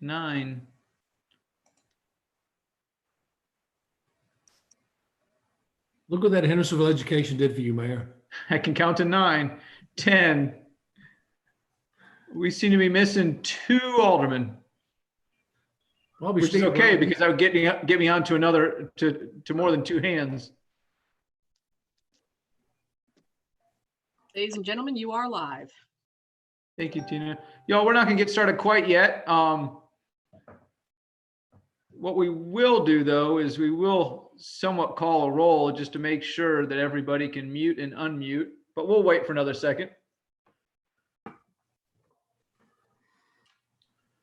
9. Look what that Hendersonville education did for you, Mayor. I can count to 9, 10. We seem to be missing 2 aldermen, Probably which is Steve okay Ryan. because that would get me on to another to more than 2 hands. Ladies and gentlemen, you are live. Thank you, Tina. Y'all, we're not going to get started quite yet. What we will do, though, is we will somewhat call a roll just to make sure that everybody can mute and unmute, but we'll wait for another second.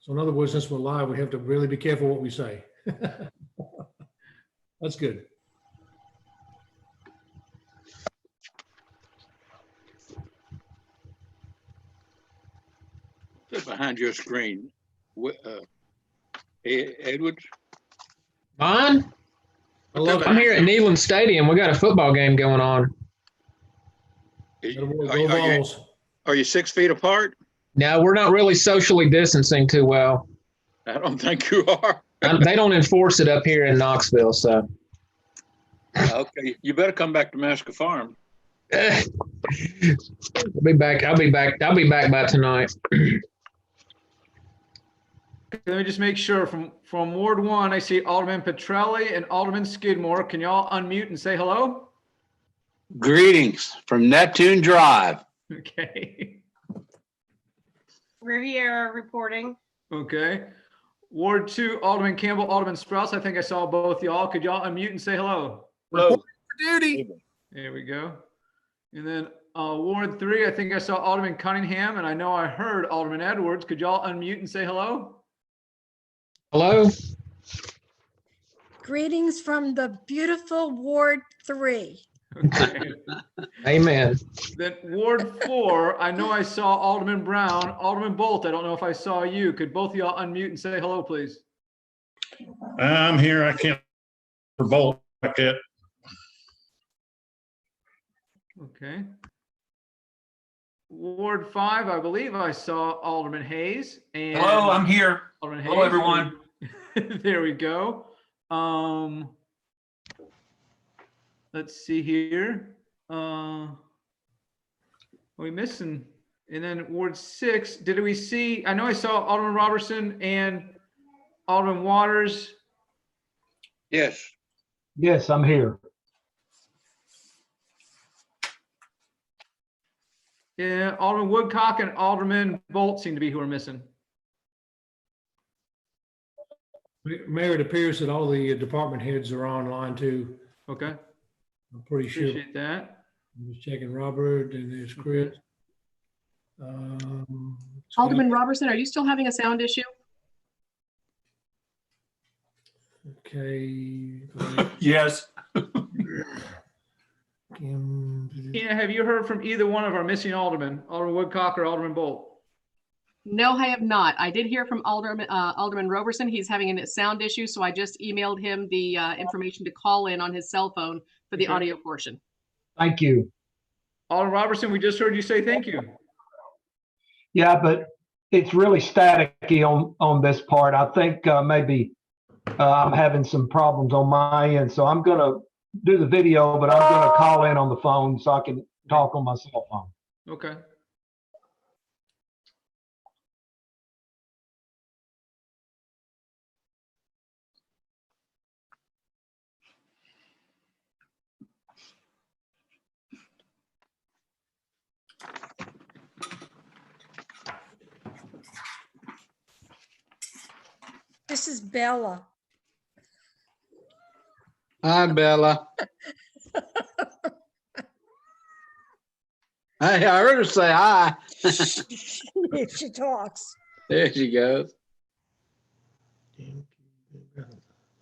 So in other words, since we're live, we have to really be careful what we say. That's good. Behind your screen, Edwards. Mine? I love I'm it. here at Neyland Stadium. We got a football game going on. Go Vols. Are you 6 feet apart? Now, we're not really socially distancing too well. I don't think you are. They don't enforce it up here in Knoxville, so. Okay, you better come back to Masca Farm. I'll be back by tonight. Let me just make sure from Ward 1, I see Alderman Petrelli and Alderman Skidmore. Can y'all unmute and say hello? Greetings from Neptune Drive. Okay. Riviera reporting. Okay. Ward 2, Alderman Campbell, Alderman Sprouse. I think I saw both y'all. Could y'all unmute and say hello? Hello. Duty. There we go. And then Ward 3, I think I saw Alderman Cunningham, and I know I heard Alderman Edwards. Could y'all unmute and say hello? Hello? Greetings from the beautiful Ward 3. Okay. Amen. Then Ward 4, I know I saw Alderman Brown, Alderman Bolt. I don't know if I saw you. Could both of y'all unmute and say hello, please? I'm here. I can't for both like that. Okay. Ward 5, I believe I saw Alderman Hayes. And Hello, I'm here. Alderman Hello, Hayes. everyone. There we go. Let's see here. Are we missing? And then Ward 6, did we see? I know I saw Alderman Robertson and Alderman Waters. Yes. Yes, I'm here. Yeah, Alderman Woodcock and Alderman Bolt seem to be who are missing. Mayor, it appears that all the department heads are online too. Okay, I'm pretty sure. appreciate that. I'm just checking Robert and there's Chris. Alderman Robertson, are you still having a sound issue? Okay. Yes. Tina, have you heard from either one of our missing aldermen, Alderman Woodcock or Alderman Bolt? No, I have not. I did hear from Alderman Robertson. He's having a sound issue, so I just emailed him the information to call in on his cell phone for the Okay. audio portion. Thank you. Alderman Robertson, we just heard you say thank you. Yeah, but it's really staticky on this part. I think maybe I'm having some problems on my end, so I'm gonna do the video, but I'm gonna call in on the phone so I can talk on my cell phone. Okay. This is Bella. Hi, Bella. Hey, I heard her say hi. She talks. There she goes.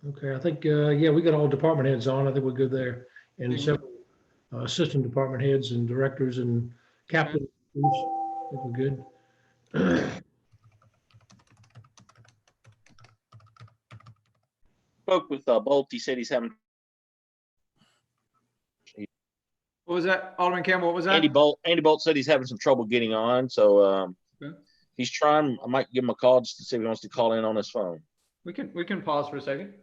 Okay, I think, yeah, we got all department heads on. I think we're good there. And Mhm. several assistant department heads and directors and captains. I think we're good. Spoke with Bolt. He said he's having What was that, Alderman Campbell? What was that? Andy Bolt said he's having some trouble getting on. So Okay. He's trying. I might give him a call just to see if he wants to call in on his phone. We can pause for a second.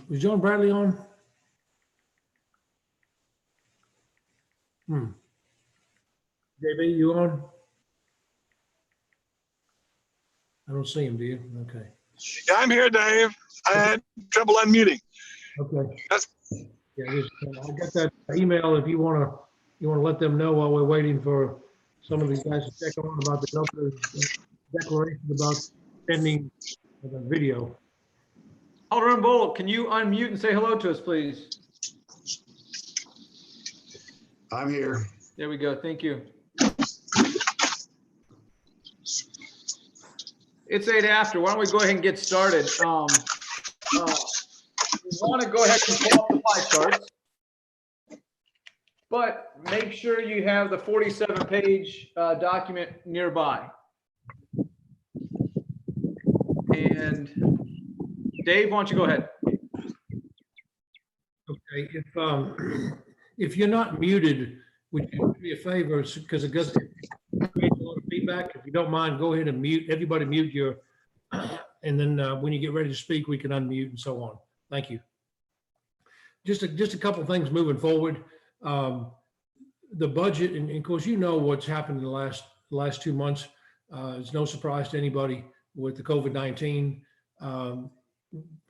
Was John Bradley on? JB, you on? I don't see him, do you? Okay. Yeah, I'm here, Dave. I had trouble unmuting. Okay. That's- Yeah, I got that email if you want to let them know while we're waiting for some of these guys to check on about the governor's declaration about sending the video. Alderman Bolt, can you unmute and say hello to us, please? I'm here. There we go. Thank you. It's 8 after. Why don't we go ahead and get started? We want to go ahead and pull up the pie charts, but make sure you have the 47-page document nearby. And Dave, why don't you go ahead? Okay, if you're not muted, would you do me a favor, because it does create a lot of feedback. If you don't mind, go ahead and mute, everybody mute your, and then when you get ready to speak, we can unmute and so on. Thank you. Just a couple of things moving forward. The budget, and of course, you know what's happened in the last 2 months. It's no surprise to anybody with the COVID-19.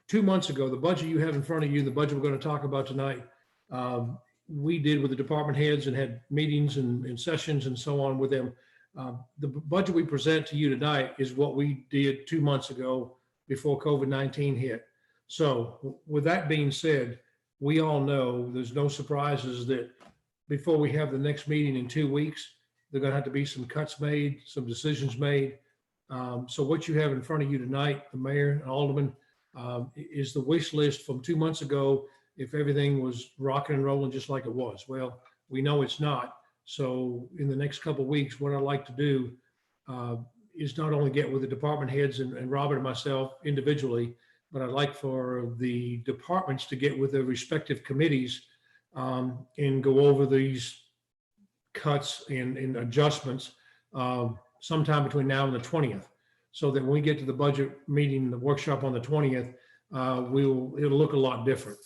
2 months ago, the budget you have in front of you, the budget we're going to talk about tonight, we did with the department heads and had meetings and sessions and so on with them. The budget we present to you tonight is what we did 2 months ago before COVID-19 hit. So with that being said, we all know there's no surprises that before we have the next meeting in 2 weeks, there are going to have to be some cuts made, some decisions made. So what you have in front of you tonight, the mayor and alderman, is the wish list from 2 months ago if everything was rocking and rolling just like it was. Well, we know it's not. So in the next couple of weeks, what I'd like to do is not only get with the department heads and Robert and myself individually, but I'd like for the departments to get with their respective committees and go over these cuts and adjustments sometime between now and the 20th, so that when we get to the budget meeting, the workshop on the 20th, it'll look a lot different.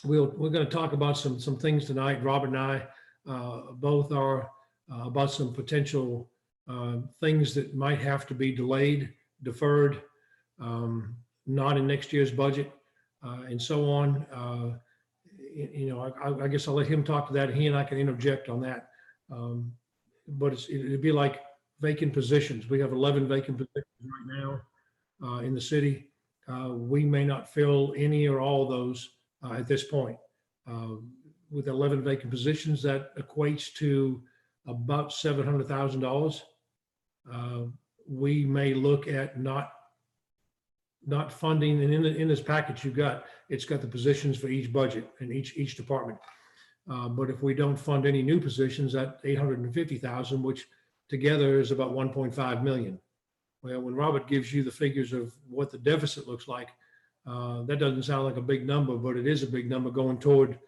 We're going to talk about some things tonight. Robert and I both are about some potential things that might have to be delayed, deferred, not in next year's budget, and so on. I guess I'll let him talk to that. He and I can interject on that. But it'd be like vacant positions. We have 11 vacant positions right now in the city. We may not fill any or all of those at this point. With 11 vacant positions, that equates to about $700,000. We may look at not funding, and in this package you've got, it's got the positions for each budget and each department. But if we don't fund any new positions, at $850,000, which together is about 1.5 million. Well, when Robert gives you the figures of what the deficit looks like, that doesn't sound like a big number, but it is a big number going toward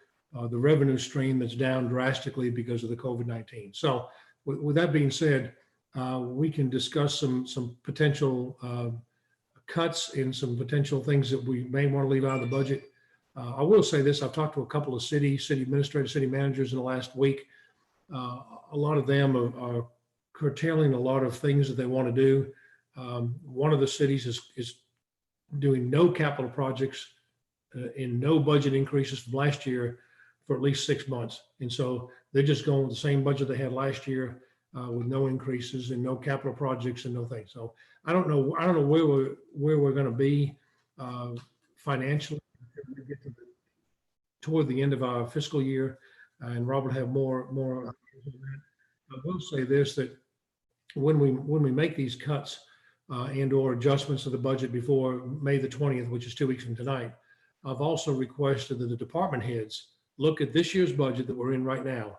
the revenue stream that's down drastically because of the COVID-19. So with that being said, we can discuss some potential cuts and some potential things that we may want to leave out of the budget. I will say this: I've talked to a couple of city administrators, city managers in the last week. A lot of them are curtailing a lot of things that they want to do. One of the cities is doing no capital projects and no budget increases from last year for at least 6 months. And so they're just going with the same budget they had last year with no increases and no capital projects and no things. So I don't know where we're going to be financially when we get toward the end of our fiscal year, and Rob will have more. I will say this, that when we make these cuts and or adjustments to the budget before May the 20th, which is 2 weeks from tonight, I've also requested that the department heads look at this year's budget that we're in right now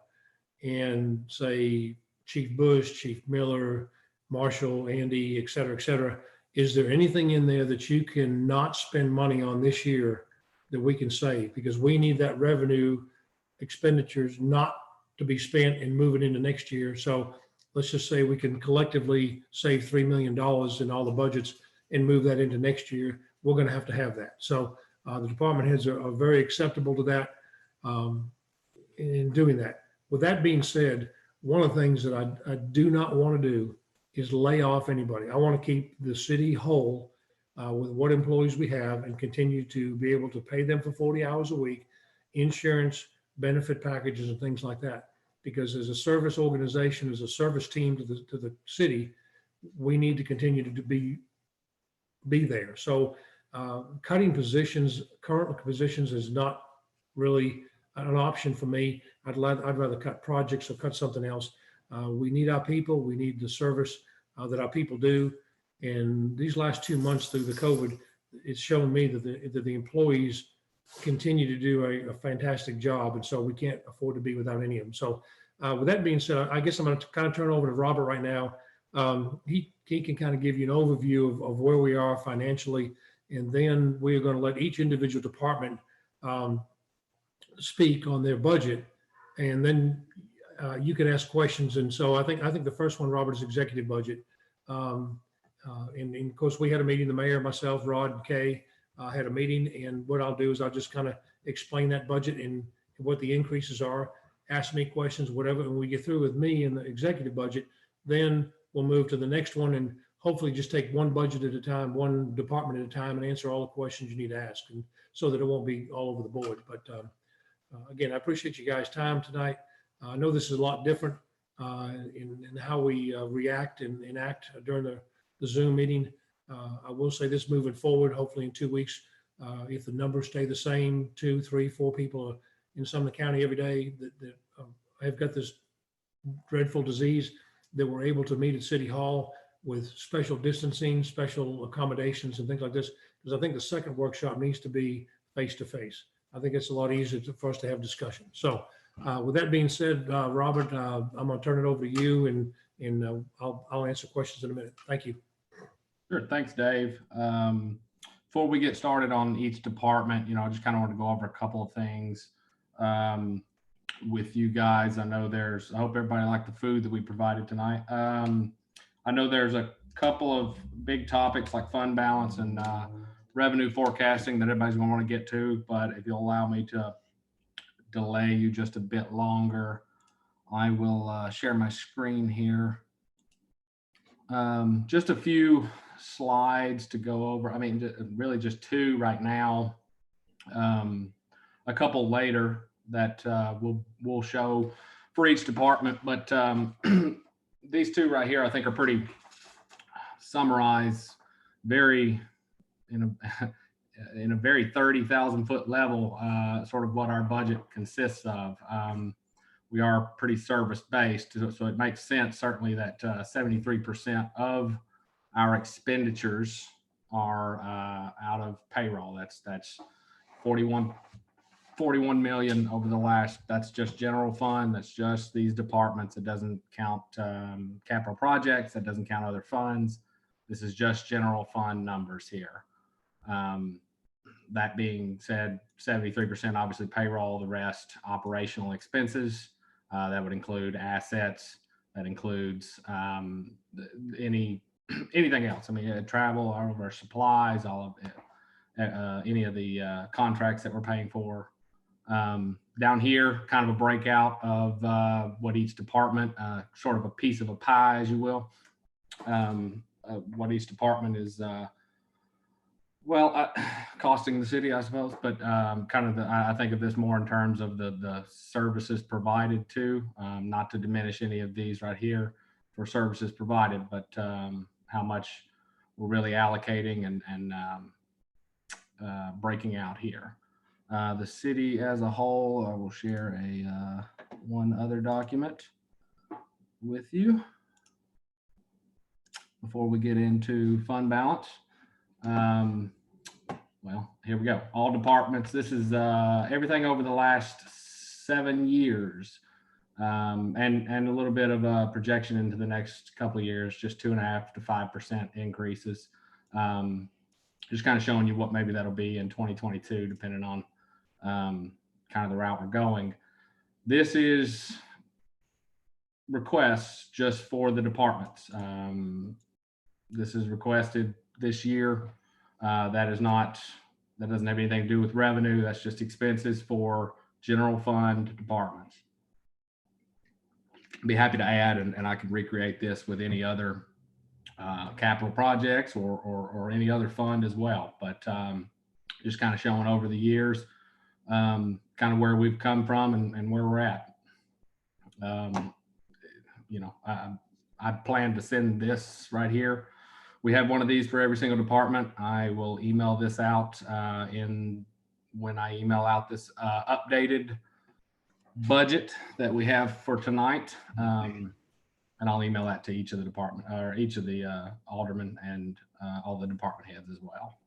and say Chief Bush, Chief Miller, Marshall, Andy, et cetera, is there anything in there that you can not spend money on this year that we can save? Because we need that revenue expenditures not to be spent and move it into next year. So let's just say we can collectively save $3 million in all the budgets and move that into next year. We're going to have that. So the department heads are very acceptable to that in doing that. With that being said, one of the things that I do not want to do is lay off anybody. I want to keep the city whole with what employees we have and continue to be able to pay them for 40 hours a week, insurance, benefit packages and things like that. Because as a service organization, as a service team to the city, we need to continue to be there. So cutting positions, current positions is not really an option for me. I'd rather cut projects or cut something else. We need our people. We need the service that our people do. And these last 2 months through the COVID, it's shown me that the employees continue to do a fantastic job. And so we can't afford to be without any of them. So with that being said, I guess I'm going to kind of turn over to Robert right now. He can kind of give you an overview of where we are financially. And then we are going to let each individual department speak on their budget. And then you can ask questions. And so I think the first one, Robert, is executive budget. And of course, we had a meeting, the mayor, myself, Rod, and Kay had a meeting. And what I'll do is I'll just kind of explain that budget and what the increases are, ask me questions, whatever. And when we get through with me and the executive budget, then we'll move to the next one and hopefully just take one budget at a time, one department at a time, and answer all the questions you need to ask, and so that it won't be all over the board. But again, I appreciate you guys' time tonight. I know this is a lot different in how we react and act during the Zoom meeting. I will say this moving forward, hopefully in 2 weeks, if the numbers stay the same, 2, 3, 4 people in some of the county every day that have got this dreadful disease, that we're able to meet at City Hall with special distancing, special accommodations and things like this. Because I think the second workshop needs to be face-to-face. I think it's a lot easier for us to have discussion. So with that being said, Robert, I'm going to turn it over to you, and I'll answer questions in a minute. Thank you. Sure. Thanks, Dave. Before we get started on each department, I just kind of want to go over a couple of things with you guys. I hope everybody liked the food that we provided tonight. I know there's a couple of big topics like fund balance and revenue forecasting that everybody's going to want to get to, but if you'll allow me to delay you just a bit longer, I will share my screen here. Just a few slides to go over. I mean, really just two right now. A couple later that we'll show for each department, but these two right here I think are pretty summarize very in a very 30,000 foot level sort of what our budget consists of. We are pretty service based, so it makes sense certainly that 73% of our expenditures are out of payroll. That's 41 million over the last, that's just general fund. That's just these departments. It doesn't count capital projects. That doesn't count other funds. This is just general fund numbers here. That being said, 73% obviously payroll, the rest operational expenses. That would include assets. That includes anything else. I mean, travel, all of our supplies, all of it, any of the contracts that we're paying for. Down here, kind of a breakout of what each department, sort of a piece of a pie, as you will, what each department is, costing the city, I suppose, but kind of I think of this more in terms of the services provided to, not to diminish any of these right here for services provided, but how much we're really allocating and breaking out here. The city as a whole, I will share one other document with you before we get into fund balance. Well, here we go. All departments. This is everything over the last 7 years, and a little bit of a projection into the next couple of years, just 2.5% to 5% increases. Just kind of showing you what maybe that'll be in 2022, depending on kind of the route we're going. This is requests just for the departments. This is requested this year. That doesn't have anything to do with revenue. That's just expenses for general fund departments. Be happy to add, and I can recreate this with any other capital projects or any other fund as well. But just kind of showing over the years, kind of where we've come from and where we're at. You know, I plan to send this right here. We have one of these for every single department. I will email this out when I email out this updated budget that we have for tonight. And I'll email that to each of the department or each of the aldermen and all the department heads as well.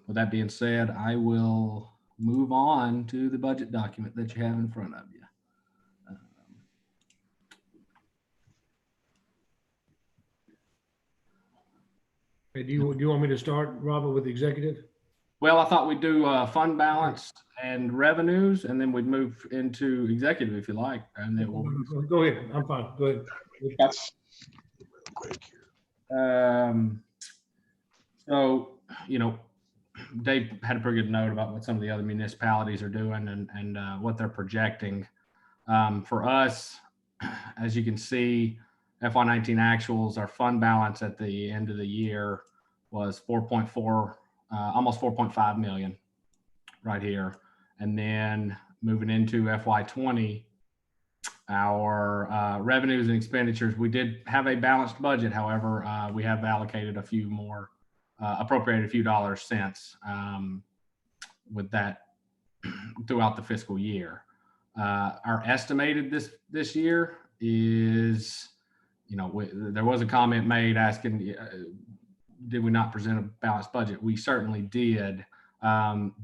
With that being said, I will move on to the budget document that you have in front of you. Hey, do you want me to start, Robert, with the executive? Well, I thought we'd do fund balance and revenues, and then we'd move into executive if you like. And then we'll Go ahead. I'm fine. Go ahead. So, you know, Dave had a pretty good note about what some of the other municipalities are doing and what they're projecting. For us, as you can see, FY19 actuals, our fund balance at the end of the year was 4.4, almost 4.5 million right here. And then moving into FY20, our revenues and expenditures, we did have a balanced budget. However, we have allocated a few more, appropriated a few dollars since with that throughout the fiscal year. Our estimated this year is, you know, there was a comment made asking, did we not present a balanced budget? We certainly did.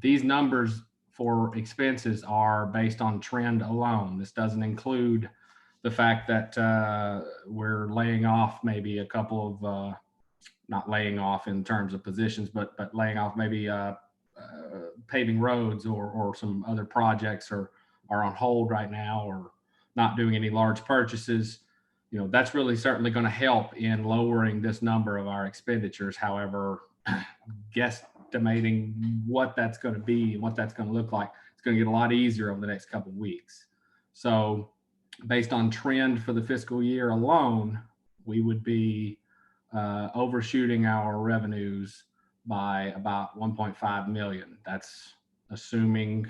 These numbers for expenses are based on trend alone. This doesn't include the fact that we're laying off maybe a couple of, not laying off in terms of positions, but laying off maybe paving roads or some other projects are on hold right now, or not doing any large purchases. You know, that's really certainly going to help in lowering this number of our expenditures. However, guesstimating what that's going to be and what that's going to look like, it's going to get a lot easier over the next couple of weeks. So based on trend for the fiscal year alone, we would be overshooting our revenues by about 1.5 million. That's assuming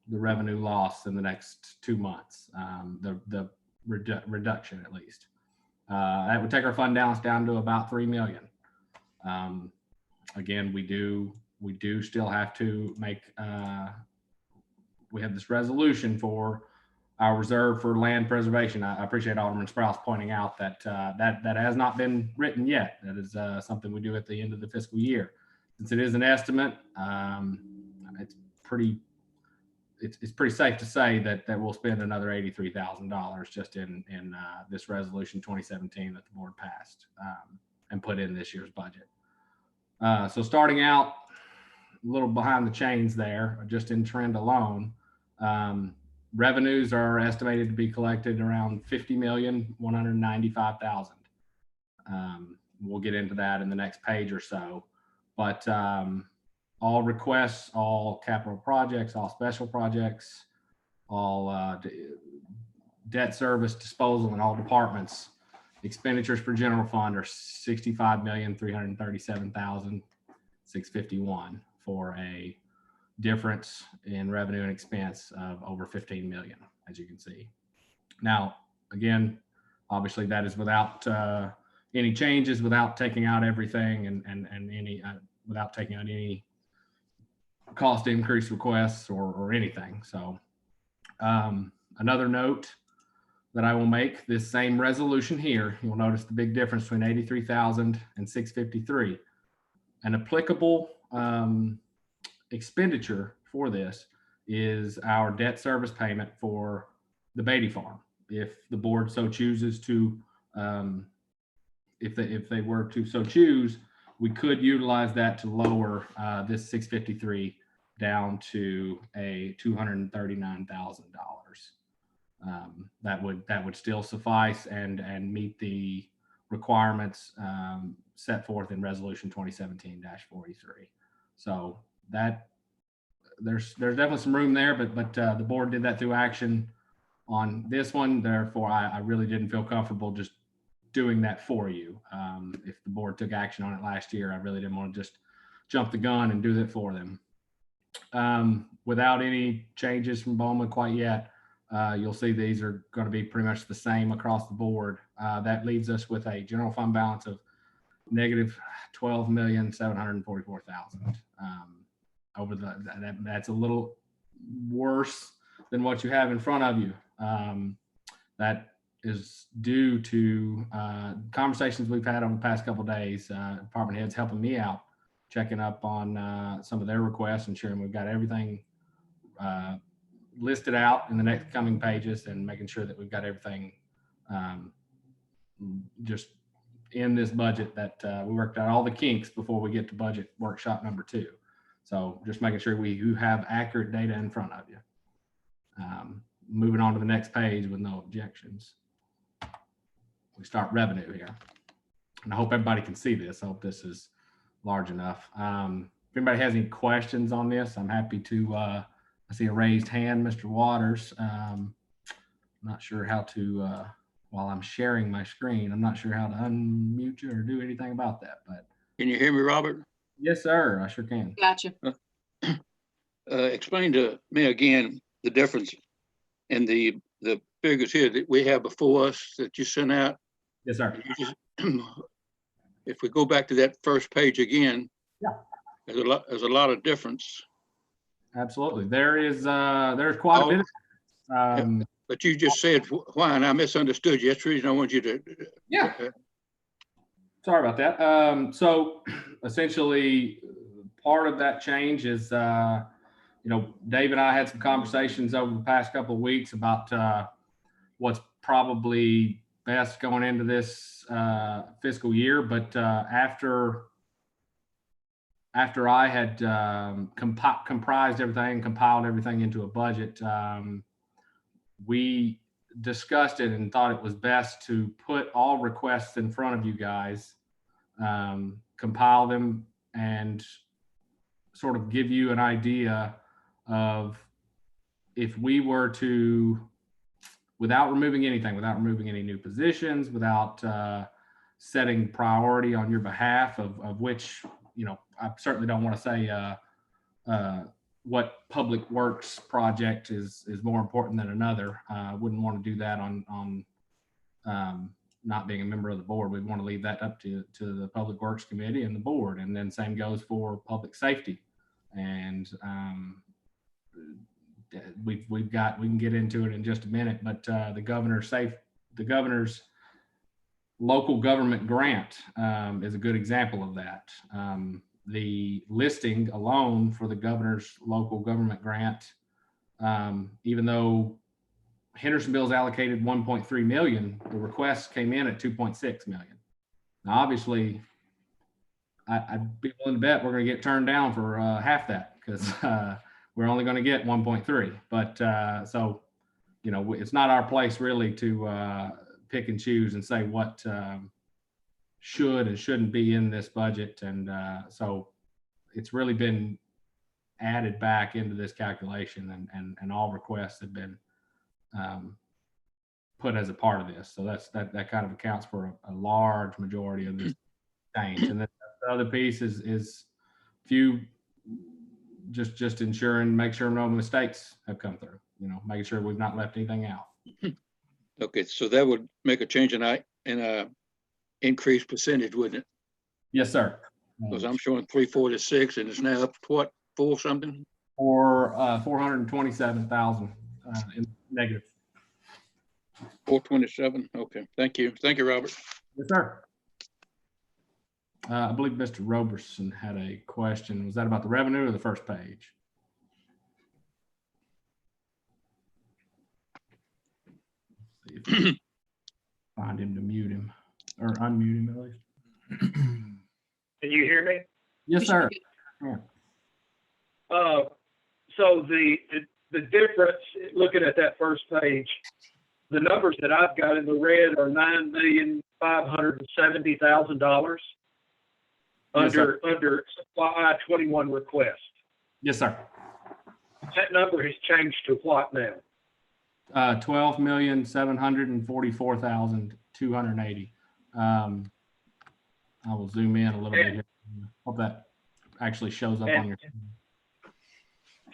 the revenue loss in the next 2 months, the reduction at least. That would take our fund balance down to about 3 million. Again, we do still have to make, we have this resolution for our reserve for land preservation. I appreciate Alderman Sprouse pointing out that that has not been written yet. That is something we do at the end of the fiscal year. Since it is an estimate, it's pretty safe to say that we'll spend another $83,000 just in this resolution 2017 that the board passed and put in this year's budget. So starting out a little behind the chains there, just in trend alone, revenues are estimated to be collected around 50,195,000. We'll get into that in the next page or so, but all requests, all capital projects, all special projects, all debt service disposal in all departments, expenditures for general fund are 65,337,651 for a difference in revenue and expense of over 15 million, as you can see. Now, again, obviously that is without any changes, without taking out everything and any without taking out any cost increase requests or anything. So another note that I will make, this same resolution here, you'll notice the big difference between 83,000 and 653. An applicable expenditure for this is our debt service payment for the Beatty Farm. If the board so chooses to, if they were to so choose, we could utilize that to lower this 653 down to a $239,000. That would still suffice and meet the requirements set forth in Resolution 2017-43. So that there's definitely some room there, but the board did that through action on this one. Therefore, I really didn't feel comfortable just doing that for you. If the board took action on it last year, I really didn't want to just jump the gun and do that for them. Without any changes from Bowman quite yet, you'll see these are going to be pretty much the same across the board. That leaves us with a general fund balance of negative $12,744,000. That's a little worse than what you have in front of you. That is due to conversations we've had over the past couple of days. Department heads helping me out, checking up on some of their requests, ensuring we've got everything listed out in the next coming pages, and making sure that we've got everything just in this budget, that we worked out all the kinks before we get to budget workshop number 2. So just making sure you have accurate data in front of you. Moving on to the next page with no objections. We start revenue here. And I hope everybody can see this. I hope this is large enough. If anybody has any questions on this, I'm happy to, I see a raised hand, Mr. Waters. I'm not sure how to, while I'm sharing my screen, I'm not sure how to unmute you or do anything about that, but. Can you hear me, Robert? Yes, sir, I sure can. Gotcha. Explain to me again the difference in the figures here that we have before us that you sent out. Yes, sir. If we go back to that first page again, yeah, there's a lot of difference. Absolutely, there's quite a bit. But you just said why, and I misunderstood you. That's the reason I want you to. Yeah. Sorry about that. So essentially, part of that change is, Dave and I had some conversations over the past couple of weeks about what's probably best going into this fiscal year. But after I had compiled everything into a budget, we discussed it and thought it was best to put all requests in front of you guys, compile them, and sort of give you an idea of if we were to, without removing anything, without removing any new positions, without setting priority on your behalf of which, I certainly don't want to say what public works project is more important than another. I wouldn't want to do that on not being a member of the board. We'd want to leave that up to the Public Works Committee and the board. And then same goes for public safety. And we can get into it in just a minute, but the governor's local government grant is a good example of that. The listing alone for the governor's local government grant, even though Hendersonville's allocated 1.3 million, the requests came in at 2.6 million. Now, obviously, I'd be willing to bet we're going to get turned down for half that, because we're only going to get 1.3. But so, it's not our place really to pick and choose and say what should and shouldn't be in this budget. And so it's really been added back into this calculation, and all requests have been put as a part of this. So that kind of accounts for a large majority of this change. And then the other piece is few, just ensuring, make sure no mistakes have come through, making sure we've not left anything out. Okay, so that would make a change in a increased percentage, wouldn't it? Yes, sir. Because I'm showing 346 and it's now up to what, 4 something? Or 427,000 in negative. 427. Okay, thank you, Robert. Yes, sir. I believe Mr. Roberson had a question. Was that about the revenue or the first page? Let's see if I find him to mute him or unmute him at least. Can you hear me? Yes, sir. So the difference, looking at that first page, the numbers that I've got in the red are $9,570,000 Yes, sir. under supply 21 request. Yes, sir. That number has changed to what now? 12,744,280. I will zoom in a little bit here. Hope that actually shows up on your.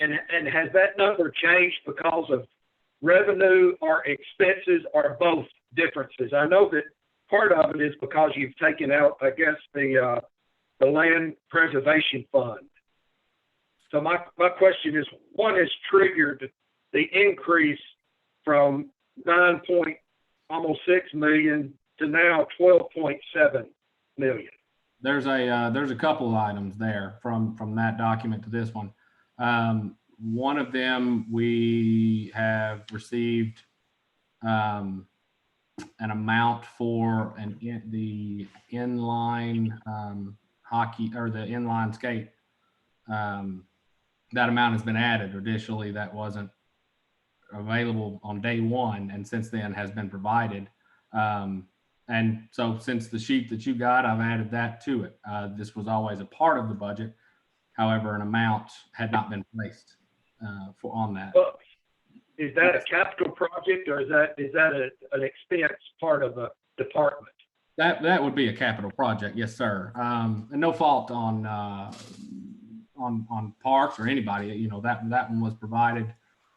And has that number changed because of revenue or expenses or both differences? I know that part of it is because you've taken out, I guess, the land preservation fund. So my question is, what has triggered the increase from almost 6 million to now 12.7 million? There's a couple of items there from that document to this one. One of them, we have received an amount for the inline hockey or the inline skate. That amount has been added. Additionally, that wasn't available on day one, and since then has been provided. And so since the sheet that you got, I've added that to it. This was always a part of the budget. However, an amount had not been placed on that. Well, is that a capital project, or is that an expense part of a department? That would be a capital project, yes, sir. And no fault on Parks or anybody. You know, that one was provided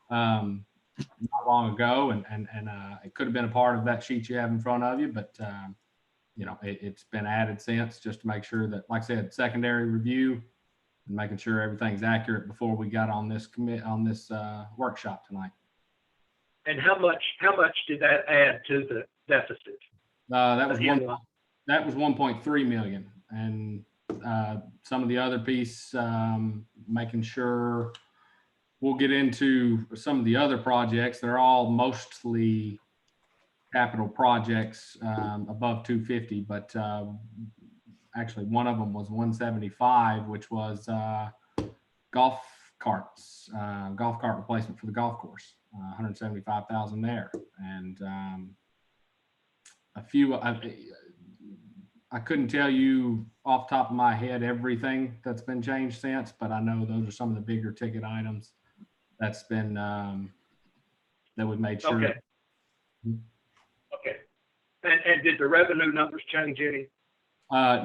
not long ago, and it could have been a part of that sheet you have in front of you, but you know, it's been added since, just to make sure that, like I said, secondary review and making sure everything's accurate before we got on this workshop tonight. And how much did that add to the deficit? That was 1.3 million, and some of the other piece, making sure we'll get into some of the other projects. They're all mostly capital projects above 250, but actually one of them was 175, which was golf cart replacement for the golf course, 175,000 there, and a few. I couldn't tell you off the top of my head everything that's been changed since, but I know those are some of the bigger ticket items that's been that we've made sure. Okay. Okay. And did the revenue numbers change any?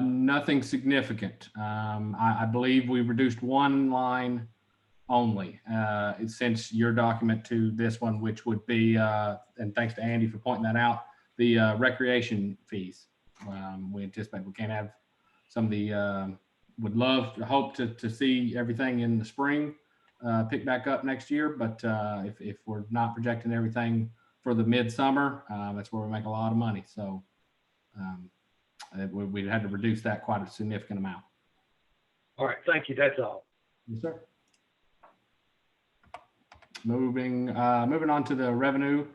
Nothing significant. I believe we reduced one line only since your document to this one, which would be, and thanks to Andy for pointing that out, the recreation fees. We anticipate we can't have some of the, would love to hope to see everything in the spring pick back up next year. But if we're not projecting everything for the midsummer, that's where we make a lot of money. So we had to reduce that quite a significant amount. All right, thank you. That's all. Yes, sir. Moving on to the revenue.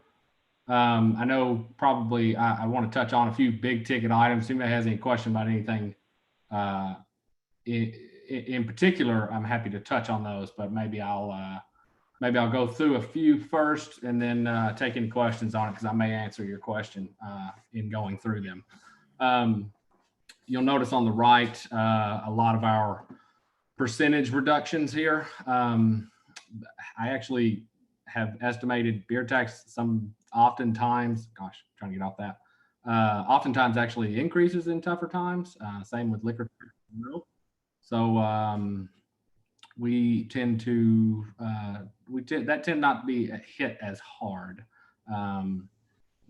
I know probably I want to touch on a few big ticket items. If anybody has any question about anything in particular, I'm happy to touch on those, but maybe I'll go through a few first and then take any questions on it, because I may answer your question in going through them. You'll notice on the right a lot of our percentage reductions here. I actually have estimated beer tax oftentimes actually increases in tougher times. Same with liquor. So we tend to that tend not to be hit as hard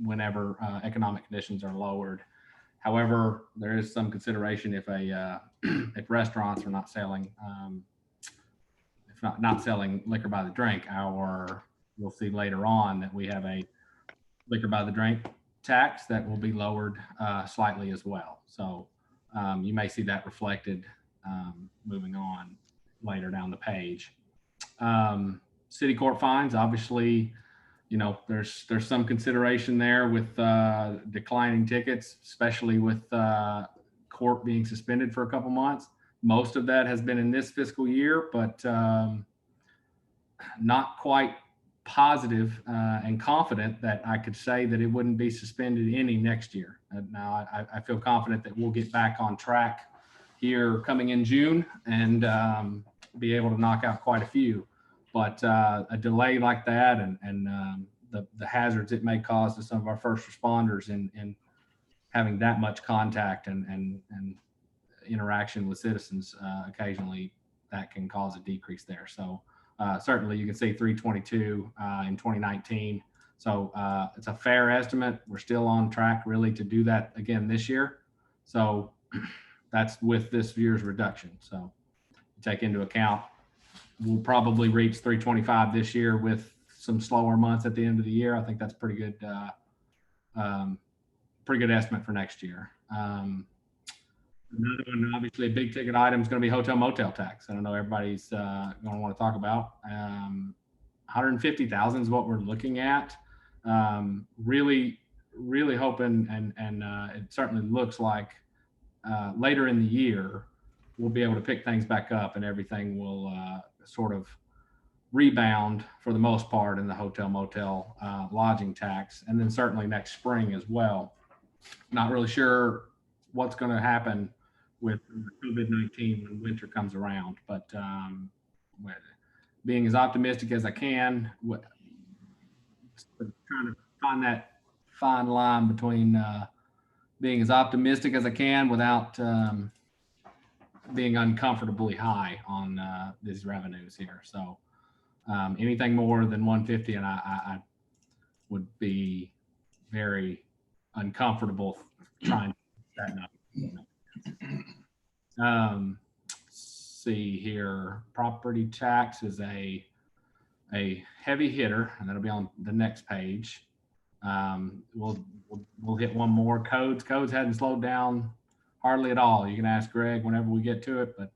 whenever economic conditions are lowered. However, there is some consideration if if restaurants are not selling not selling liquor by the drink. You'll see later on that we have a liquor by the drink tax that will be lowered slightly as well. So you may see that reflected moving on later down the page. City court fines, obviously, you know, there's some consideration there with declining tickets, especially with court being suspended for a couple months. Most of that has been in this fiscal year, but not quite positive and confident that I could say that it wouldn't be suspended any next year. Now, I feel confident that we'll get back on track here coming in June and be able to knock out quite a few. But a delay like that and the hazards it may cause to some of our first responders in having that much contact and interaction with citizens, occasionally that can cause a decrease there. So certainly you can see 322 in 2019. So it's a fair estimate. We're still on track really to do that again this year. So that's with this year's reduction. So take into account, we'll probably reach 325 this year with some slower months at the end of the year. I think that's pretty good estimate for next year. Another one, obviously a big ticket item is going to be hotel motel tax. I don't know everybody's going to want to talk about. 150,000 is what we're looking at. Really hoping, and it certainly looks like later in the year we'll be able to pick things back up and everything will sort of rebound for the most part in the hotel motel lodging tax, and then certainly next spring as well. Not really sure what's going to happen with COVID-19 when winter comes around, but being as optimistic as I can, trying to find that fine line between being as optimistic as I can without being uncomfortably high on these revenues here. So anything more than 150, and I would be very uncomfortable trying to that number. See here, property tax is a heavy hitter, and that'll be on the next page. We'll hit one more. Codes hadn't slowed down hardly at all. You can ask Greg whenever we get to it, but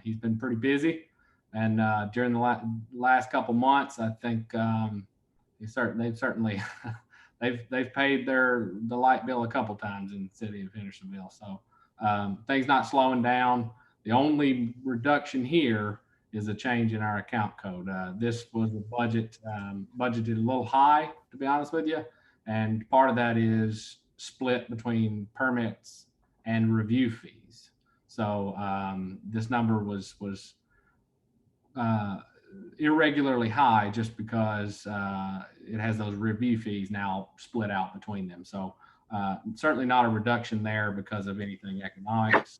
he's been pretty busy. And during the last couple months, I think they've certainly they've paid the light bill a couple times in the city of Hendersonville. So things not slowing down. The only reduction here is a change in our account code. This was a budgeted a little high, to be honest with you. And part of that is split between permits and review fees. So this number was irregularly high just because it has those review fees now split out between them. So certainly not a reduction there because of anything economics,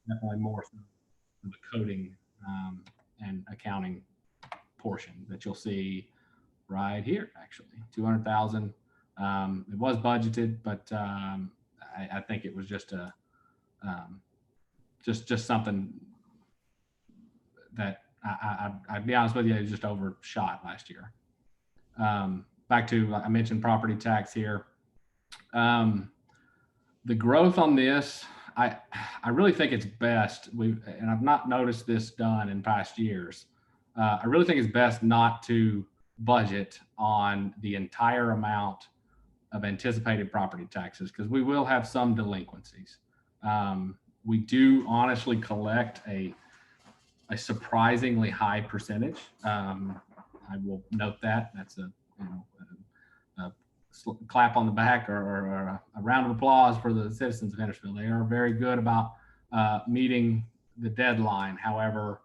definitely more so the coding and accounting portion that you'll see right here, actually, 200,000. It was budgeted, but I think it was just just something that I'd be honest with you, it just overshot last year. Back to, I mentioned property tax here. The growth on this, I really think it's best, and I've not noticed this done in past years. I really think it's best not to budget on the entire amount of anticipated property taxes because we will have some delinquencies. We do honestly collect a surprisingly high percentage. I will note that. That's a clap on the back or a round of applause for the citizens of Hendersonville. They are very good about meeting the deadline. However,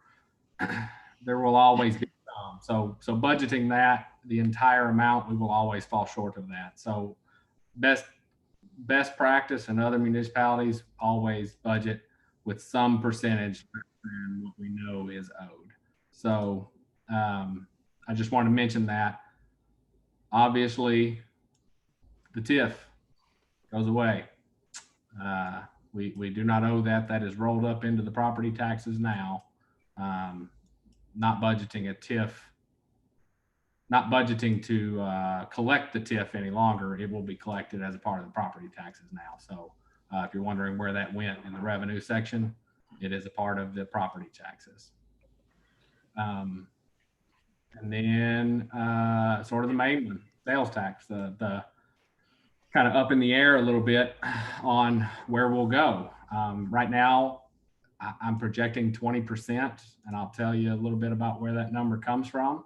there will always be some. So budgeting that, the entire amount, we will always fall short of that. So best practice in other municipalities, always budget with some percentage than what we know is owed. So I just want to mention that. Obviously, the TIF goes away. We do not owe that. That is rolled up into the property taxes now. Not budgeting a TIF, not budgeting to collect the TIF any longer. It will be collected as a part of the property taxes now. So if you're wondering where that went in the revenue section, it is a part of the property taxes. And then sort of the main one, sales tax, the kind of up in the air a little bit on where we'll go. Right now, I'm projecting 20%, and I'll tell you a little bit about where that number comes from.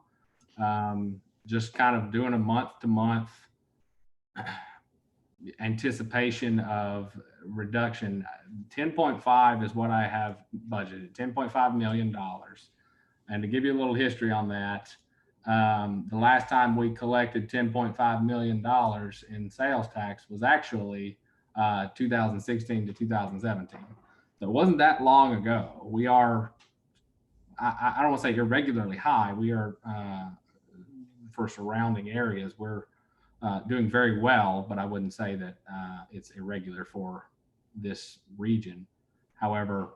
Just kind of doing a month to month anticipation of reduction. 10.5 is what I have budgeted, $10.5 million. And to give you a little history on that, the last time we collected $10.5 million in sales tax was actually 2016 to 2017. So it wasn't that long ago. We are, I don't want to say irregularly high. We are, for surrounding areas, we're doing very well, but I wouldn't say that it's irregular for this region. However,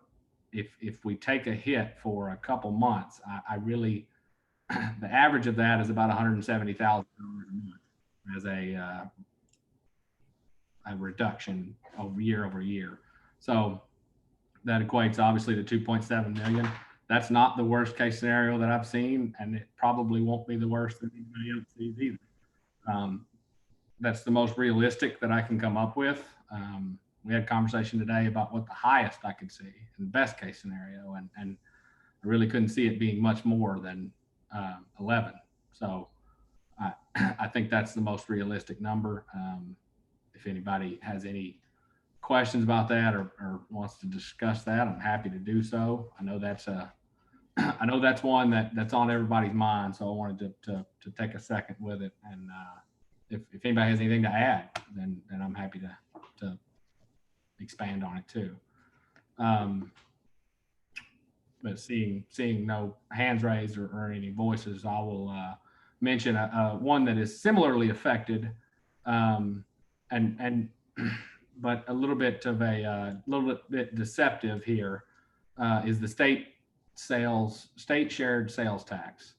if we take a hit for a couple months, I really, the average of that is about $170,000 a month as a reduction of year over year. So that equates obviously to 2.7 million. That's not the worst case scenario that I've seen, and it probably won't be the worst that anybody else sees either. That's the most realistic that I can come up with. We had a conversation today about what the highest I could see in the best case scenario, and I really couldn't see it being much more than 11. So I think that's the most realistic number. If anybody has any questions about that or wants to discuss that, I'm happy to do so. I know that's one that's on everybody's mind, so I wanted to take a second with it. And if anybody has anything to add, then I'm happy to expand on it too. But seeing no hands raised or any voices, I will mention one that is similarly affected, and but a little bit of a little bit deceptive here, is the state shared sales tax.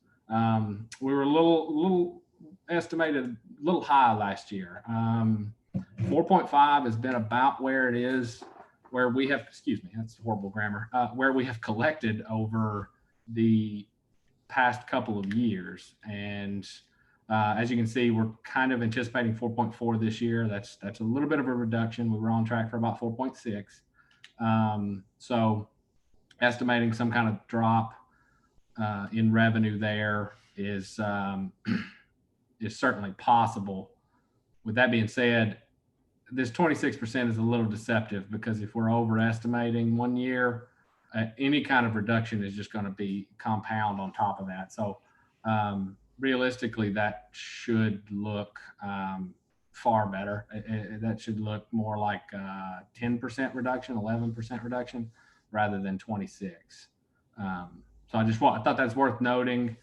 We were a little estimated a little high last year. 4.5 has been about where it is, where we have, excuse me, that's horrible grammar, where we have collected over the past couple of years. And as you can see, we're kind of anticipating 4.4 this year. That's a little bit of a reduction. We were on track for about 4.6. So estimating some kind of drop in revenue there is certainly possible. With that being said, this 26% is a little deceptive, because if we're overestimating one year, any kind of reduction is just going to be compound on top of that. So realistically, that should look far better. That should look more like 10% reduction, 11% reduction, rather than 26. So I thought that's worth noting.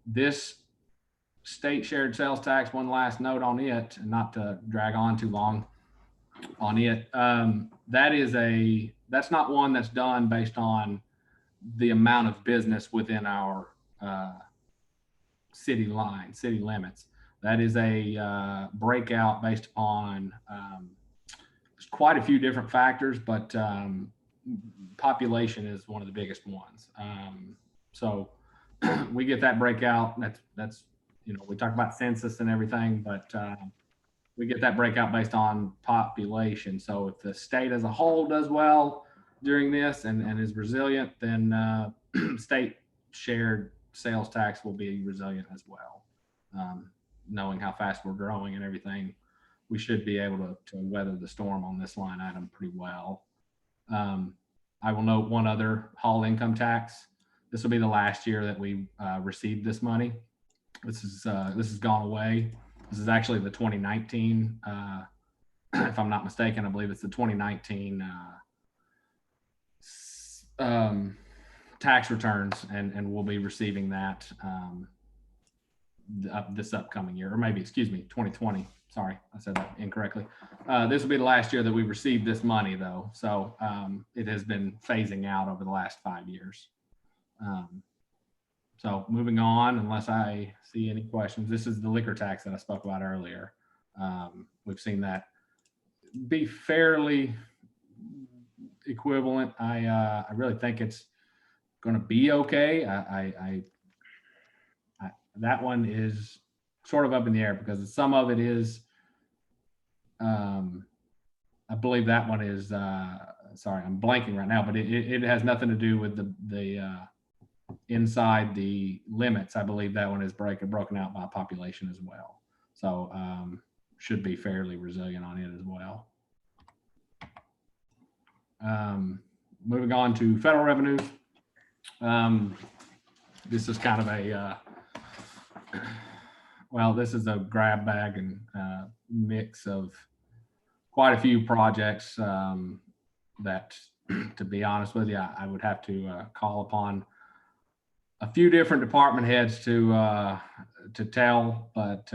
This state shared sales tax, one last note on it, and not to drag on too long on it. That's not one that's done based on the amount of business within our city limits. That is a breakout based upon there's quite a few different factors, but population is one of the biggest ones. So we get that breakout. That's we talk about census and everything, but we get that breakout based on population. So if the state as a whole does well during this and is resilient, then state shared sales tax will be resilient as well. Knowing how fast we're growing and everything, we should be able to weather the storm on this line item pretty well. I will note one other: hall income tax. This will be the last year that we received this money. This has gone away. This is actually the 2019, if I'm not mistaken, I believe it's the 2019 tax returns, and we'll be receiving that this upcoming year, or maybe, excuse me, 2020. Sorry, I said that incorrectly. This will be the last year that we received this money, though. So it has been phasing out over the last 5 years. So moving on, unless I see any questions, this is the liquor tax that I spoke about earlier. We've seen that be fairly equivalent. I really think it's going to be okay. That one is sort of up in the air, because some of it is, I I believe that one is, sorry, I'm blanking right now, but it has nothing to do with the inside the limits. I believe that one is broken out by population as well. So should be fairly resilient on it as well. Moving on to federal revenues. This is kind of a, well, this is a grab bag and mix of quite a few projects that, to be honest with you, I would have to call upon a few different department heads to tell, but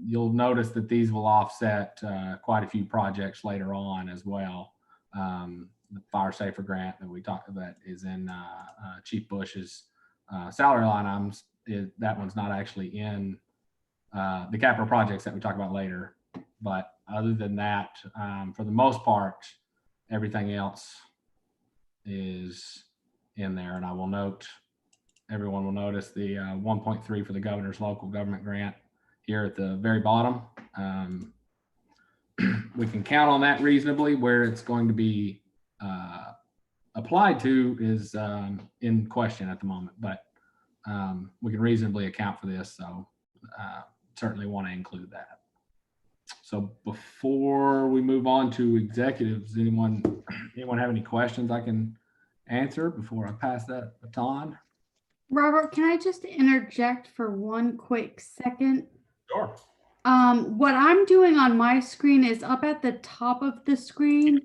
you'll notice that these will offset quite a few projects later on as well. The Fire Safer grant that we talked about is in Chief Bush's salary line items. That one's not actually in the capital projects that we talk about later. But other than that, for the most part, everything else is in there. And I will note, everyone will notice the 1.3 for the governor's local government grant here at the very bottom. We can count on that reasonably. Where it's going to be applied to is in question at the moment, but we can reasonably account for this. So certainly want to include that. So before we move on to executives, anyone have any questions I can answer before I pass that baton? Robert, can I just interject for one quick second? Sure. What I'm doing on my screen is up at the top of the screen.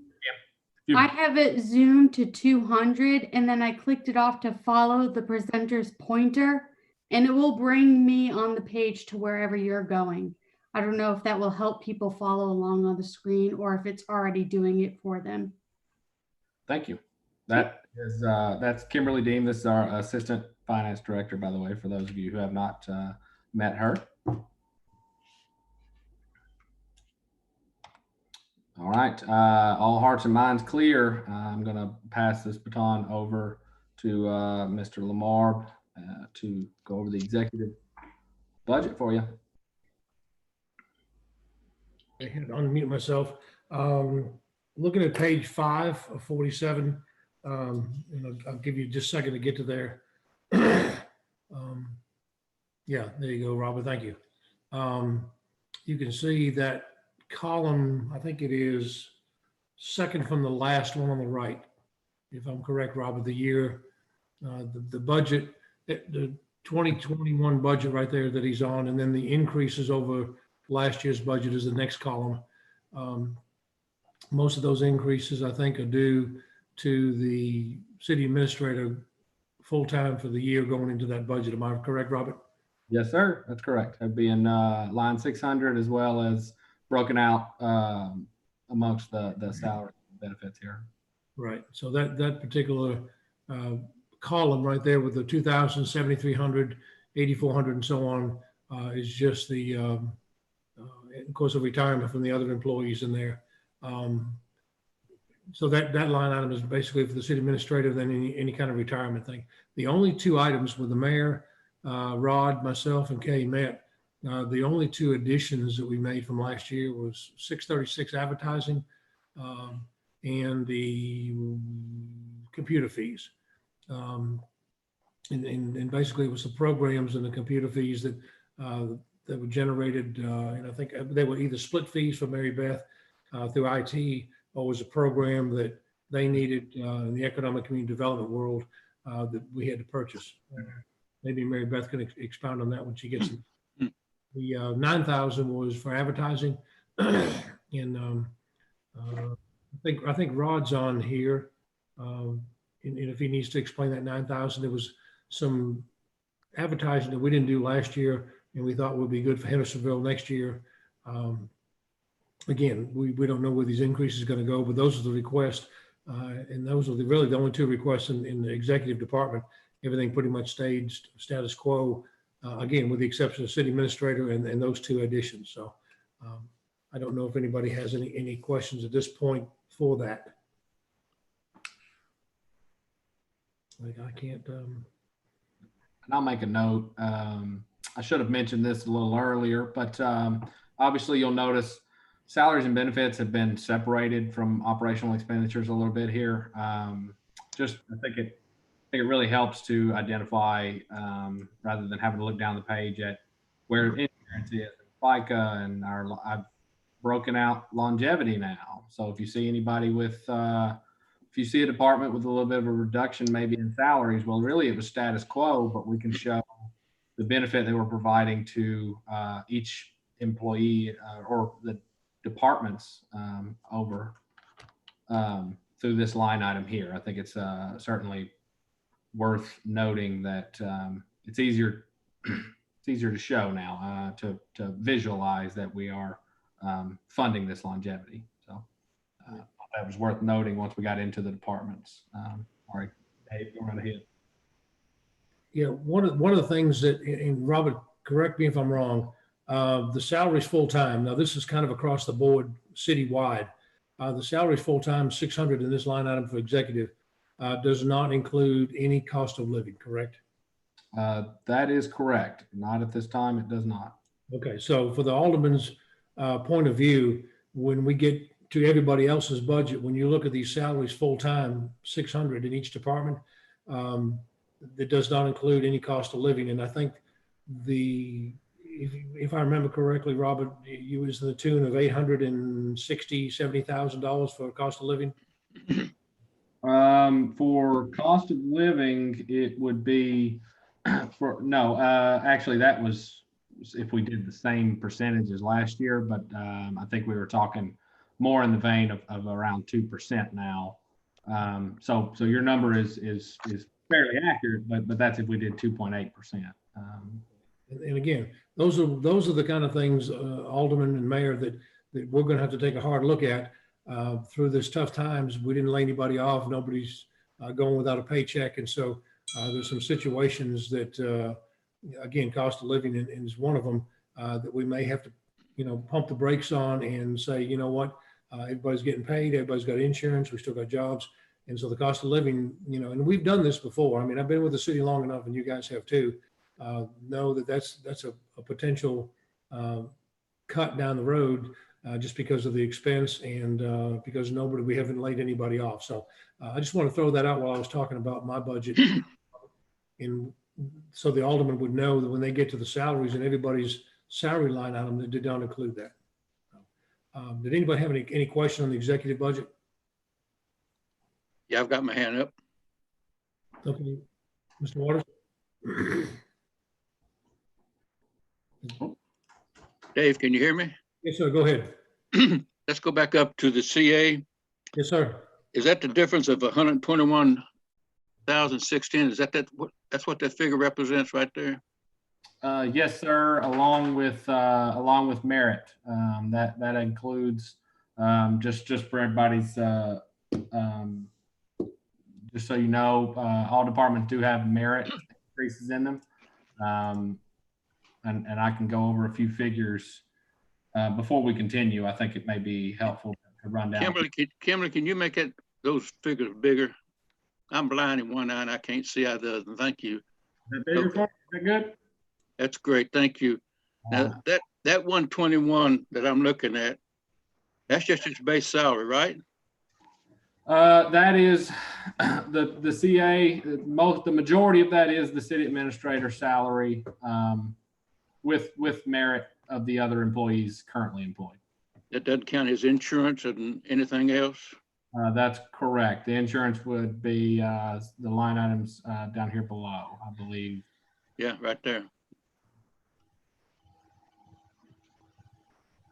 Yeah. I have it zoomed to 200 and then I clicked it off to follow the presenter's pointer and it will bring me on the page to wherever you're going. I don't know if that will help people follow along on the screen or if it's already doing it for them. Thank you. That's Kimberly Dean. This is our assistant finance director, by the way, for those of you who have not met her. All right, all hearts and minds clear. I'm going to pass this baton over to Mr. Lamar to go over the executive budget for you. I had to unmute myself. Looking at page 5 of 47, and I'll give you just a second to get to there. Yeah, there you go, Robert. Thank you. You can see that column, I think it is second from the last one on the right, if I'm correct, Robert, the year, the budget, the 2021 budget right there that he's on, and then the increases over last year's budget is the next column. Most of those increases, I think, are due to the city administrator full-time for the year going into that budget. Am I correct, Robert? Yes, sir. That's correct. That'd be in line 600 as well as broken out amongst the salary benefits here. Right. So that particular column right there with the 2,000, 7,300, 8,400 and so on is just the, of course, of retirement from the other employees in there. So that line item is basically for the city administrator, then any kind of retirement thing. The only two items with the mayor, Rod, myself, and Kay met. The only two additions that we made from last year was 636 advertising and the computer fees. And basically it was the programs and the computer fees that were generated, and I think they were either split fees for Mary Beth through IT, or was a program that they needed in the economic community development world that we had to purchase. Maybe Mary Beth can expound on that when she gets it. The 9,000 was for advertising, and I think Rod's on here, and if he needs to explain that 9,000, there was some advertising that we didn't do last year, and we thought would be good for Hendersonville next year. Again, we don't know where these increases are going to go, but those are the requests, and those are really the only two requests in the executive department. Everything pretty much stayed status quo. Again, with the exception of city administrator and those two additions. So I don't know if anybody has any questions at this point for that. Like I can't. And I'll make a note. I should have mentioned this a little earlier, but obviously you'll notice salaries and benefits have been separated from operational expenditures a little bit here. Just, I think it really helps to identify, rather than having to look down the page at where insurance is, FICA, and I've broken out longevity now. So if you see anybody with, if you see a department with a little bit of a reduction maybe in salaries, well, really it was status quo, but we can show the benefit they were providing to each employee or the departments over through this line item here. I think it's certainly worth noting that it's easier to show now, to visualize that we are funding this longevity. So that was worth noting once we got into the departments. All right, Dave, go right ahead. Yeah, one of the things that, and Robert, correct me if I'm wrong, the salary's full-time. Now, this is kind of across the board citywide. The salary's full-time, 600 in this line item for executive, does not include any cost of living, correct? That is correct. Not at this time, it does not. Okay, so for the alderman's point of view, when we get to everybody else's budget, when you look at these salaries full-time, 600 in each department, that does not include any cost of living. And I think if I remember correctly, Robert, you was in the tune of $860,000-$70,000 for cost of living. For cost of living, it would be actually that was if we did the same percentage as last year, but I think we were talking more in the vein of around 2% now. So your number is fairly accurate, but that's if we did 2.8%. And again, those are the kind of things, Alderman and Mayor, that we're going to have to take a hard look at through this tough times. We didn't lay anybody off. Nobody's going without a paycheck. And so there's some situations that, again, cost of living is one of them that we may have to, pump the brakes on and say, you know what, everybody's getting paid. Everybody's got insurance. We still got jobs. And so the cost of living, and we've done this before. I mean, I've been with the city long enough, and you guys have too, know that that's a potential cut down the road just because of the expense and because we haven't laid anybody off. So I just want to throw that out while I was talking about my budget. And so the alderman would know that when they get to the salaries and everybody's salary line item, they did not include that. Did anybody have any question on the executive budget? Yeah, I've got my hand up. Okay, Mr. Waters. Dave, can you hear me? Yes, sir. Go ahead. Let's go back up to the CA. Yes, sir. Is that the difference of 121,610? Is that's what that figure represents right there? Yes, sir. Along with merit, that includes just for everybody's just so you know, all departments do have merit increases in them, and I can go over a few figures before we continue. I think it may be helpful to run down. Kimberly, can you make those figures bigger? I'm blind in one eye and I can't see out the other. Thank you. Is that bigger for you? Is that good? That's great. Thank you. Now that 121 that I'm looking at, that's just its base salary, right? That is the CA. The majority of that is the city administrator salary, with merit of the other employees currently employed. That doesn't count his insurance and anything else? That's correct. The insurance would be the line items down here below, I believe. Yeah, right there.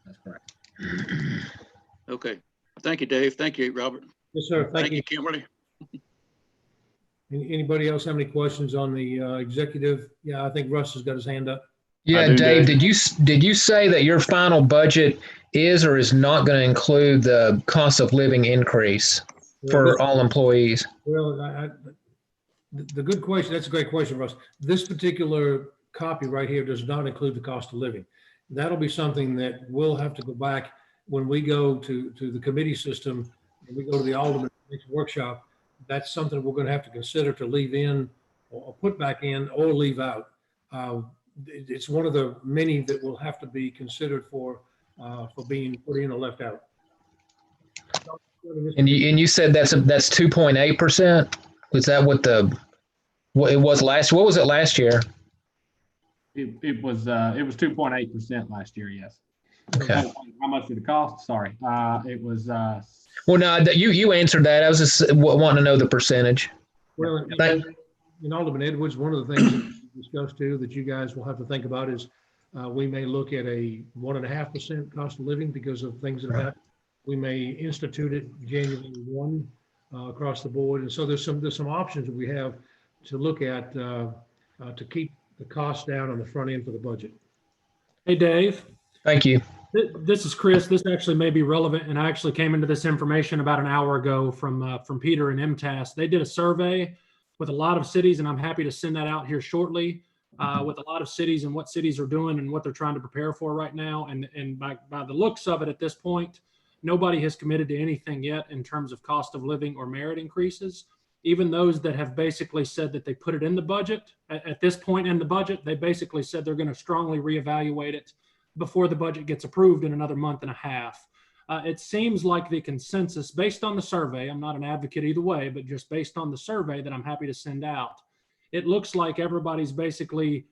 That's correct. Okay. Thank you, Dave. Thank you, Robert. Yes, sir. Thank you, Kimberly. Anybody else have any questions on the executive? Yeah, I think Russ has got his hand up. Yeah, Dave, did you say that your final budget is or is not going to include the cost of living increase for all employees? Well, the good question, that's a great question, Russ. This particular copy right here does not include the cost of living. That'll be something that we'll have to go back when we go to the committee system and we go to the alderman workshop. That's something we're going to have to consider to leave in or put back in or leave out. It's one of the many that will have to be considered for for being put in or left out. And you said that's 2.8%. Was that what it was last? What was it last year? It was 2.8% last year. Yes. Okay. How much did it cost? Sorry. It was. Well, no, you answered that. I was just wanting to know the percentage. Well, in Alderman Edwards, one of the things that we discussed too that you guys will have to think about is we may look at a 1.5% cost of living because of things that have happened. We may institute it January 1 across the board, and so there's some options that we have to look at to keep the cost down on the front end for the budget. Hey, Dave. Thank you. This is Chris. This actually may be relevant, and I actually came into this information about an hour ago from Peter and MTAS. They did a survey with a lot of cities, and I'm happy to send that out here shortly. With a lot of cities and what cities are doing and what they're trying to prepare for right now. And by the looks of it at this point, nobody has committed to anything yet in terms of cost of living or merit increases. Even those that have basically said that they put it in the budget, at this point in the budget, they basically said they're going to strongly reevaluate it before the budget gets approved in another month and a half. It seems like the consensus based on the survey, I'm not an advocate either way, but just based on the survey that I'm happy to send out, it looks like everybody's basically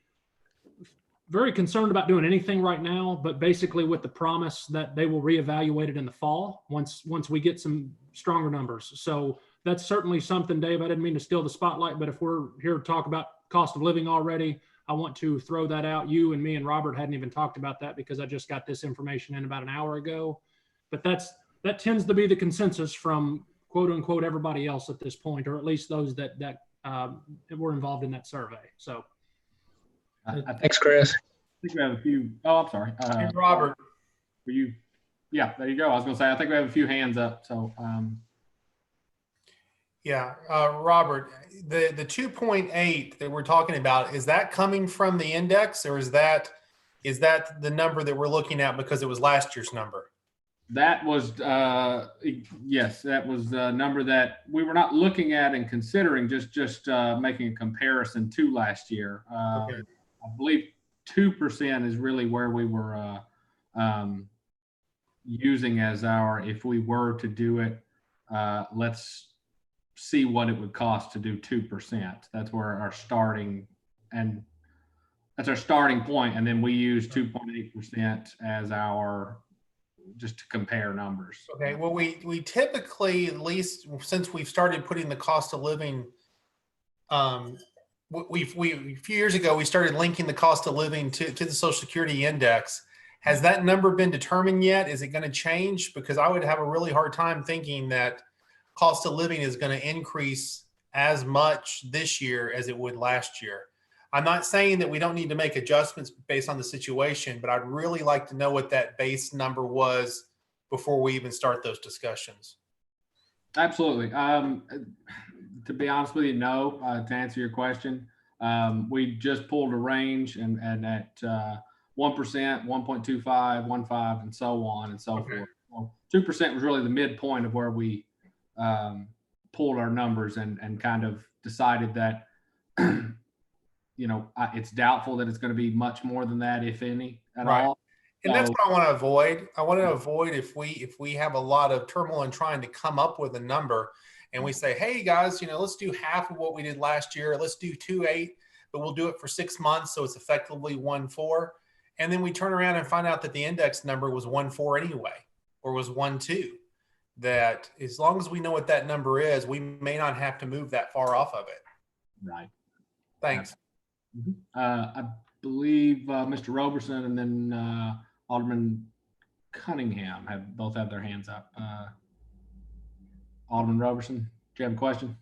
very concerned about doing anything right now, but basically with the promise that they will reevaluate it in the fall once we get some stronger numbers. So that's certainly something, Dave. I didn't mean to steal the spotlight, but if we're here to talk about cost of living already, I want to throw that out. You and me and Robert hadn't even talked about that because I just got this information in about an hour ago. But that tends to be the consensus from quote unquote everybody else at this point, or at least those that were involved in that survey. So thanks, Chris. I think we have a few. Oh, I'm sorry. And Robert, were you? Yeah, there you go. I was going to say I think we have a few hands up. So. Yeah, Robert, the 2.8 that we're talking about, is that coming from the index, or is that the number that we're looking at because it was last year's number? That was, yes, that was the number that we were not looking at and considering, just making a comparison to last year. Okay. I believe 2% is really where we were using as our, if we were to do it, let's see what it would cost to do 2%. That's where our starting, and that's our starting point. And then we use 2.8% as our, just to compare numbers. Okay. Well, we typically, at least since we've started putting the cost of living, a few years ago, we started linking the cost of living to the Social Security index. Has that number been determined yet? Is it going to change? Because I would have a really hard time thinking that cost of living is going to increase as much this year as it would last year. I'm not saying that we don't need to make adjustments based on the situation, but I'd really like to know what that base number was before we even start those discussions. Absolutely. To be honest with you, no, to answer your question, we just pulled a range and at 1%, 1.25, 1.5, and so on and so forth. Well, 2% was really the midpoint of where we pulled our numbers and kind of decided that, you know, it's doubtful that it's going to be much more than that, if any, at all. And that's what I want to avoid. I want to avoid if we have a lot of turmoil in trying to come up with a number and we say, hey guys, you know, let's do half of what we did last year. Let's do 2.8, but we'll do it for 6 months. So it's effectively 1.4. And then we turn around and find out that the index number was 1.4 anyway, or was 1.2. That as long as we know what that number is, we may not have to move that far off of it. Right. Thanks. I believe Mr. Roberson and then Alderman Cunningham both have their hands up. Alderman Roberson, do you have a question?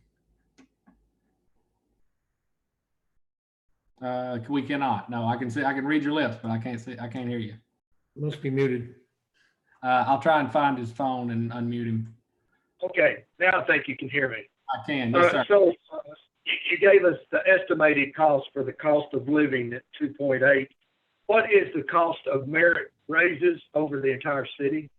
We cannot. No, I can read your lips, but I can't hear you. It must be muted. I'll try and find his phone and unmute him. Okay, now I think you can hear me. I can, yes, sir. So you gave us the estimated cost for the cost of living at 2.8. What is the cost of merit raises over the entire city?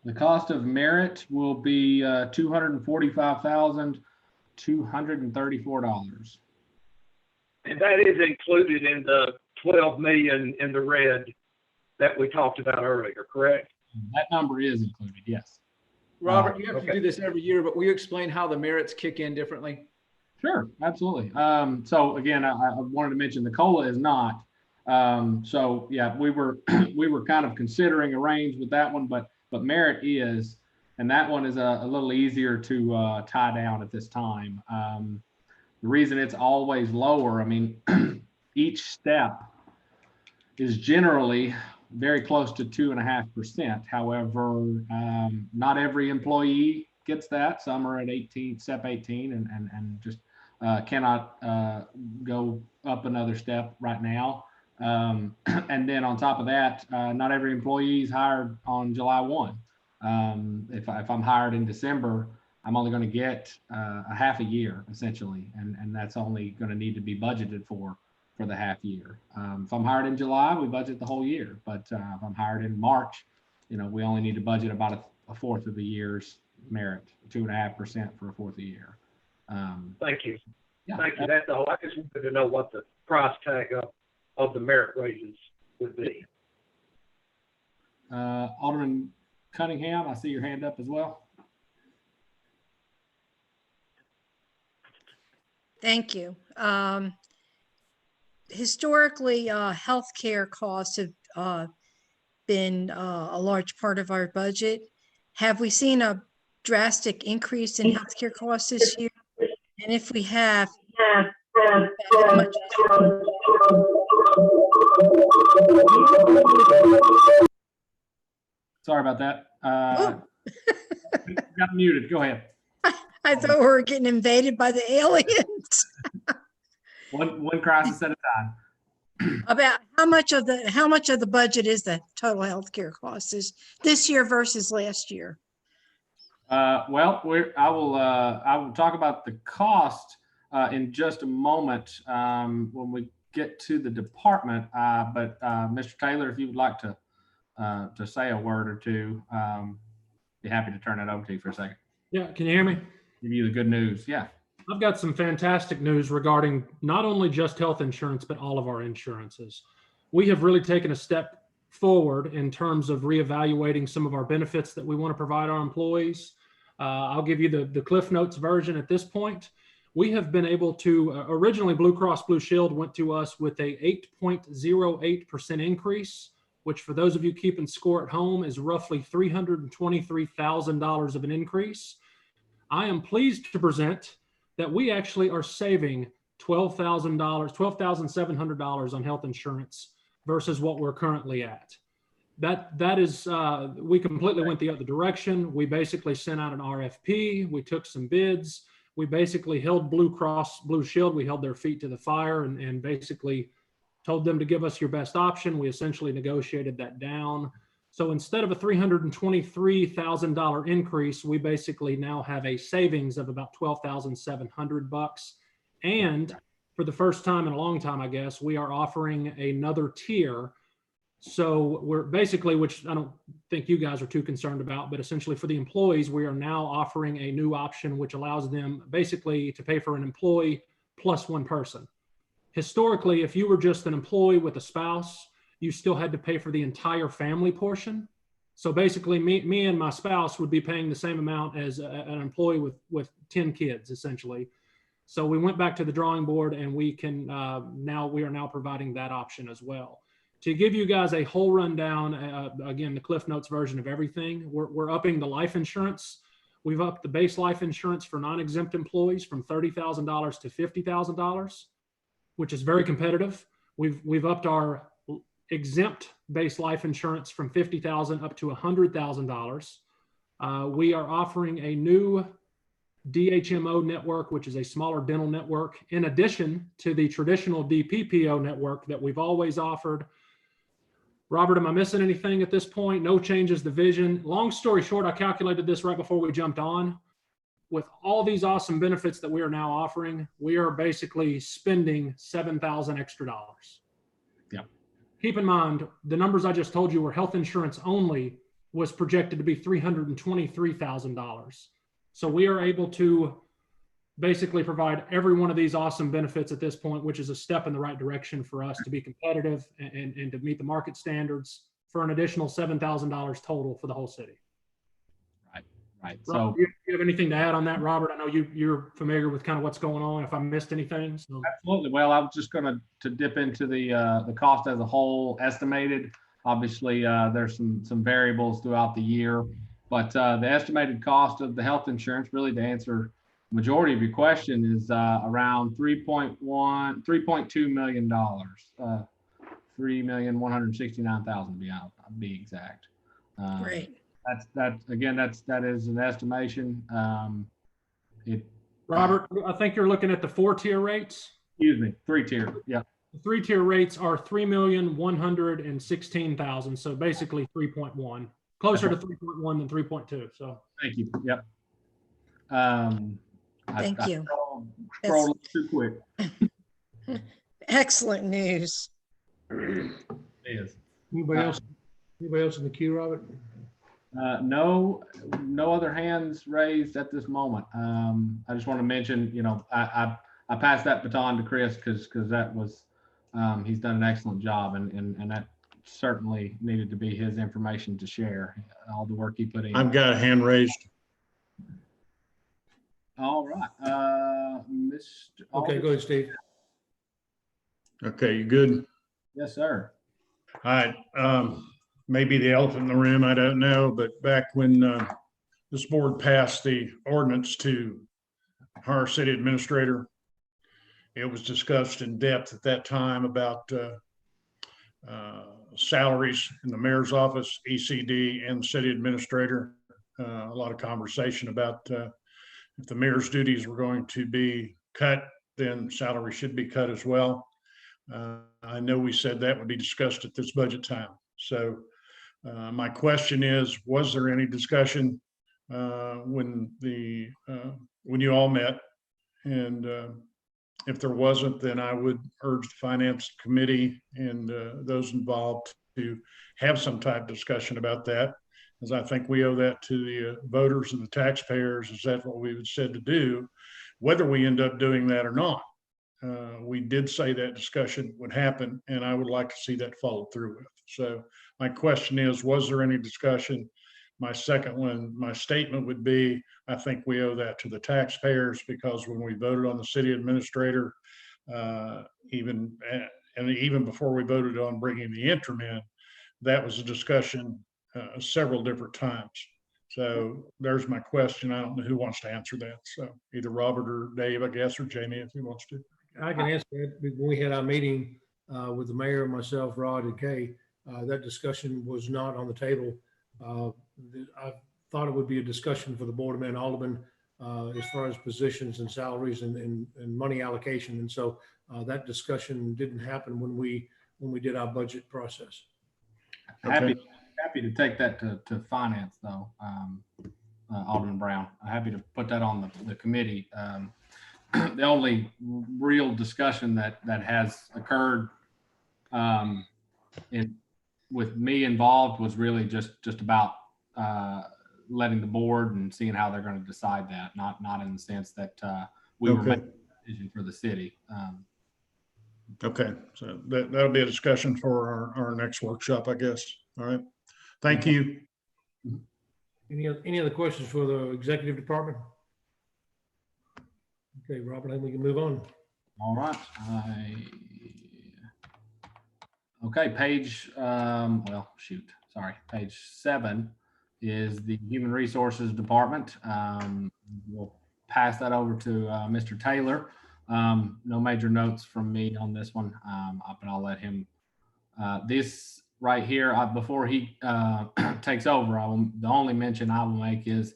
The cost of merit will be $245,234. And that is included in the 12 million in the red. that we talked about earlier, correct? That number is included, yes. Robert, you have to Okay. do this every year, but will you explain how the merits kick in differently? Sure, absolutely. So again, I wanted to mention the COLA is not. So yeah, we were we were kind of considering a range with that one, but merit is, and that one is a little easier to tie down at this time. The reason it's always lower, I mean, each step is generally very close to 2.5%. However, not every employee gets that. Some are at 18, step 18, and just cannot go up another step right now. And then on top of that, not every employee is hired on July 1. If I'm hired in December, I'm only going to get a half a year essentially, and that's only going to need to be budgeted for the half year. If I'm hired in July, we budget the whole year. But if I'm hired in March, we only need to budget about a fourth of the year's merit, 2.5% for a fourth of the year. Thank you. Yeah. Thank you. That's all. I just wanted to know what the price tag of the merit raises would be. Alderman Cunningham, I see your hand up as well. Thank you. Historically, healthcare costs have been a large part of our budget. Have we seen a drastic increase in healthcare costs this year? And if we have, how much? Sorry about that. Got muted. Go ahead. I thought we were getting invaded by the aliens. One crisis at a time. About how much of the budget is the total healthcare costs is this year versus last year? Well, I will talk about the cost in just a moment when we get to the department. But Mr. Taylor, if you would like to say a word or two, be happy to turn it over to you for a second. Yeah, can you hear me? Give you the good news. Yeah. I've got some fantastic news regarding not only just health insurance, but all of our insurances. We have really taken a step forward in terms of reevaluating some of our benefits that we want to provide our employees. I'll give you the Cliff Notes version at this point. We have been able to, originally Blue Cross Blue Shield went to us with a 8.08% increase, which for those of you keeping score at home is roughly $323,000 of an increase. I am pleased to present that we actually are saving $12,700 on health insurance versus what we're currently at. That is, we completely went the other direction. We basically sent out an RFP. We took some bids. We basically held Blue Cross Blue Shield. We held their feet to the fire and basically told them to give us your best option. We essentially negotiated that down. So instead of a $323,000 increase, we basically now have a savings of about $12,700. And for the first time in a long time, I guess, we are offering another tier. So we're basically, which I don't think you guys are too concerned about, but essentially for the employees, we are now offering a new option, which allows them basically to pay for an employee plus one person. Historically, if you were just an employee with a spouse, you still had to pay for the entire family portion. So basically me and my spouse would be paying the same amount as an employee with 10 kids, essentially. So we went back to the drawing board and we can, we are now providing that option as well. To give you guys a whole rundown, again, the Cliff Notes version of everything, we're upping the life insurance. We've upped the base life insurance for non-exempt employees from $30,000 to $50,000, which is very competitive. We've upped our exempt base life insurance from $50,000 up to $100,000. We are offering a new DHMO network, which is a smaller dental network, in addition to the traditional DPPO network that we've always offered. Robert, am I missing anything at this point? No changes to vision. Long story short, I calculated this right before we jumped on. With all these awesome benefits that we are now offering, we are basically spending $7,000 extra. Yeah. Keep in mind, the numbers I just told you were health insurance only was projected to be $323,000. So we are able to basically provide every one of these awesome benefits at this point, which is a step in the right direction for us to be competitive and to meet the market standards for an additional $7,000 total for the whole city. Right. Rob, So do you have anything to add on that, Robert? I know you're familiar with kind of what's going on. If I missed anything, so. absolutely. Well, I was just going to dip into the cost as a whole estimated. Obviously, there's some variables throughout the year, but the estimated cost of the health insurance, really to answer the majority of your question, is around $3.2 million, $3,169,000 to be exact. Great. That is an estimation. Robert, I think you're looking at the 4-tier rates. Excuse me, 3-tier. Yeah. The 3-tier rates are 3,116,000. So basically 3.1, closer to 3.1 than 3.2. So thank you. Yep. Thank you. Scrolled too quick. Excellent news. It is. Anybody else in the queue, Robert? No other hands raised at this moment. I just want to mention, I passed that baton to Chris because that was, he's done an excellent job, and that certainly needed to be his information to share, all the work he put in. I've got a hand raised. All right. Mr. Okay, go ahead, Steve. Okay, you good? Yes, sir. All right. Maybe the elephant in the room, I don't know, but back when this board passed the ordinance to hire city administrator, it was discussed in depth at that time about salaries in the mayor's office, ECD, and the city administrator. A lot of conversation about if the mayor's duties were going to be cut, then salary should be cut as well. I know we said that would be discussed at this budget time. So my question is, was there any discussion when you all met? And if there wasn't, then I would urge the finance committee and those involved to have some type of discussion about that, as I think we owe that to the voters and the taxpayers. Is that what we said to do, whether we end up doing that or not? We did say that discussion would happen, and I would like to see that followed through with. So my question is, was there any discussion? My second one, my statement would be, I think we owe that to the taxpayers, because when we voted on the city administrator, even before we voted on bringing the interim in, that was a discussion several different times. So there's my question. I don't know who wants to answer that. So either Robert or Dave, I guess, or Jamie, if he wants to. I can answer it. When we had our meeting with the mayor, myself, Rod, and Kay, that discussion was not on the table. I thought it would be a discussion for the Board of Mayor and Aldermen as far as positions and salaries and money allocation. And so that discussion didn't happen when we did our budget process. Happy to take that to finance, though, Alderman Brown. I'm happy to put that on the committee. The only real discussion that has occurred with me involved was really just about letting the board and seeing how they're going to decide that, not in the sense that we were making a decision for the city. Okay, so that'll be a discussion for our next workshop, I guess. All right, thank you. Any other questions for the executive department? Okay, Robert, I think we can move on. All right. Okay, page, page 7 is the Human Resources Department. We'll pass that over to Mr. Taylor. No major notes from me on this one, but I'll let him. This right here, before he takes over, the only mention I will make is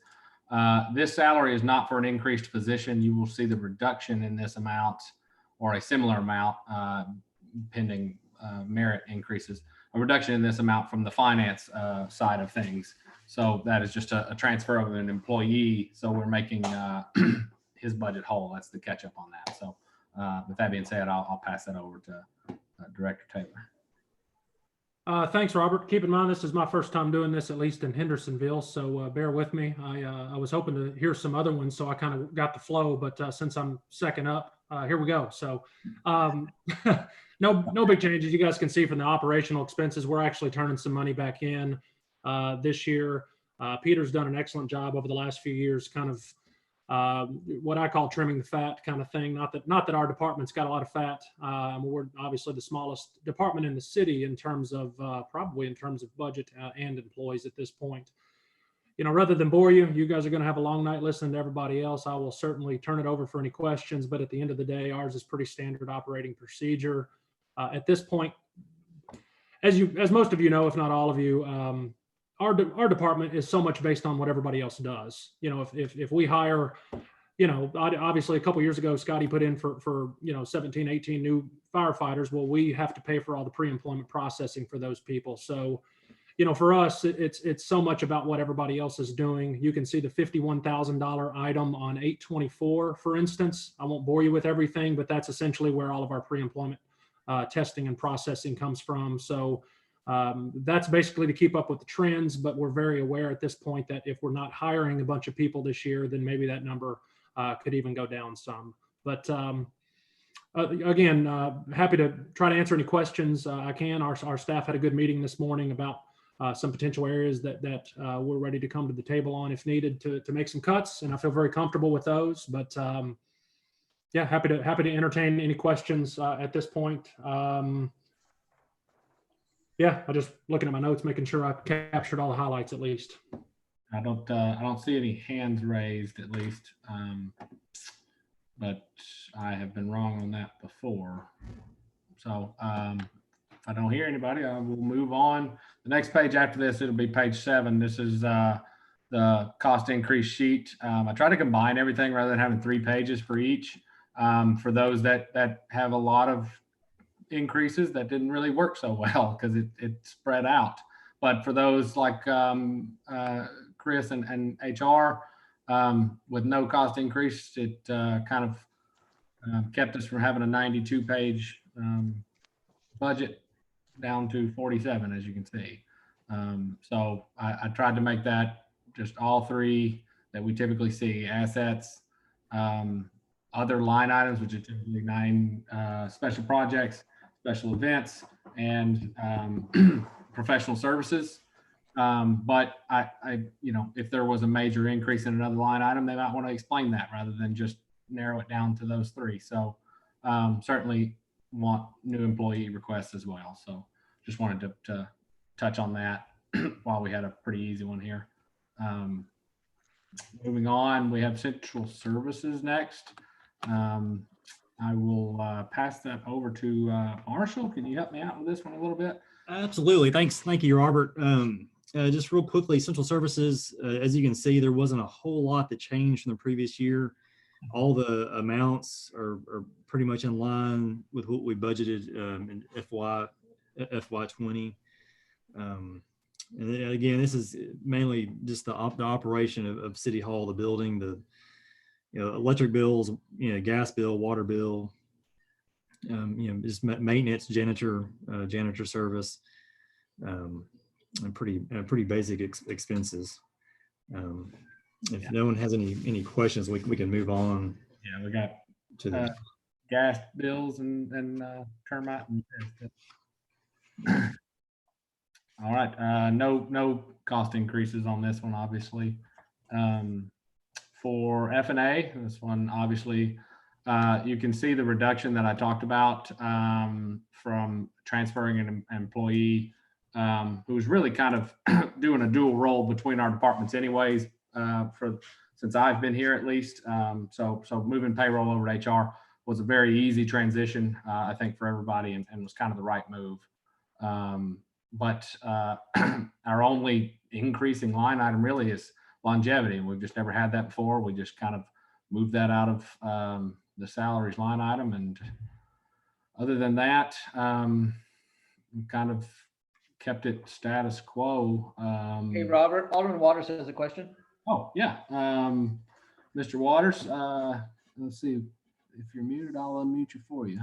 this salary is not for an increased position. You will see the reduction in this amount, or a similar amount, pending merit increases, a reduction in this amount from the finance side of things. So that is just a transfer of an employee. So we're making his budget whole. That's the catch up on that. So with that being said, I'll pass that over to Director Taylor. Thanks, Robert. Keep in mind, this is my first time doing this, at least in Hendersonville. So bear with me. I was hoping to hear some other ones, so I kind of got the flow. But since I'm second up, here we go. So no big changes. You guys can see from the operational expenses, we're actually turning some money back in this year. Peter's done an excellent job over the last few years, kind of what I call trimming the fat kind of thing. Not that our department's got a lot of fat. We're obviously the smallest department in the city in terms of probably in terms of budget and employees at this point. You know, rather than bore you, you guys are going to have a long night listening to everybody else. I will certainly turn it over for any questions, but at the end of the day, ours is pretty standard operating procedure. At this point, as most of you know, if not all of you, our department is so much based on what everybody else does. You know, if we hire, you know, obviously a couple years ago, Scotty put in for 17, 18 new firefighters. Well, we have to pay for all the pre-employment processing for those people. So, you know, for us, it's so much about what everybody else is doing. You can see the $51,000 item on 824, for instance. I won't bore you with everything, but that's essentially where all of our pre-employment testing and processing comes from. So that's basically to keep up with the trends, but we're very aware at this point that if we're not hiring a bunch of people this year, then maybe that number could even go down some. But again, happy to try to answer any questions I can. Our staff had a good meeting this morning about some potential areas that we're ready to come to the table on if needed to make some cuts, and I feel very comfortable with those. But yeah, happy to entertain any questions at this point. Yeah, I just looking at my notes, making sure I captured all the highlights at least. I don't see any hands raised at least, but I have been wrong on that before. So if I don't hear anybody, I will move on. The next page after this, it'll be page 7. This is the cost increase sheet. I try to combine everything rather than having 3 pages for each. For those that have a lot of increases, that didn't really work so well because it spread out. But for those like Chris and HR, with no cost increase, it kind of kept us from having a 92-page budget down to 47, as you can see. So I tried to make that just all 3 that we typically see: assets, other line items, which are typically 9 special projects, special events, and professional services. But I, you know, if there was a major increase in another line item, they might want to explain that rather than just narrow it down to those 3. So certainly want new employee requests as well. So just wanted to touch on that while we had a pretty easy one here. Moving on, we have central services next. I will pass that over to Marshall. Can you help me out with this one a little bit? Absolutely. Thanks. Thank you, Robert. Just real quickly, central services, as you can see, there wasn't a whole lot that changed from the previous year. All the amounts are pretty much in line with what we budgeted in FY20. And then again, this is mainly just the operation of City Hall, the building, the electric bills, gas bill, water bill, just maintenance, janitor service, and pretty basic expenses. If no one has any questions, we can move on. Yeah, we got to the gas bills and termite. All right, no cost increases on this one, obviously. For F&A, this one, obviously, you can see the reduction that I talked about from transferring an employee who's really kind of doing a dual role between our departments anyways, since I've been here at least. So moving payroll over to HR was a very easy transition, I think, for everybody, and was kind of the right move. But our only increasing line item really is longevity, and we've just never had that before. We just kind of moved that out of the salaries line item, and other than that, we kind of kept it status quo. Hey, Robert, Alderman Waters has a question. Oh, yeah. Mr. Waters, let's see. If you're muted, I'll unmute you for you.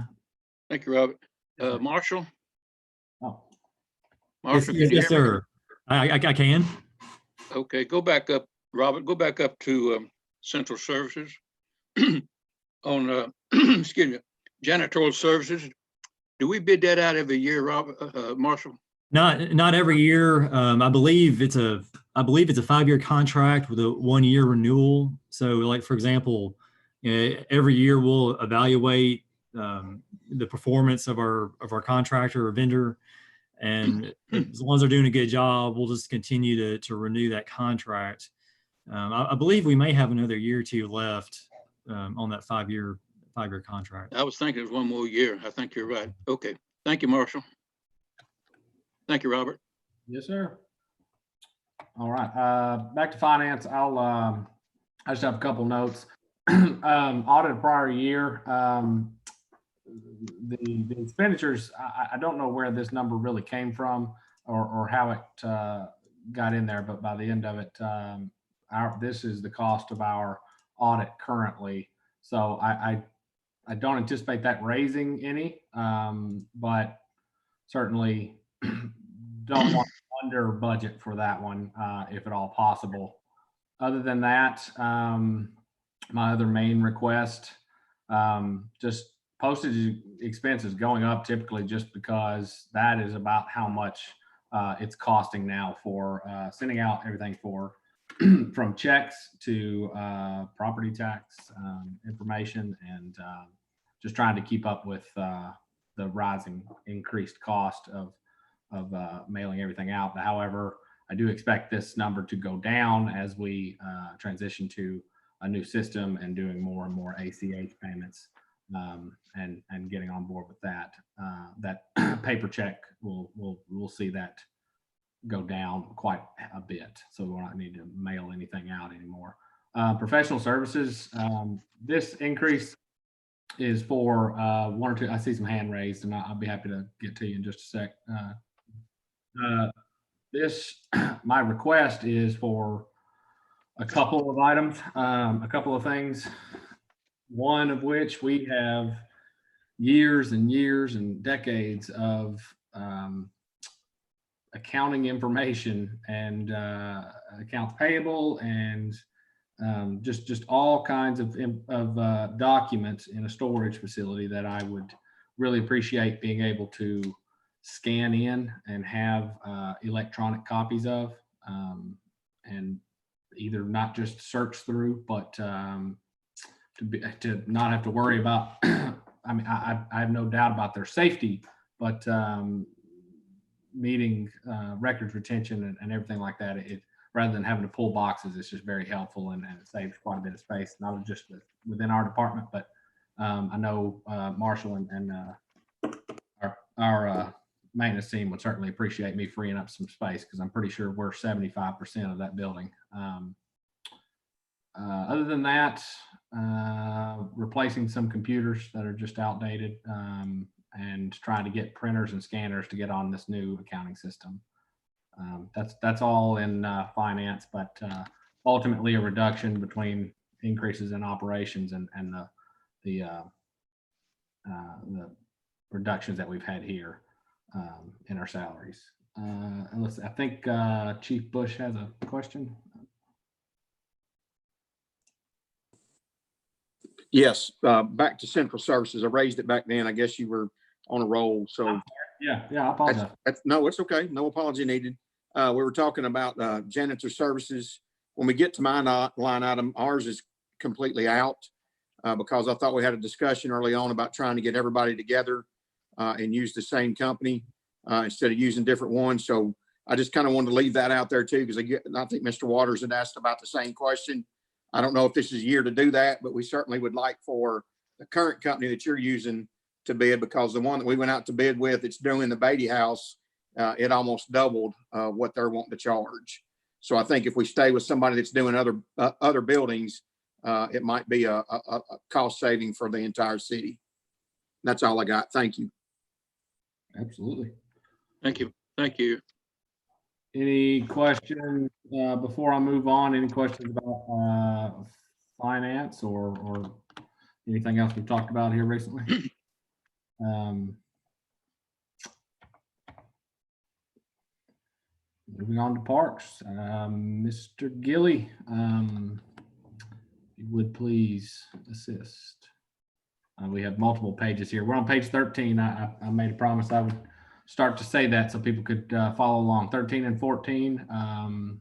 Thank you, Robert. Marshall? Oh. Marshall, yes, sir. I can. Okay, go back up, Robert. Go back up to central services. On, excuse me, janitorial services. Do we bid that out every year, Robert, Marshall? Not every year. I believe it's a 5-year contract with a 1-year renewal. So, like for example, every year we'll evaluate the performance of our contractor or vendor, and as long as they're doing a good job, we'll just continue to renew that contract. I believe we may have another year or two left on that 5-year contract. I was thinking it was one more year. I think you're right. Okay. Thank you, Marshall. Thank you, Robert. Yes, sir. All right. Back to finance. I just have a couple notes. Audit prior year. The expenditures, I don't know where this number really came from or how it got in there, but by the end of it, this is the cost of our audit currently. So I don't anticipate that raising any, but certainly don't want to under budget for that one, if at all possible. Other than that, my other main request, just postage expenses going up typically just because that is about how much it's costing now for sending out everything for from checks to property tax information, and just trying to keep up with the rising increased cost of mailing everything out. However, I do expect this number to go down as we transition to a new system and doing more and more ACH payments, and getting on board with that. That paper check we'll see that go down quite a bit, so we won't need to mail anything out anymore. Professional services, this increase is for one or two. I see some hand raised, and I'll be happy to get to you in just a sec. My request is for a couple of items, a couple of things. One of which we have years and years and decades of accounting information and accounts payable and just all kinds of documents in a storage facility that I would really appreciate being able to scan in and have electronic copies of, and either not just search through, but to not have to worry about. I mean, I have no doubt about their safety, but meeting records retention and everything like that, rather than having to pull boxes, it's just very helpful, and it saves quite a bit of space, not just within our department, but I know Marshall and our maintenance team would certainly appreciate me freeing up some space, because I'm pretty sure we're 75% of that building. Other than that, replacing some computers that are just outdated, and trying to get printers and scanners to get on this new accounting system. That's all in finance, but ultimately a reduction between increases in operations and the reductions that we've had here in our salaries. I think Chief Bush has a question. Yes, back to central services. I raised it back then. I guess you were on a roll. So yeah, I apologize. No, it's okay. No apology needed. We were talking about janitor services. When we get to my line item, ours is completely out because I thought we had a discussion early on about trying to get everybody together and use the same company instead of using different ones. So I just kind of wanted to leave that out there too, because I think Mr. Waters had asked about the same question. I don't know if this is a year to do that, but we certainly would like for the current company that you're using to bid, because the one that we went out to bid with, it's doing the Beatty House, it almost doubled what they're wanting to charge. So I think if we stay with somebody that's doing other buildings, it might be a cost saving for the entire city. That's all I got. Thank you. Absolutely. Thank you. Thank you. Any questions before I move on? Any questions about finance or anything else we've talked about here recently? Moving on to parks, Mr. Gilly, if you would please assist. We have multiple pages here. We're on page 13. I made a promise I would start to say that so people could follow along. 13 and 14 are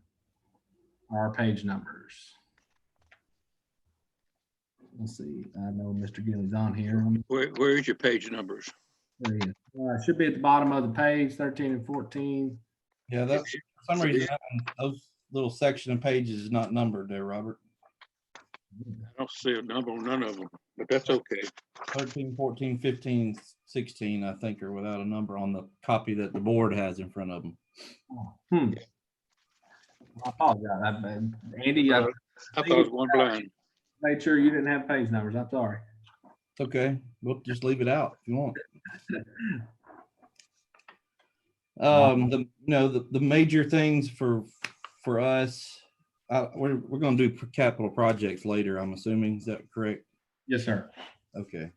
our page numbers. Let's see. I know Mr. Gilly's on here. Where is your page numbers? There he is. Should be at the bottom of the page, 13 and 14. Yeah, that for some reason those little section and pages is not numbered there, Robert. I don't see a number on none of them, but that's okay. 13, 14, 15, 16, I think, are without a number on the copy that the board has in front of them. I apologize. Andy, I thought it was one blind. Made sure you didn't have page numbers. I'm sorry. It's okay. We'll just leave it out if you want. The major things for us, we're going to do capital projects later, I'm assuming. Is that correct? Yes, sir. Okay.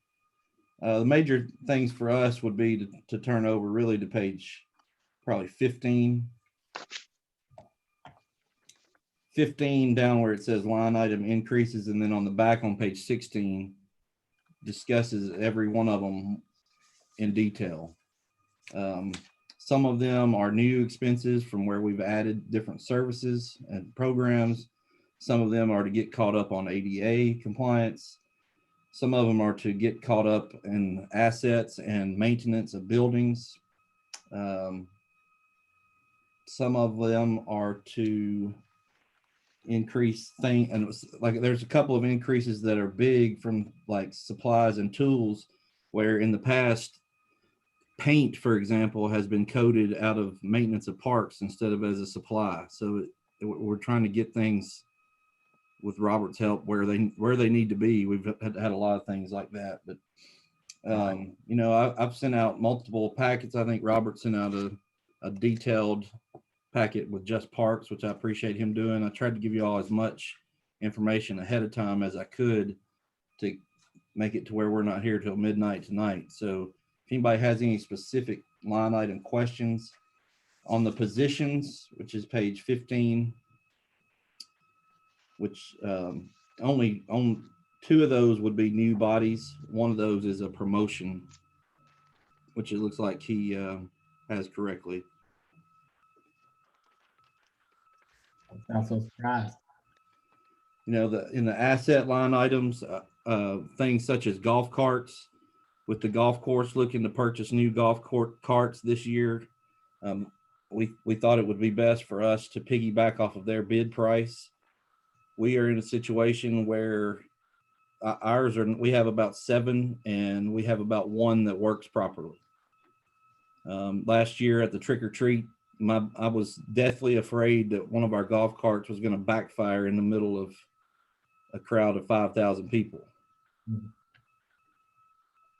The major things for us would be to turn over really to page probably 15. 15 down where it says line item increases, and then on the back on page 16 discusses every one of them in detail. Some of them are new expenses from where we've added different services and programs. Some of them are to get caught up on ADA compliance. Some of them are to get caught up in assets and maintenance of buildings. Some of them are to increase thing, and like there's a couple of increases that are big from like supplies and tools, where in the past paint, for example, has been coded out of maintenance of parks instead of as a supply. So we're trying to get things with Robert's help where they need to be. We've had a lot of things like that, but I've sent out multiple packets. I think Robert sent out a detailed packet with just parks, which I appreciate him doing. I tried to give you all as much information ahead of time as I could to make it to where we're not here till midnight tonight. So if anybody has any specific line item questions on the positions, which is page 15, which only on 2 of those would be new bodies. One of those is a promotion, which it looks like he has correctly. I'm so surprised. In the asset line items, things such as golf carts, with the golf course looking to purchase new golf carts this year, we thought it would be best for us to piggyback off of their bid price. We are in a situation where we have about 7 and we have about 1 that works properly. Last year at the trick or treat, I was deathly afraid that one of our golf carts was going to backfire in the middle of a crowd of 5,000 people.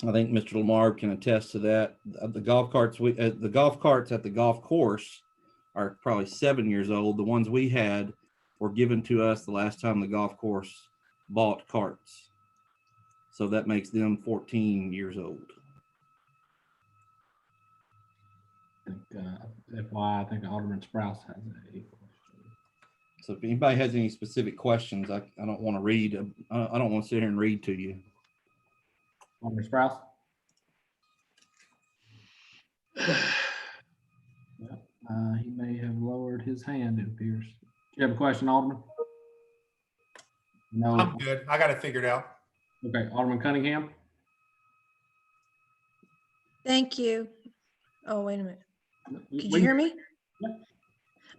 I think Mr. Lamar can attest to that. The golf carts at the golf course are probably 7 years old. The ones we had were given to us the last time the golf course bought carts. So that makes them 14 years old. I think Alderman Sprouse has a question. So if anybody has any specific questions, I don't want to read. I don't want to sit here and read to you. Alderman Sprouse? He may have lowered his hand, it appears. Do you have a question, Alderman? No. I'm good. I got it figured out. Okay, Alderman Cunningham? Thank you. Oh, wait a minute. Could you hear me? Yeah.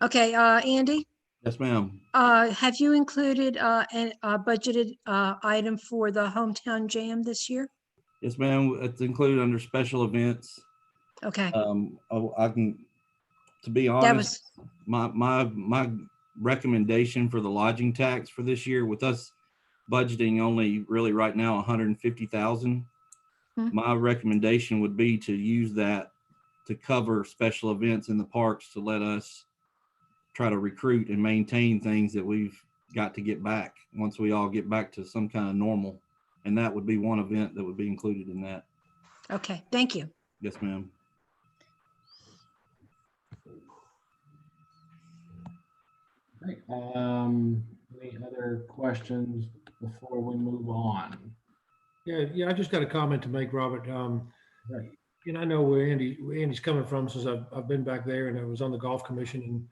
Okay, Andy, Yes, ma'am. have you included a budgeted item for the hometown jam this year? Yes, ma'am. It's included under special events. Okay. I can, to be honest, my recommendation for the lodging tax for this year, with us budgeting only really right now 150,000, my recommendation would be to use that to cover special events in the parks, to let us try to recruit and maintain things that we've got to get back once we all get back to some kind of normal. And that would be one event that would be included in that. Okay, thank you. Yes, ma'am. Okay. Any other questions before we move on? Yeah, I just got a comment to make, Robert. And I know where Andy's coming from, since I've been back there and I was on the golf commission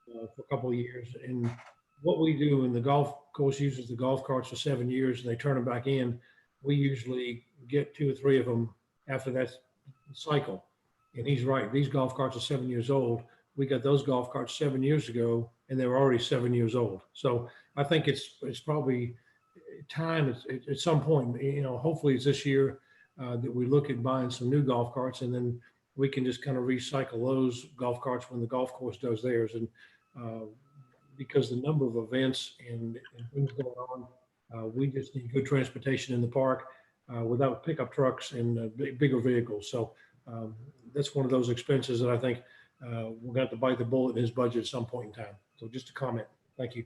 for a couple of years. And what we do, and the golf course uses the golf carts for 7 years and they turn them back in, we usually get 2 or 3 of them after that cycle. And he's right, these golf carts are 7 years old. We got those golf carts 7 years ago and they were already 7 years old. So I think it's probably time at some point, hopefully it's this year, that we look at buying some new golf carts, and then we can just kind of recycle those golf carts when the golf course does theirs. And because the number of events and things going on, we just need good transportation in the park without pickup trucks and bigger vehicles. So that's one of those expenses that I think we're going to have to bite the bullet in his budget at some point in time. So just a comment. Thank you.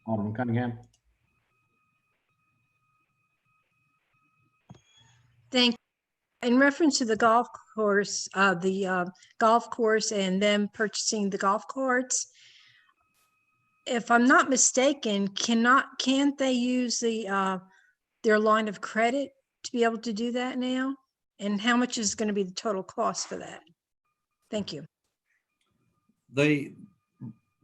Alderman Cunningham. Thank you. In reference to the golf course, golf course and them purchasing the golf carts, if I'm not mistaken, can't they use their line of credit to be able to do that now? And how much is going to be the total cost for that? Thank you. They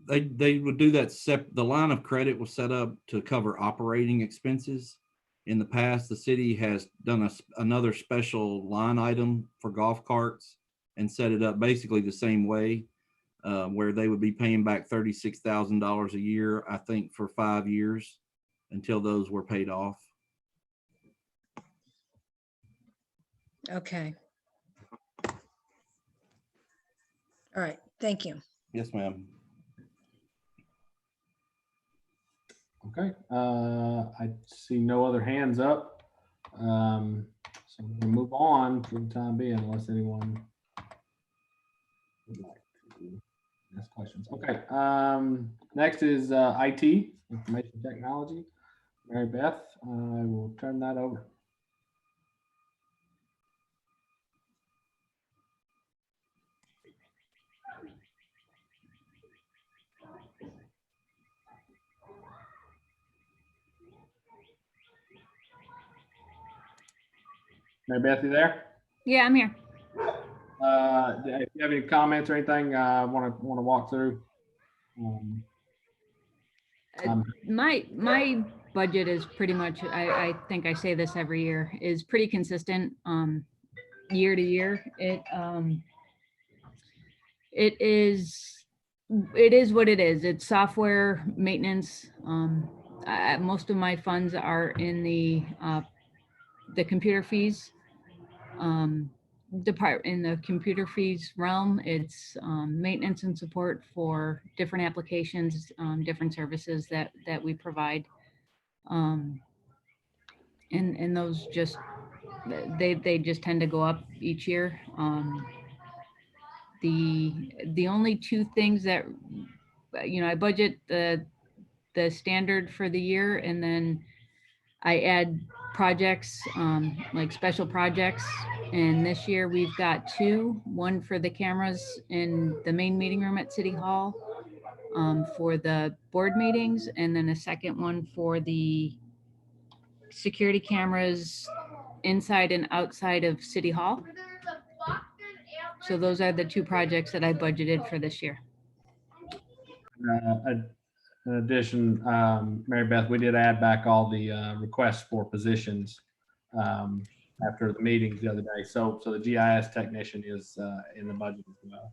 would do that. The line of credit was set up to cover operating expenses. In the past, the city has done another special line item for golf carts and set it up basically the same way, where they would be paying back $36,000 a year, I think, for 5 years until those were paid off. Okay. All right. Thank you. Yes, ma'am. Okay, I see no other hands up. So we'll move on for the time being, unless anyone would like to ask questions. Okay, next is IT, information technology. Mary Beth, I will turn that over. Mary Beth, you there? Yeah, I'm here. If you have any comments or anything, want to walk through? My budget is pretty much, I think I say this every year, is pretty consistent year to year. It is what it is. It's software maintenance. Most of my funds are in the computer fees in the computer fees realm. It's maintenance and support for different applications, different services that we provide, and those just they just tend to go up each year. The only 2 things that I budget the standard for the year, and then I add projects, like special projects. And this year we've got 2, one for the cameras in the main meeting room at City Hall for the board meetings, and then a second one for the security cameras inside and outside of City Hall. So those are the 2 projects that I budgeted for this year. In addition, Mary Beth, we did add back all the requests for positions after the meetings the other day. So the GIS technician is in the budget as well.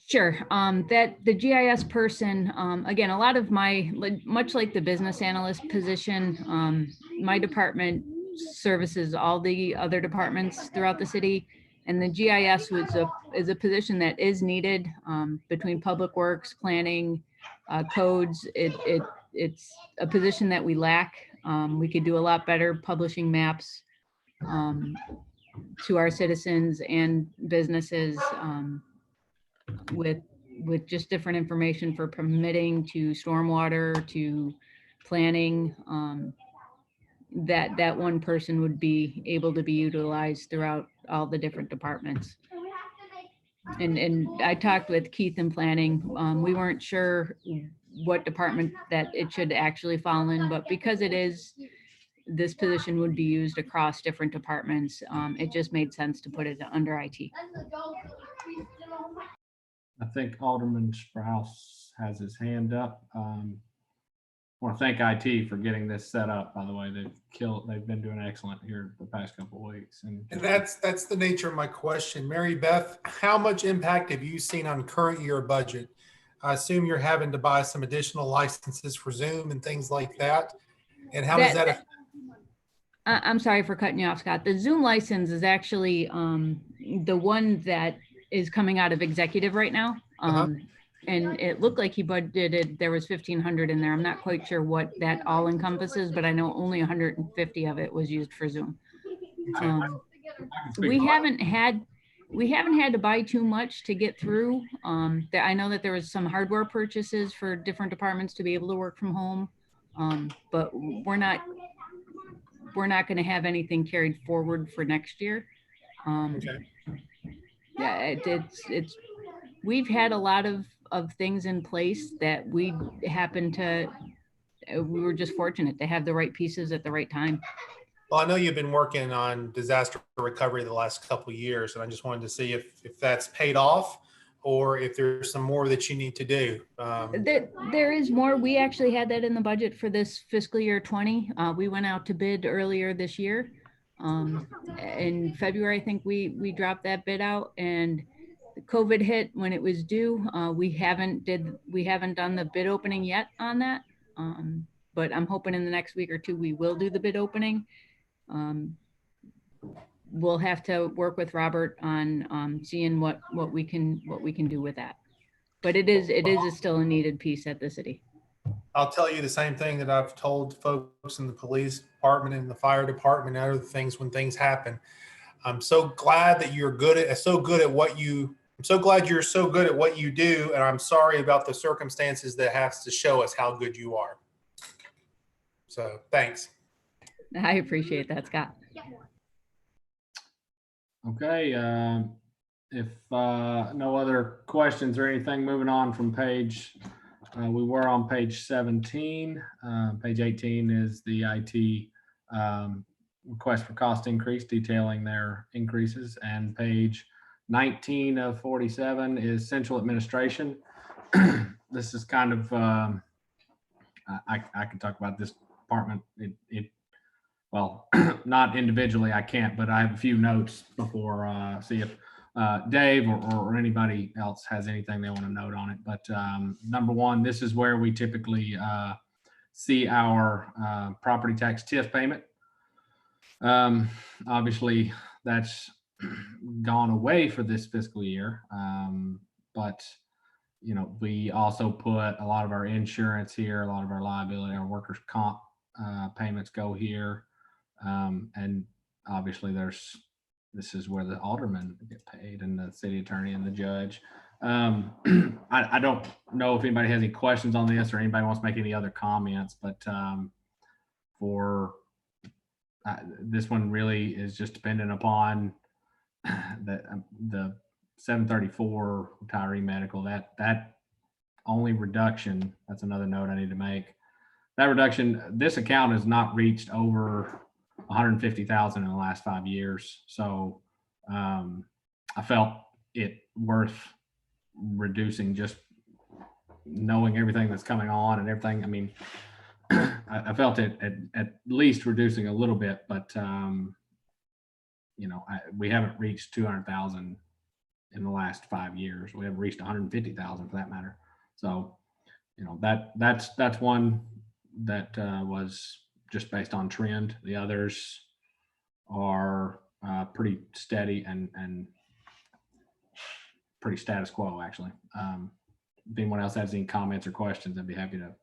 Sure. That the GIS person, again, a lot of much like the business analyst position, my department services all the other departments throughout the city. And the GIS is a position that is needed between public works, planning, codes. It's a position that we lack. We could do a lot better publishing maps to our citizens and businesses with just different information for permitting to stormwater to planning. That one person would be able to be utilized throughout all the different departments. And I talked with Keith in planning. We weren't sure what department that it should actually fall in, but because it is, this position would be used across different departments. It just made sense to put it under IT. I think Alderman Sprouse has his hand up. I want to thank IT for getting this set up, by the way. They've been doing excellent here the past couple of weeks. And that's the nature of my question. Mary Beth, how much impact have you seen on current year budget? I assume you're having to buy some additional licenses for Zoom and things like that. And how does that? I'm sorry for cutting you off, Scott. The Zoom license is actually the one that is coming out of executive right now. And it looked like he budgeted, there was 1,500 in there. I'm not quite sure what that all encompasses, but I know only 150 of it was used for Zoom. We haven't had to buy too much to get through. I know that there was some hardware purchases for different departments to be able to work from home, but we're not going to have anything carried forward for next year. Yeah, we've had a lot of things in place that we were just fortunate to have the right pieces at the right time. Well, I know you've been working on disaster recovery the last couple of years, and I just wanted to see if that's paid off or if there's some more that you need to do. There is more. We actually had that in the budget for this fiscal year 20. We went out to bid earlier this year. In February, I think we dropped that bid out, and COVID hit when it was due. We haven't done the bid opening yet on that, but I'm hoping in the next week or two we will do the bid opening. We'll have to work with Robert on seeing what we can do with that. But it is still a needed piece at the city. I'll tell you the same thing that I've told folks in the police department and the fire department and other things when things happen. I'm so glad that you're so glad you're so good at what you do, and I'm sorry about the circumstances that has to show us how good you are. So thanks. I appreciate that, Scott. Okay, if no other questions or anything, moving on from page, we were on page 17. Page 18 is the IT request for cost increase detailing their increases, and page 19 of 47 is central administration. This is kind of, I can talk about this department. Well, not individually, I can't, but I have a few notes before, see if Dave or anybody else has anything they want to note on it. But number one, this is where we typically see our property tax TIF payment. Obviously, that's gone away for this fiscal year, but you know, we also put a lot of our insurance here, a lot of our liability, our workers' comp payments go here. And obviously this is where the aldermen get paid and the city attorney and the judge. I don't know if anybody has any questions on this or anybody wants to make any other comments, but for this one really is just dependent upon the 734 retiree medical, that only reduction, that's another note I need to make. That reduction, this account has not reached over 150,000 in the last 5 years. So I felt it worth reducing, just knowing everything that's coming on and everything. I mean, I felt it at least reducing a little bit, but you know, we haven't reached 200,000 in the last 5 years. We haven't reached 150,000 for that matter. So, you know, that's one that was just based on trend. The others are pretty steady and pretty status quo, actually. If anyone else has any comments or questions, I'd be happy to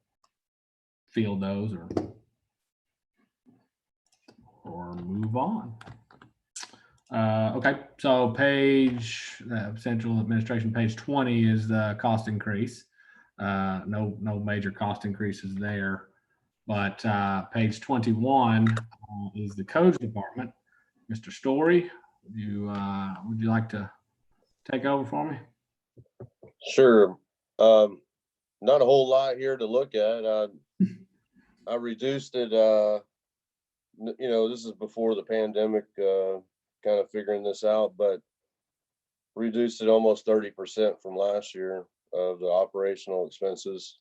field those or move on. Okay, so page central administration, page 20 is the cost increase. No major cost increases there. But page 21 is the codes department. Mr. Story, would you like to take over for me? Sure. not a whole lot here to look at. I reduced it, this is before the pandemic, kind of figuring this out, but reduced it almost 30% from last year of the operational expenses.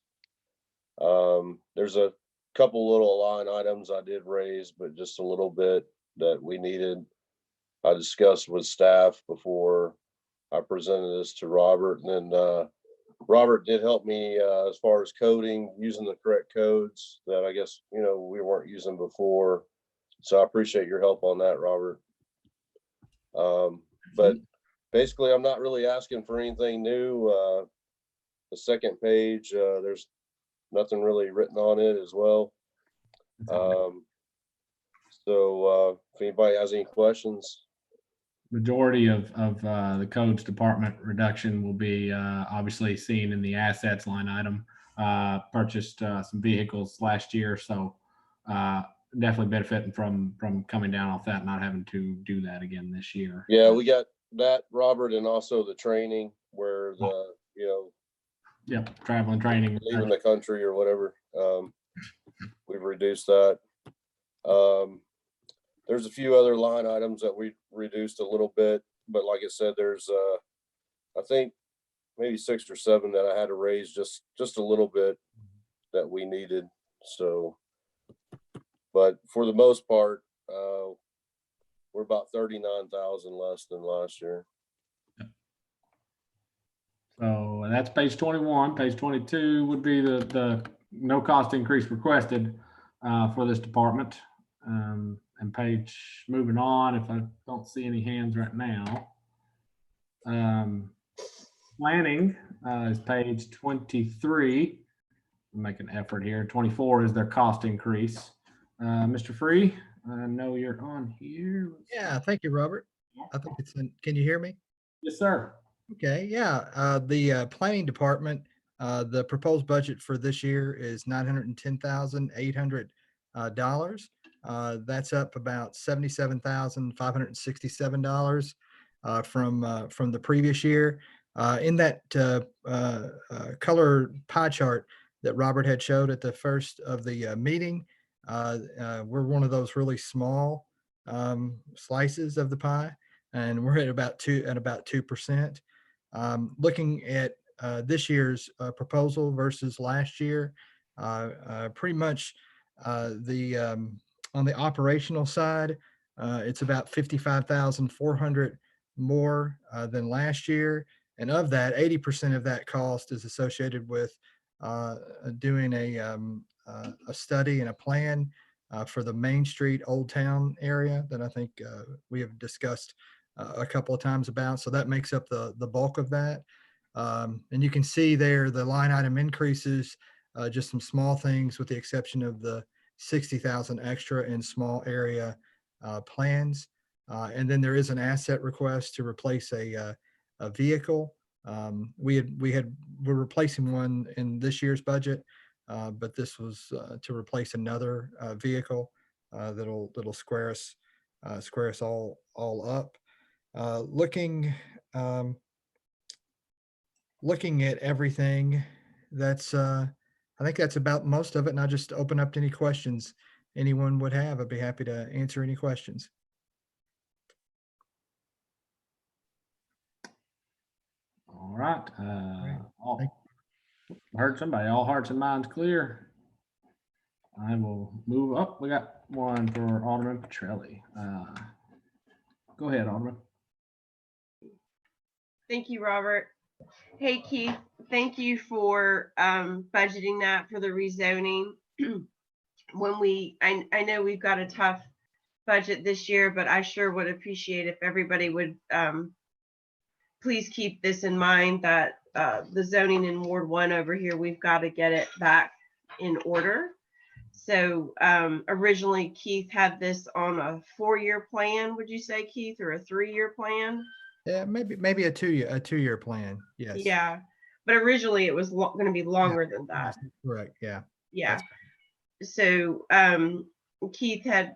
There's a couple little line items I did raise, but just a little bit that we needed. I discussed with staff before I presented this to Robert, and then Robert did help me as far as coding, using the correct codes that I guess, we weren't using before. So I appreciate your help on that, Robert. But basically, I'm not really asking for anything new. The second page, there's nothing really written on it as well. So if anybody has any questions. Majority of the codes department reduction will be obviously seen in the assets line item. Purchased some vehicles last year, so definitely benefiting from coming down off that, not having to do that again this year. Yeah, we got that, Robert, and also the training where the Yep, traveling training, leaving the country or whatever. We've reduced that. There's a few other line items that we reduced a little bit, but like I said, there's I think maybe 6 or 7 that I had to raise just a little bit that we needed. So, but for the most part, we're about 39,000 less than last year. So that's page 21. Page 22 would be the no cost increase requested for this department. And page, moving on, if I don't see any hands right now. Planning is page 23. Make an effort here. 24 is their cost increase. Mr. Free, I know you're on here. Yeah, thank you, Robert. I think it's can you hear me? Yes, sir. Okay, yeah. The planning department, the proposed budget for this year is $910,800. That's up about $77,567 from the previous year. In that color pie chart that Robert had showed at the first of the meeting, we're one of those really small slices of the pie, and we're at about 2%. Looking at this year's proposal versus last year, pretty much on the operational side, it's about 55,400 more than last year. And of that, 80% of that cost is associated with doing a study and a plan for the Main Street Old Town area that I think we have discussed a couple of times about. So that makes up the bulk of that. And you can see there the line item increases, just some small things with the exception of the 60,000 extra in small area plans. And then there is an asset request to replace a vehicle. We're replacing one in this year's budget, but this was to replace another vehicle that'll square us all up. Looking at everything, that's I think that's about most of it, and I'll just open up to any questions anyone would have. I'd be happy to answer any questions. All right. Heard somebody. All hearts and minds clear. I will move up. We got one for Alderman Petrelli. Go ahead, Alderman. Thank you, Robert. Hey, Keith, thank you for budgeting that for the rezoning. I know we've got a tough budget this year, but I sure would appreciate if everybody would please keep this in mind, that the zoning in Ward 1 over here, we've got to get it back in order. So originally Keith had this on a 4-year plan, would you say, Keith, or a 3-year plan? Yeah, maybe a two-year plan. Yes. Yeah, but originally it was going to be longer than that. Correct. Yeah. Yeah. So Keith had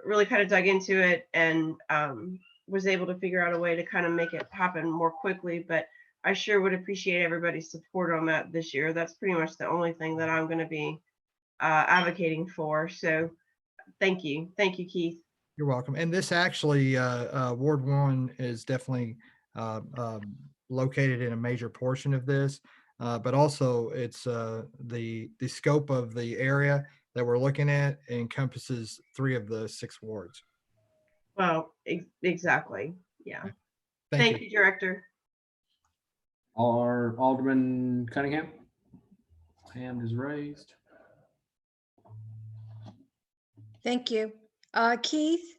really kind of dug into it and was able to figure out a way to kind of make it happen more quickly. But I sure would appreciate everybody's support on that this year. That's pretty much the only thing that I'm going to be advocating for. So thank you. Thank you, Keith. You're welcome. And this actually, Ward 1 is definitely located in a major portion of this, but also it's the scope of the area that we're looking at encompasses 3 of the 6 wards. Well, exactly. Yeah. Thank Thank you, Director. Alderman Cunningham? Hand is raised. Thank you. Keith,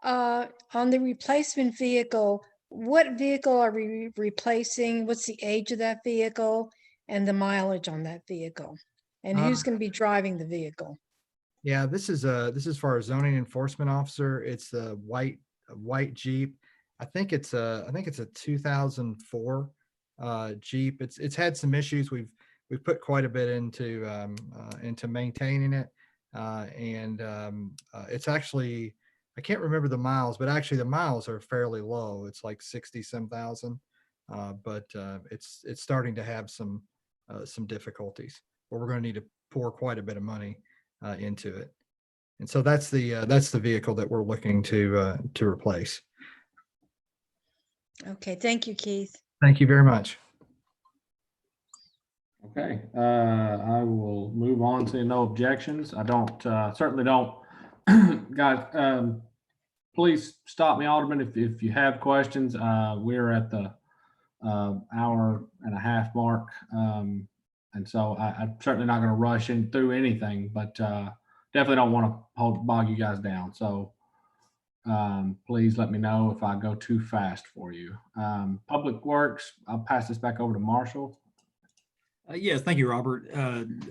on the replacement vehicle, what vehicle are we replacing? What's the age of that vehicle and the mileage on that vehicle? And who's going to be driving the vehicle? Yeah, this is for our zoning enforcement officer. It's a white Jeep. I think it's a 2004 Jeep. It's had some issues. We've put quite a bit into maintaining it, and it's actually, I can't remember the miles, but actually the miles are fairly low. It's like 60-some thousand, but it's starting to have some difficulties where we're going to need to pour quite a bit of money into it. And so that's the vehicle that we're looking to replace. Okay, thank you, Keith. Thank you very much. Okay, I will move on to no objections. I don't, certainly don't, guys, please stop me, Alderman, if you have questions. We're at the hour and a half mark. And so I'm certainly not going to rush in through anything, but definitely don't want to bog you guys down. So please let me know if I go too fast for you. Public Works, I'll pass this back over to Marshall. Yes, thank you, Robert.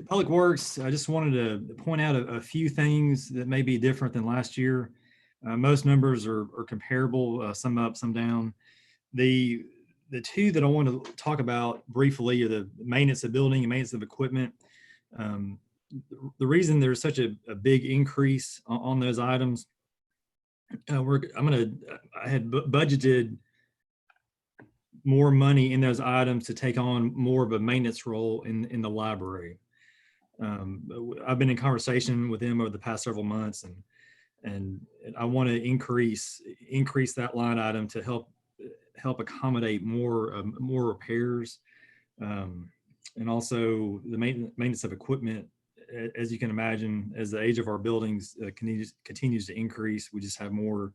Public Works, I just wanted to point out a few things that may be different than last year. Most numbers are comparable, some up, some down. The 2 that I want to talk about briefly are the maintenance of building and maintenance of equipment. The reason there's such a big increase on those items, I had budgeted more money in those items to take on more of a maintenance role in the library. I've been in conversation with them over the past several months, and I want to increase that line item to help accommodate more repairs, and also the maintenance of equipment. As you can imagine, as the age of our buildings continues to increase, we just have more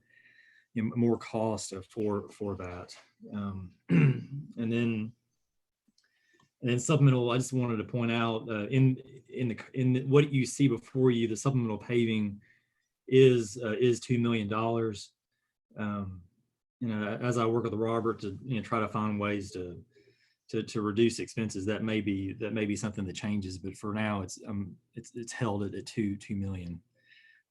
cost for that. And then supplemental, I just wanted to point out in what you see before you, the supplemental paving is $2 million. As I work with Robert to try to find ways to reduce expenses, that may be something that changes, but for now it's held at $2 million.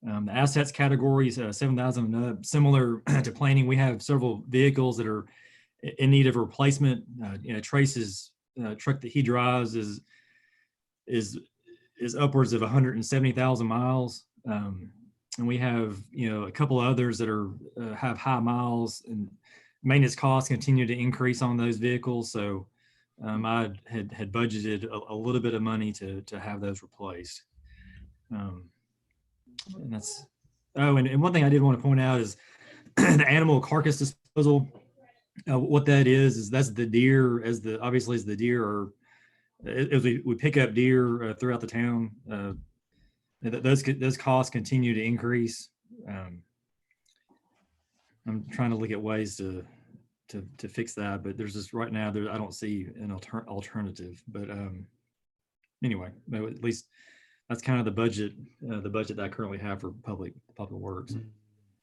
The assets categories, 7,000 and up, similar to planning. We have several vehicles that are in need of replacement. Trace's truck that he drives is upwards of 170,000 miles. And we have, a couple of others that have high miles, and maintenance costs continue to increase on those vehicles. So I had budgeted a little bit of money to have those replaced. And that's, and one thing I did want to point out is the animal carcass disposal. What that is that's the deer, as the deer are, as we pick up deer throughout the town, those costs continue to increase. I'm trying to look at ways to fix that, but there's just right now I don't see an alternative. But anyway, at least that's kind of the budget that I currently have for public works.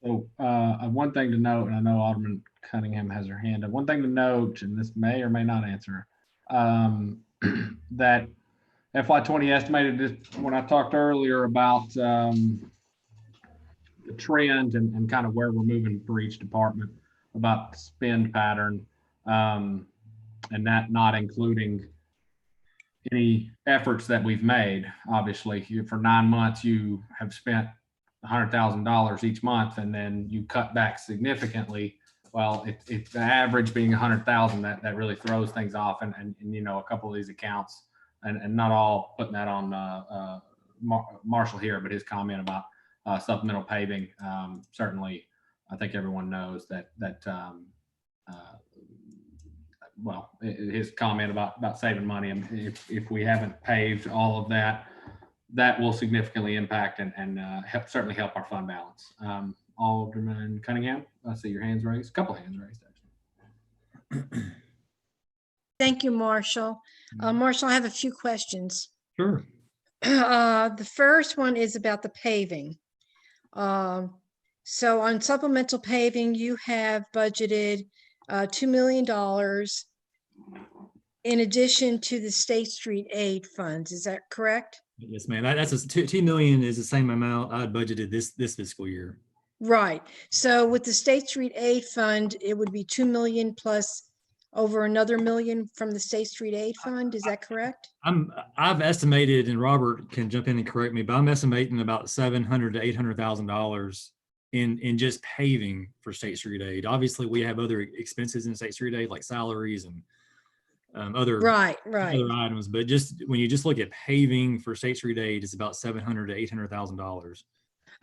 So one thing to note, and I know Alderman Cunningham has her hand up. One thing to note, and this may or may not answer, that FY20 estimated this when I talked earlier about the trend and kind of where we're moving for each department about spend pattern, and that not including any efforts that we've made. Obviously, for 9 months, you have spent $100,000 each month, and then you cut back significantly well, it's the average being 100,000, that really throws things off. And you know, a couple of these accounts, and not all putting that on Marshall here, but his comment about supplemental paving, certainly, I think everyone knows that well, his comment about saving money, and if we haven't paved all of that, that will significantly impact and certainly help our fund balance. Alderman Cunningham, I see your hands raised. A couple of hands raised, actually. Thank you, Marshall. Marshall, I have a few questions. Sure. The first one is about the paving. So on supplemental paving, you have budgeted $2 million in addition to the State Street aid funds. Is that correct? Yes, ma'am. That's $2 million is the same amount I had budgeted this fiscal year. Right. So with the State Street aid fund, it would be 2 million plus over another million from the State Street aid fund. Is that correct? I've estimated, and Robert can jump in and correct me, but I'm estimating about $700,000 to $800,000 in just paving for State Street aid. Obviously, we have other expenses in State Street aid, like salaries and other other items. But just when you just look at paving for State Street aid, it's about $700,000 to $800,000.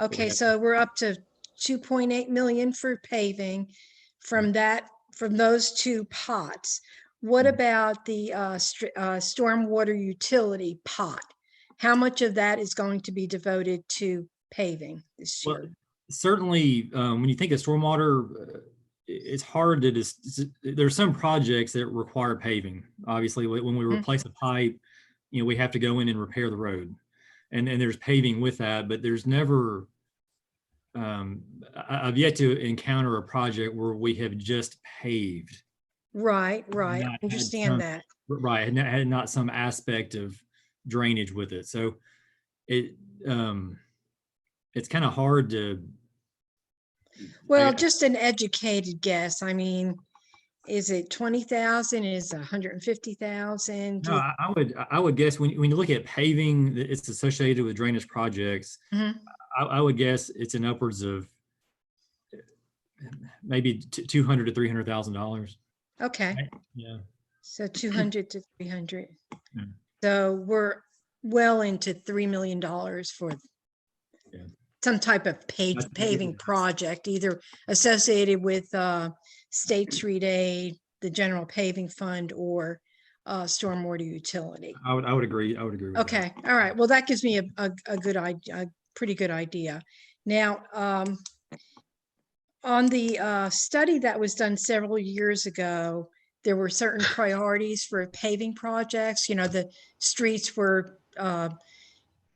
Okay, so we're up to 2.8 million for paving from those two pots. What about the stormwater utility pot? How much of that is going to be devoted to paving this year? Well, certainly, when you think of stormwater, it's hard to there's some projects that require paving. Obviously, when we replace a pipe, you know, we have to go in and repair the road, and there's paving with that. But there's never I've yet to encounter a project where we have just paved. Right. I understand that. Right, and had not some aspect of drainage with it. So it's kind of hard to. Well, just an educated guess. I mean, is it 20,000? Is it 150,000? No, I would guess when you look at paving, it's associated with drainage projects. Mm-hmm. I would guess it's in upwards of maybe $200,000 to $300,000. Okay. Right? Yeah. So 200 to 300. Yeah. So we're well into $3 million for some type of paving project, either associated with State Street aid, the general paving fund, or stormwater utility. I would agree. I would agree with Okay. All right. Well, that gives me a good idea, a pretty good idea. Now, on the study that was done several years ago, there were certain priorities for paving projects. You know, the streets were,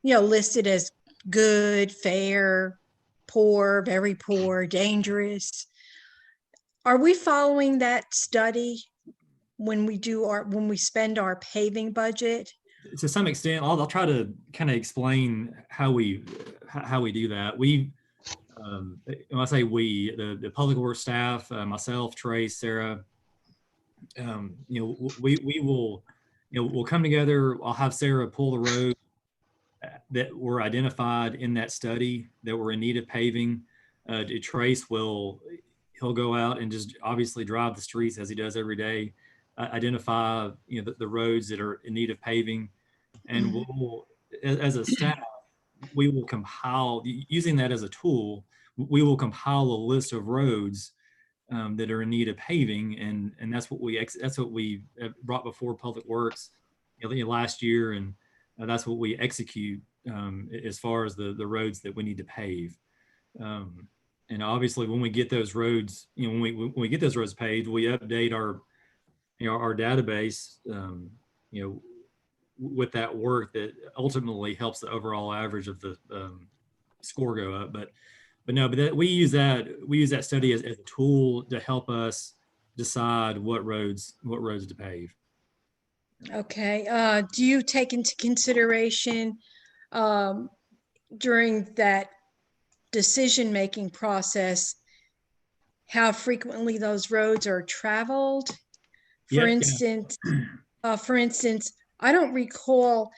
listed as good, fair, poor, very poor, dangerous. Are we following that study when we spend our paving budget? To some extent, I'll try to kind of explain how we do that. We, when I say we, the public works staff, myself, Trace, Sarah, we will, we'll come together. I'll have Sarah pull the road that were identified in that study that were in need of paving. Trace he'll go out and just obviously drive the streets as he does every day, identify the roads that are in need of paving, and we'll, as a staff, we will compile, using that as a tool, we will compile a list of roads that are in need of paving, and that's what we brought before Public Works last year, and that's what we execute as far as the roads that we need to pave. And obviously, when we get those roads, when we get those roads paved, we update our database, with that work that ultimately helps the overall average of the score go up. But we use that study as a tool to help us decide what roads to pave. Okay. Do you take into consideration during that decision-making process how frequently those roads are traveled? For instance, I don't recall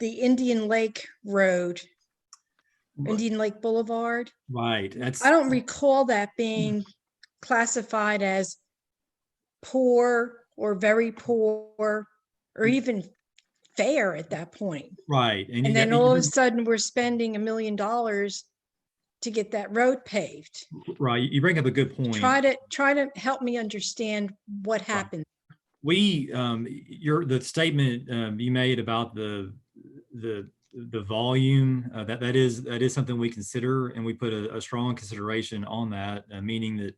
the Indian Lake Road, Indian Lake Boulevard. Right. I don't recall that being classified as poor or very poor or even fair at that point. Right. And then all of a sudden we're spending $1 million to get that road paved. right, you bring up a good point. Try to help me understand what happened. We, the statement you made about the volume, that is something we consider, and we put a strong consideration on that, meaning that,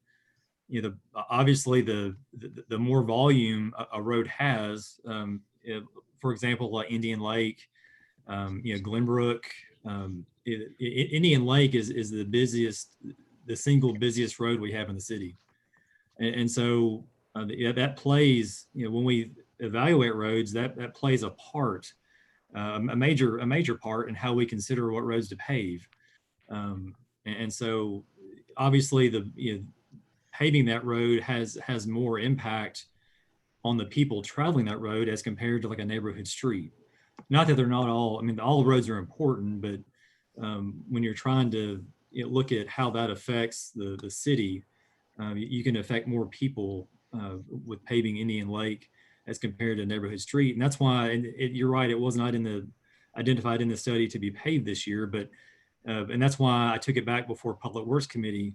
you know, obviously the more volume a road has, for example, like Indian Lake, you know, Glenbrook, Indian Lake is the single busiest road we have in the city. And so that plays, you know, when we evaluate roads, that plays a part, a major part in how we consider what roads to pave. And so obviously paving that road has more impact on the people traveling that road as compared to like a neighborhood street. Not that they're not all, I mean, all roads are important, but when you're trying to, you know, look at how that affects the city, you can affect more people with paving Indian Lake as compared to a neighborhood street. And that's why, and you're right, it was not identified in the study to be paved this year, but, and that's why I took it back before Public Works Committee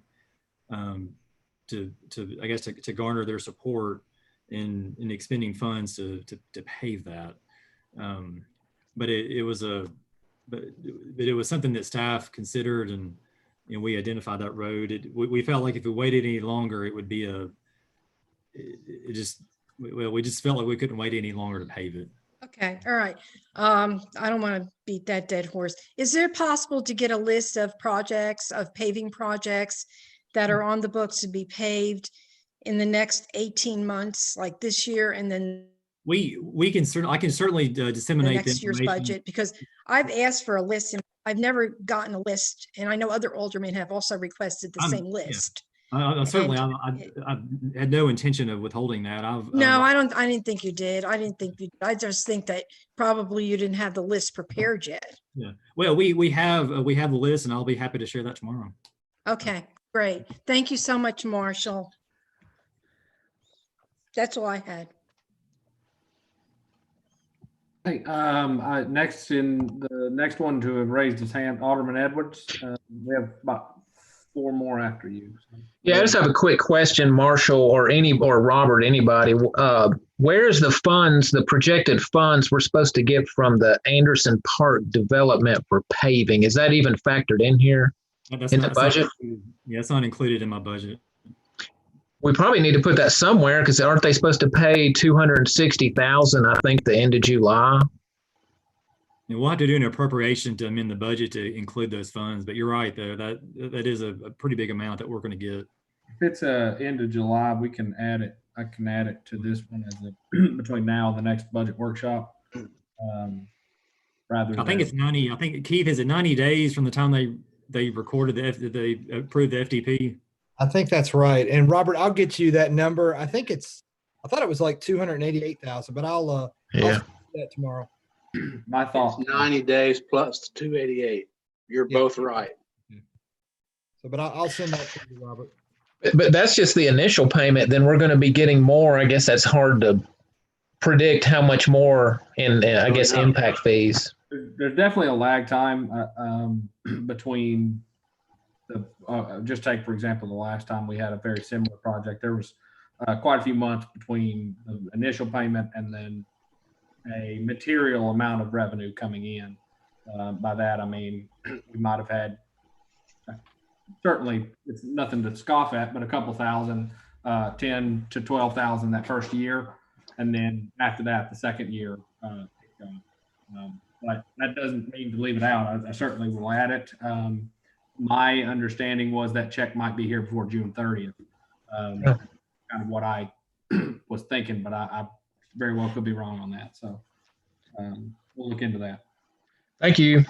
to I guess, to garner their support in expending funds to pave that. But it was something that staff considered, and you know, we identified that road. We felt like if we waited any longer, it would be we just felt like we couldn't wait any longer to pave it. Okay, all right. I don't want to beat that dead horse. Is it possible to get a list of paving projects that are on the books to be paved in the next 18 months, like this year, and then I can certainly disseminate the next year's budget? Because I've asked for a list and I've never gotten a list, and I know other aldermen have also requested the same list. I had no intention of withholding that. I didn't think you did. I just think that probably you didn't have the list prepared yet. Yeah. Well, we have the list, and I'll be happy to share that tomorrow. Okay, great. Thank you so much, Marshall. That's all I had. Hey, the next one to have raised his hand, Alderman Edwards. We have about 4 more after you. Yeah, I just have a quick question, Marshall or Robert, anybody. Where's the projected funds we're supposed to get from the Anderson Park development for paving? Is that even factored in here in the budget? Yeah, it's not included in my budget. We probably need to put that somewhere, because aren't they supposed to pay $260,000, I think, the end of July? And we'll have to do an appropriation to amend the budget to include those funds. But you're right, though, that is a pretty big amount that we're going to get. If it's end of July, we can add it. I can add it to this one as between now and the next budget workshop. I think it's 90. I think, Keith, is it 90 days from the time they recorded they approved the FDP? I think that's right. And Robert, I'll get you that number. I thought it was like 288,000, but I'll see that tomorrow. My thought, 90 days plus 288. You're both right. So, but I'll send that to you, Robert. But that's just the initial payment. Then we're going to be getting more. I guess that's hard to predict how much more in, I guess, impact fees. There's definitely a lag time between just take, for example, the last time we had a very similar project, there was quite a few months between the initial payment and then a material amount of revenue coming in. By that, I mean, we might have had, certainly it's nothing to scoff at, but a couple thousand, 10 to 12,000 that first year. And then after that, the second year, but that doesn't mean to leave it out. I certainly will add it. My understanding was that check might be here before June 30th. Kind of what I was thinking, but I very well could be wrong on that. So we'll look into that. Thank you.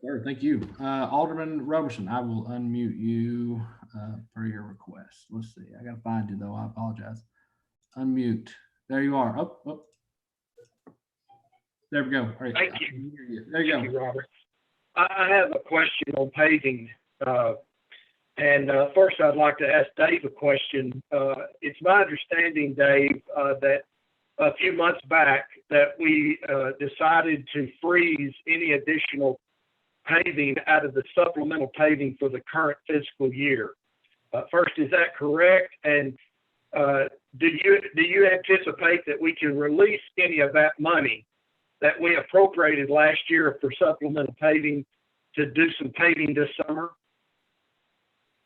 Sir, thank you. Alderman Roberson, I will unmute you for your request. Let's see. I got to find you, though. I apologize. Unmute. There you are. Oh. There we go. All right. Thank you. There you go. Thank you, Robert. I have a question on paving. And first, I'd like to ask Dave a question. It's my understanding, Dave, that a few months back that we decided to freeze any additional paving out of the supplemental paving for the current fiscal year. First, is that correct? And do you anticipate that we can release any of that money that we appropriated last year for supplemental paving to do some paving this summer?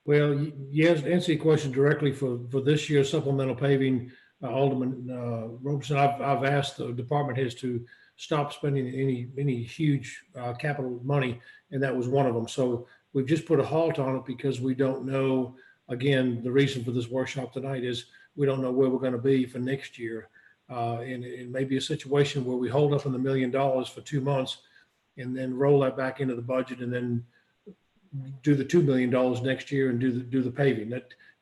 Well, yes, to answer your question directly for this year's supplemental paving, Alderman Robeson, I've asked the department heads to stop spending any huge capital money, and that was one of them. So we've just put a halt on it because we don't know. Again, the reason for this workshop tonight is we don't know where we're going to be for next year. And it may be a situation where we hold up on the $1 million for 2 months and then roll that back into the budget and then do the $2 million next year and do the paving.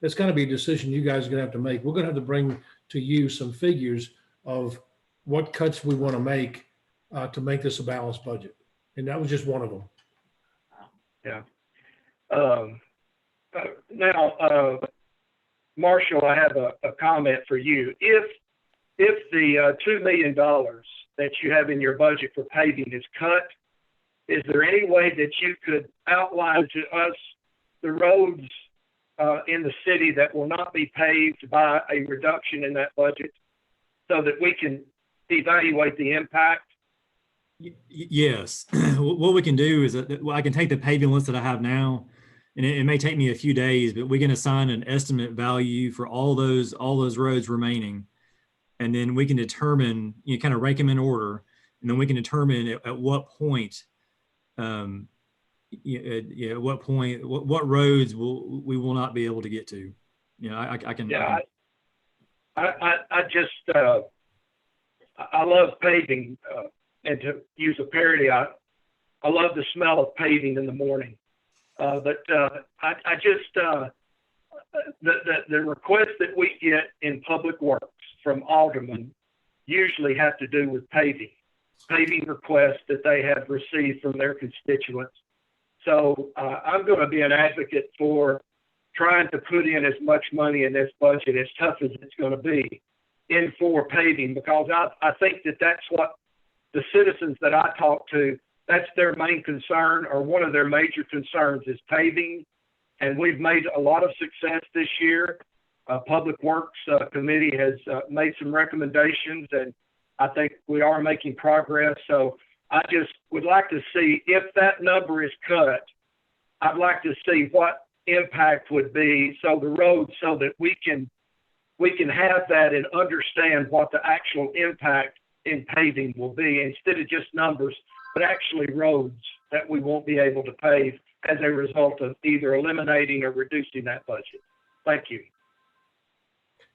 That's going to be a decision you guys are going to have to make. We're going to have to bring to you some figures of what cuts we want to make this a balanced budget. And that was just one of them. Yeah. Now, Marshall, I have a comment for you. If the $2 million that you have in your budget for paving is cut, is there any way that you could outline to us the roads in the city that will not be paved by a reduction in that budget so that we can evaluate the impact? Yes. What we can do is that I can take the paving list that I have now, and it may take me a few days, but we can assign an estimate value for all those roads remaining. And then we can determine, kind of rank them in order. And then we can determine at what point, at what point, what roads we will not be able to get to. I can. Yeah, I just, I love paving, and to use a parody, I love the smell of paving in the morning. But I just, the requests that we get in public works from aldermen usually have to do with paving requests that they have received from their constituents. So I'm going to be an advocate for trying to put in as much money in this budget, as tough as it's going to be, in for paving, because I think that that's what the citizens that I talk to, that's their main concern, or one of their major concerns is paving. And we've made a lot of success this year. Public Works Committee has made some recommendations, and I think we are making progress. So I just would like to see, if that number is cut, I'd like to see what impact would be so the roads, so that we can have that and understand what the actual impact in paving will be, instead of just numbers, but actually roads that we won't be able to pave as a result of either eliminating or reducing that budget. Thank you.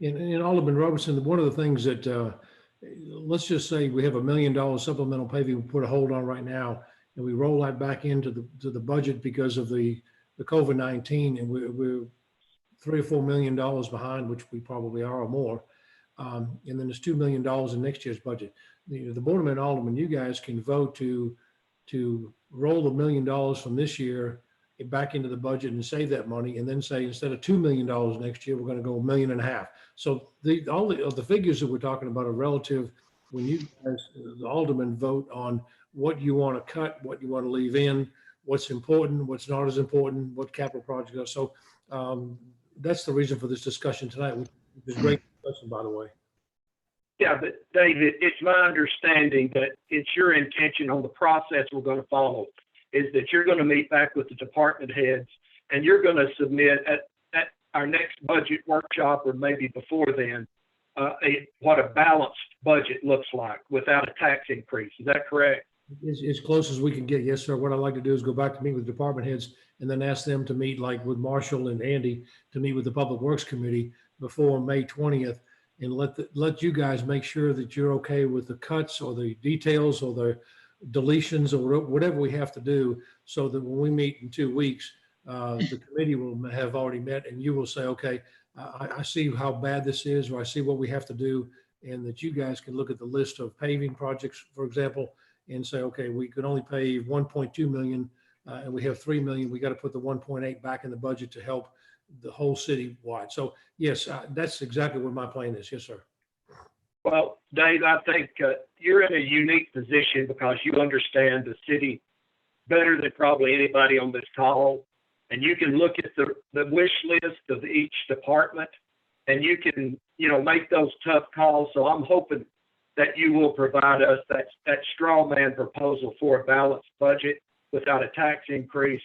And Alderman Robertson, one of the things that, let's just say we have $1 million supplemental paving we put a hold on right now, and we roll that back into the budget because of the COVID-19, and we're $3 or $4 million behind, which we probably are or more. And then there's $2 million in next year's budget. The Board of Aldermen, you guys can vote to roll the $1 million from this year back into the budget and save that money, and then say instead of $2 million next year, we're going to go $1.5 million. So all the figures that we're talking about are relative when you guys, the aldermen, vote on what you want to cut, what you want to leave in, what's important, what's not as important, what capital projects are. So that's the reason for this discussion tonight. It's a great discussion, by the way. Yeah, but David, it's my understanding that it's your intention on the process we're going to follow is that you're going to meet back with the department heads, and you're going to submit at our next budget workshop, or maybe before then, what a balanced budget looks like without a tax increase. Is that correct? As close as we can get, yes, sir. What I'd like to do is go back to meet with department heads and then ask them to meet, like with Marshall and Andy, to meet with the Public Works Committee before May 20th, and let you guys make sure that you're okay with the cuts or the details or the deletions or whatever we have to do, so that when we meet in 2 weeks, the committee will have already met, and you will say, okay, I see how bad this is, or I see what we have to do, and that you guys can look at the list of paving projects, for example, and say, okay, we could only pave 1.2 million, and we have 3 million, we got to put the 1.8 back in the budget to help the whole city wide. So yes, that's exactly what my plan is. Yes, sir. Well, Dave, I think you're in a unique position because you understand the city better than probably anybody on this call. And you can look at the wish list of each department and you can, make those tough calls. So I'm hoping that you will provide us that straw man proposal for a balanced budget without a tax increase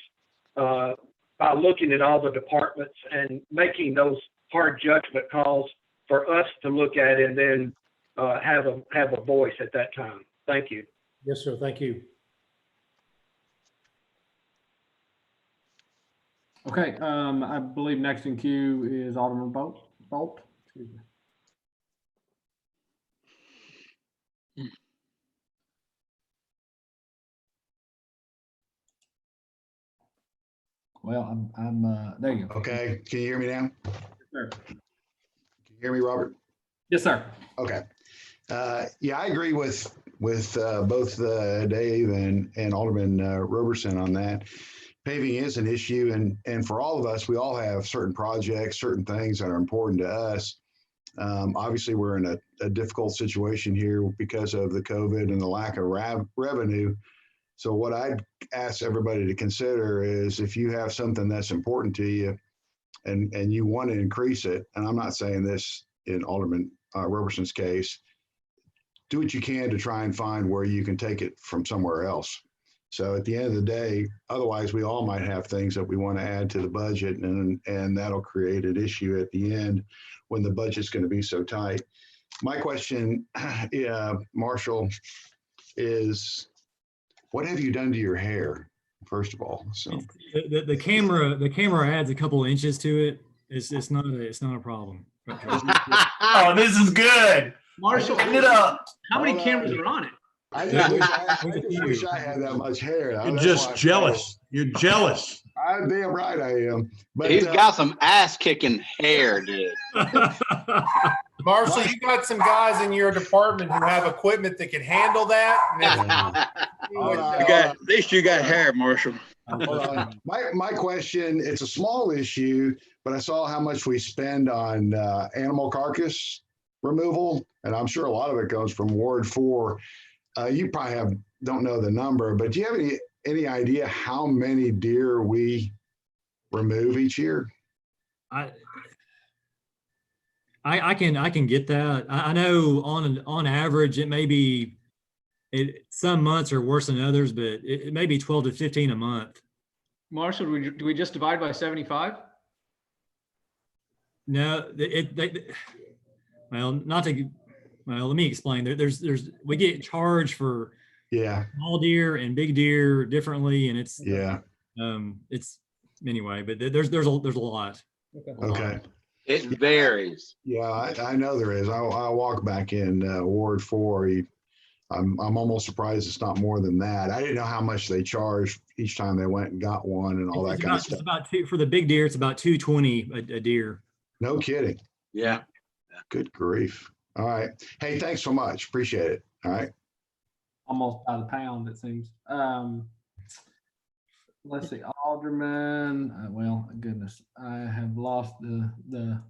by looking at all the departments and making those hard judgment calls for us to look at and then have a voice at that time. Thank you. Yes, sir. Thank you. Okay, I believe next in queue is Alderman Bolt. Excuse me. Well, I'm there you go. Okay, can you hear me now? Yes, sir. Can you hear me, Robert? Yes, sir. Okay. Yeah, I agree with both Dave and Alderman Roberson on that. Paving is an issue, and for all of us, we all have certain projects, certain things that are important to us. Obviously, we're in a difficult situation here because of the COVID and the lack of revenue. So what I'd ask everybody to consider is if you have something that's important to you and you want to increase it, and I'm not saying this in Alderman Roberson's case, do what you can to try and find where you can take it from somewhere else. So at the end of the day, otherwise we all might have things that we want to add to the budget, and that'll create an issue at the end when the budget's going to be so tight. My question, Marshall, is what have you done to your hair, first of all? So the camera adds a couple inches to it. It's not a problem. Oh, this is good. Marshall, it up. How many cameras are on it? I just wish I had that much hair. You're That's just why jealous. You're jealous. I'm damn right I am. But He's got some ass kicking hair, dude. Marshall, you got some guys in your department who have equipment that can handle that. At least you got hair, Marshall. My question, it's a small issue, but I saw how much we spend on animal carcass removal, and I'm sure a lot of it goes from Ward 4. You probably don't know the number, but do you have any idea how many deer we remove each year? I can get that. I know on average it may be, some months are worse than others, but it may be 12 to 15 a month. Marshall, do we just divide by 75? No, let me explain. We get charged for small deer and big deer differently, and it's anyway. But there's a lot. Okay. It varies. Yeah, I know there is. I walk back in Ward 4. I'm almost surprised it's not more than that. I didn't know how much they charged each time they went and got one and all that kind of stuff. It's about for the big deer. It's about $220 a deer. No kidding. Yeah. Good grief. All right. Hey, thanks so much. Appreciate it. All right. Almost out of pound, it seems. Let's see, Alderman. Well, goodness, I have lost the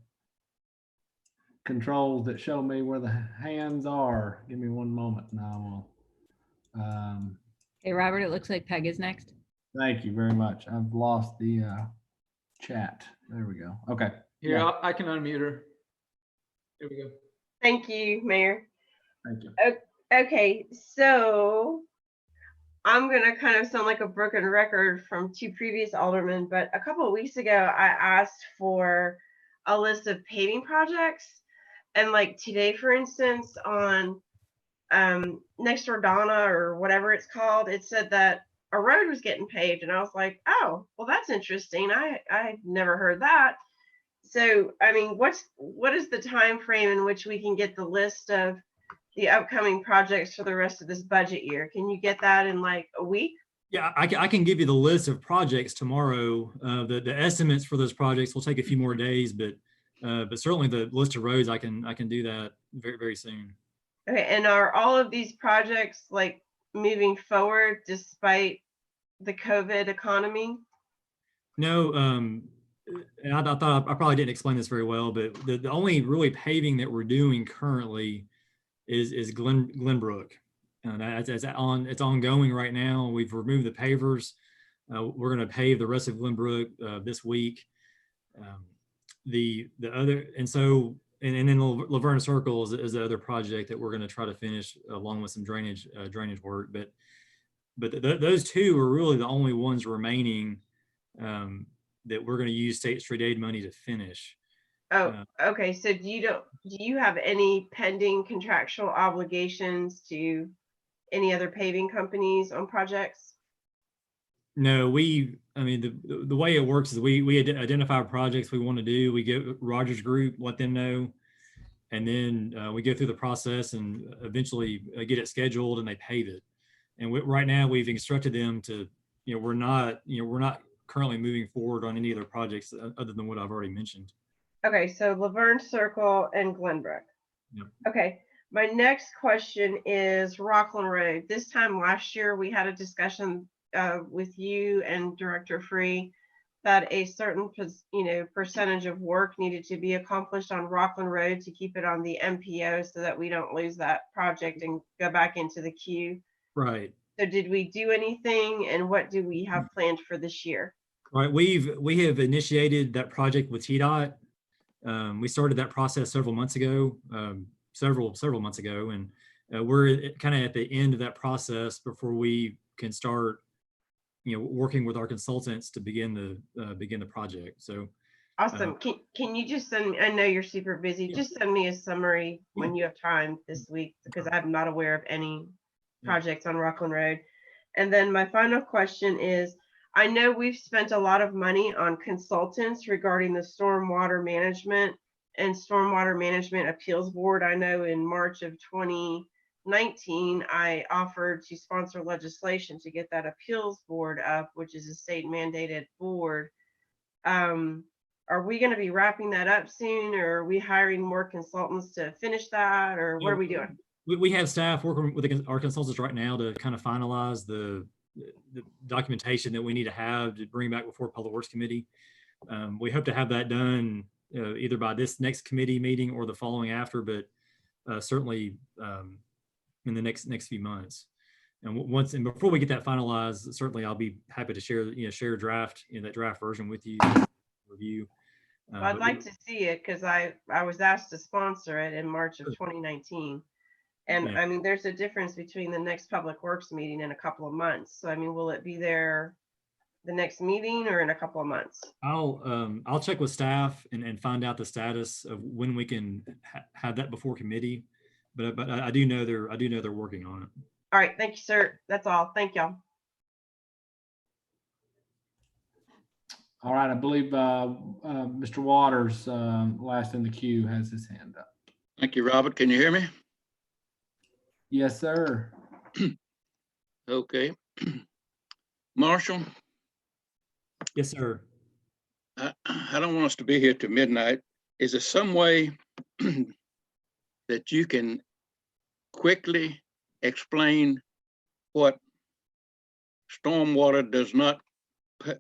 controls that show me where the hands are. Give me one moment now. Hey, Robert, it looks like Peg is next. Thank you very much. I've lost the chat. There we go. Okay. Here, I can unmute her. There we go. Thank you, Mayor. Thank you. Okay, so I'm going to kind of sound like a broken record from two previous aldermen, but a couple of weeks ago, I asked for a list of paving projects. And like today, for instance, on next door Donna or whatever it's called, it said that a road was getting paved. And I was like, oh, well, that's interesting. I never heard that. So, I mean, what is the time frame in which we can get the list of the upcoming projects for the rest of this budget year? Can you get that in like a week? Yeah, I can give you the list of projects tomorrow. The estimates for those projects will take a few more days, but certainly the list of roads, I can do that very, very soon. Okay, and are all of these projects like moving forward despite the COVID economy? No, and I thought I probably didn't explain this very well, but the only really paving that we're doing currently is Glenbrook. It's ongoing right now. We've removed the pavers. We're going to pave the rest of Glenbrook this week. The other, and so, and then Laverne Circle is the other project that we're going to try to finish along with some drainage work. But those two are really the only ones remaining that we're going to use State Street Aid money to finish. Oh, okay. So do you have any pending contractual obligations to any other paving companies on projects? No, I mean, the way it works is we identify projects we want to do. We get Rogers Group, let them know, and then we go through the process and eventually get it scheduled and they pave it. And right now we've instructed them to, we're not currently moving forward on any other projects other than what I've already mentioned. Okay, so Laverne Circle and Glenbrook. Yep. Okay, my next question is Rockland Road. This time last year, we had a discussion with you and Director Free that a certain percentage of work needed to be accomplished on Rockland Road to keep it on the MPO so that we don't lose that project and go back into the queue. Right. So did we do anything, and what do we have planned for this year? Right. We have initiated that project with TDOT. We started that process several months ago, several months ago, and we're kind of at the end of that process before we can start, working with our consultants to begin the project. So awesome. Can you just send me, I know you're super busy, just send me a summary when you have time this week, because I'm not aware of any projects on Rockland Road. And then my final question is, I know we've spent a lot of money on consultants regarding the stormwater management and stormwater management appeals board. I know in March of 2019, I offered to sponsor legislation to get that appeals board up, which is a state mandated board. Are we going to be wrapping that up soon, or are we hiring more consultants to finish that, or what are we doing? We have staff working with our consultants right now to kind of finalize the documentation that we need to have to bring back before Public Works Committee. We hope to have that done either by this next committee meeting or the following after, but certainly in the next few months. And before we get that finalized, certainly I'll be happy to share a draft, that draft version with you, review. Well, I'd like to see it because I was asked to sponsor it in March of 2019. And Yeah. I mean, there's a difference between the next Public Works meeting in a couple of months. So I mean, will it be there the next meeting or in a couple of months? I'll check with staff and find out the status of when we can have that before committee. But I do know they're working on it. All right, thank you, sir. That's all. Thank y'all. All right, I believe Mr. Waters, last in the queue, has his hand up. Thank you, Robert. Can you hear me? Yes, sir. Okay. Marshall? Yes, sir. I don't want us to be here till midnight. Is there some way that you can quickly explain what stormwater does not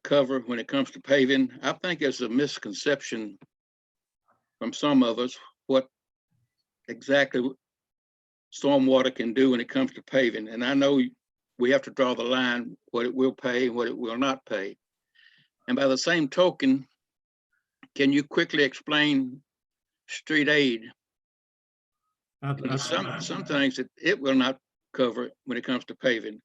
cover when it comes to paving? I think it's a misconception from some of us what exactly stormwater can do when it comes to paving. And I know we have to draw the line, what it will pay and what it will not pay. And by the same token, can you quickly explain street aid? Some things that it will not cover when it comes to paving.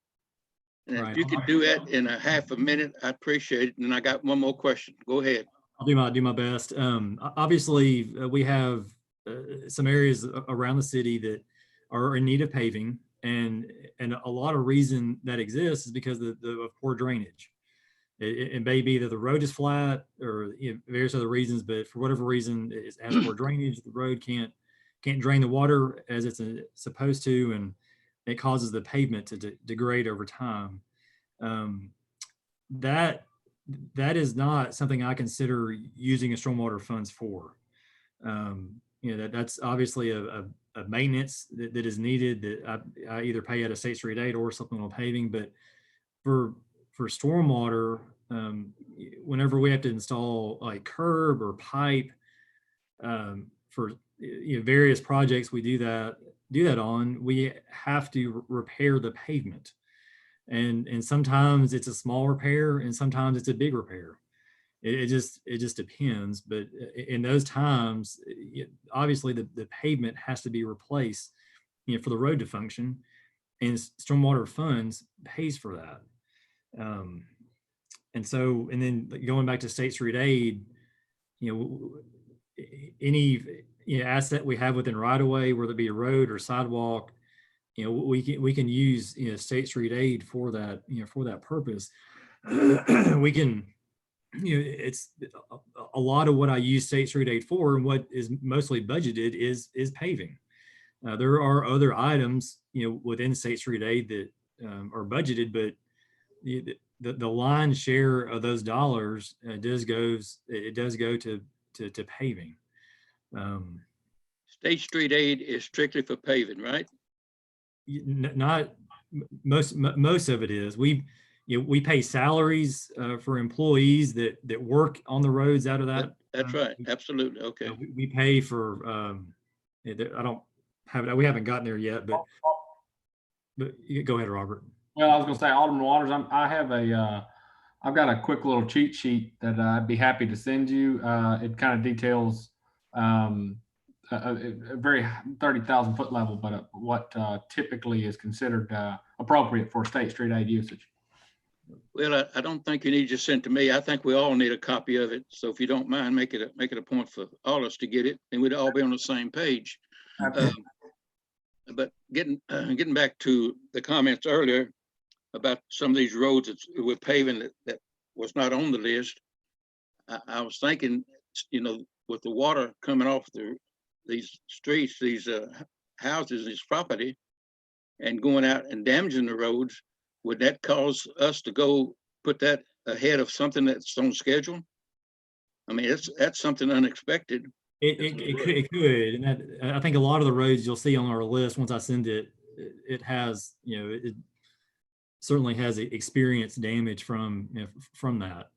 And if you could do that in a half a minute, I appreciate it. And I got one more question. Go ahead. I'll do my best. Obviously, we have some areas around the city that are in need of paving, and a lot of reason that exists is because of poor drainage. It may be that the road is flat or various other reasons, but for whatever reason, it has poor drainage. The road can't drain the water as it's supposed to, and it causes the pavement to degrade over time. That is not something I consider using a stormwater funds for. That's obviously a maintenance that is needed that I either pay out of State Street Aid or supplemental paving. But for for stormwater, whenever we have to install like curb or pipe, for various projects we do that on, we have to repair the pavement. And sometimes it's a small repair and sometimes it's a big repair. It just depends. But in those times, obviously the pavement has to be replaced, for the road to function, and stormwater funds pays for that. And then going back to State Street Aid, any asset we have within right of way, whether it be a road or sidewalk, we can use State Street Aid for that, for that purpose. We can, it's a lot of what I use State Street Aid for, and what is mostly budgeted is paving. There are other items within State Street Aid that are budgeted, but the lion's share of those dollars does go to paving. State Street Aid is strictly for paving, right? Not most of it is. We pay salaries for employees that work on the roads out of that. That's right. Absolutely. Okay. We pay for, I don't have it. We haven't gotten there yet, but go ahead, Robert. Well, I was going to say, Alderman Waters, I've got a quick little cheat sheet that I'd be happy to send you. It kind of details a very 30,000 foot level, but what typically is considered appropriate for State Street Aid usage. Well, I don't think you need to just send it to me. I think we all need a copy of it. So if you don't mind, make it a point for all of us to get it, and we'd all be on the same page. But getting back to the comments earlier about some of these roads that we're paving that was not on the list, I was thinking, with the water coming off these streets, these houses, this property, and going out and damaging the roads, would that cause us to go put that ahead of something that's on schedule? I mean, that's something unexpected. It could, and I think a lot of the roads you'll see on our list, once I send it, it has, it certainly has experienced damage from that,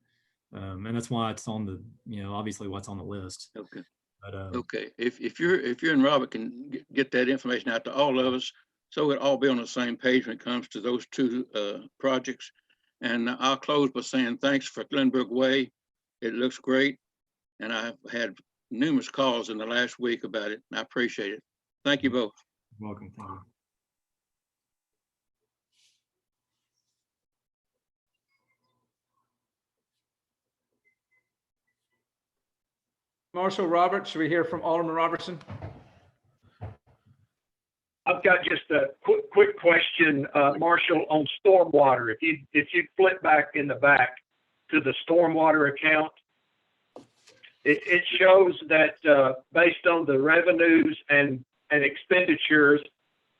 and that's why it's on the, obviously what's on the list. Okay. But, okay. If you're and Robert can get that information out to all of us, so we'll all be on the same page when it comes to those two projects. And I'll close by saying thanks for Glenbrook Way. It looks great, and I've had numerous calls in the last week about it, and I appreciate it. Thank you both. You're welcome. Thank you. Marshall, Robert, should we hear from Alderman Robertson? I've got just a quick question, Marshall, on stormwater. If you flip back in the back to the stormwater account, it shows that based on the revenues and expenditures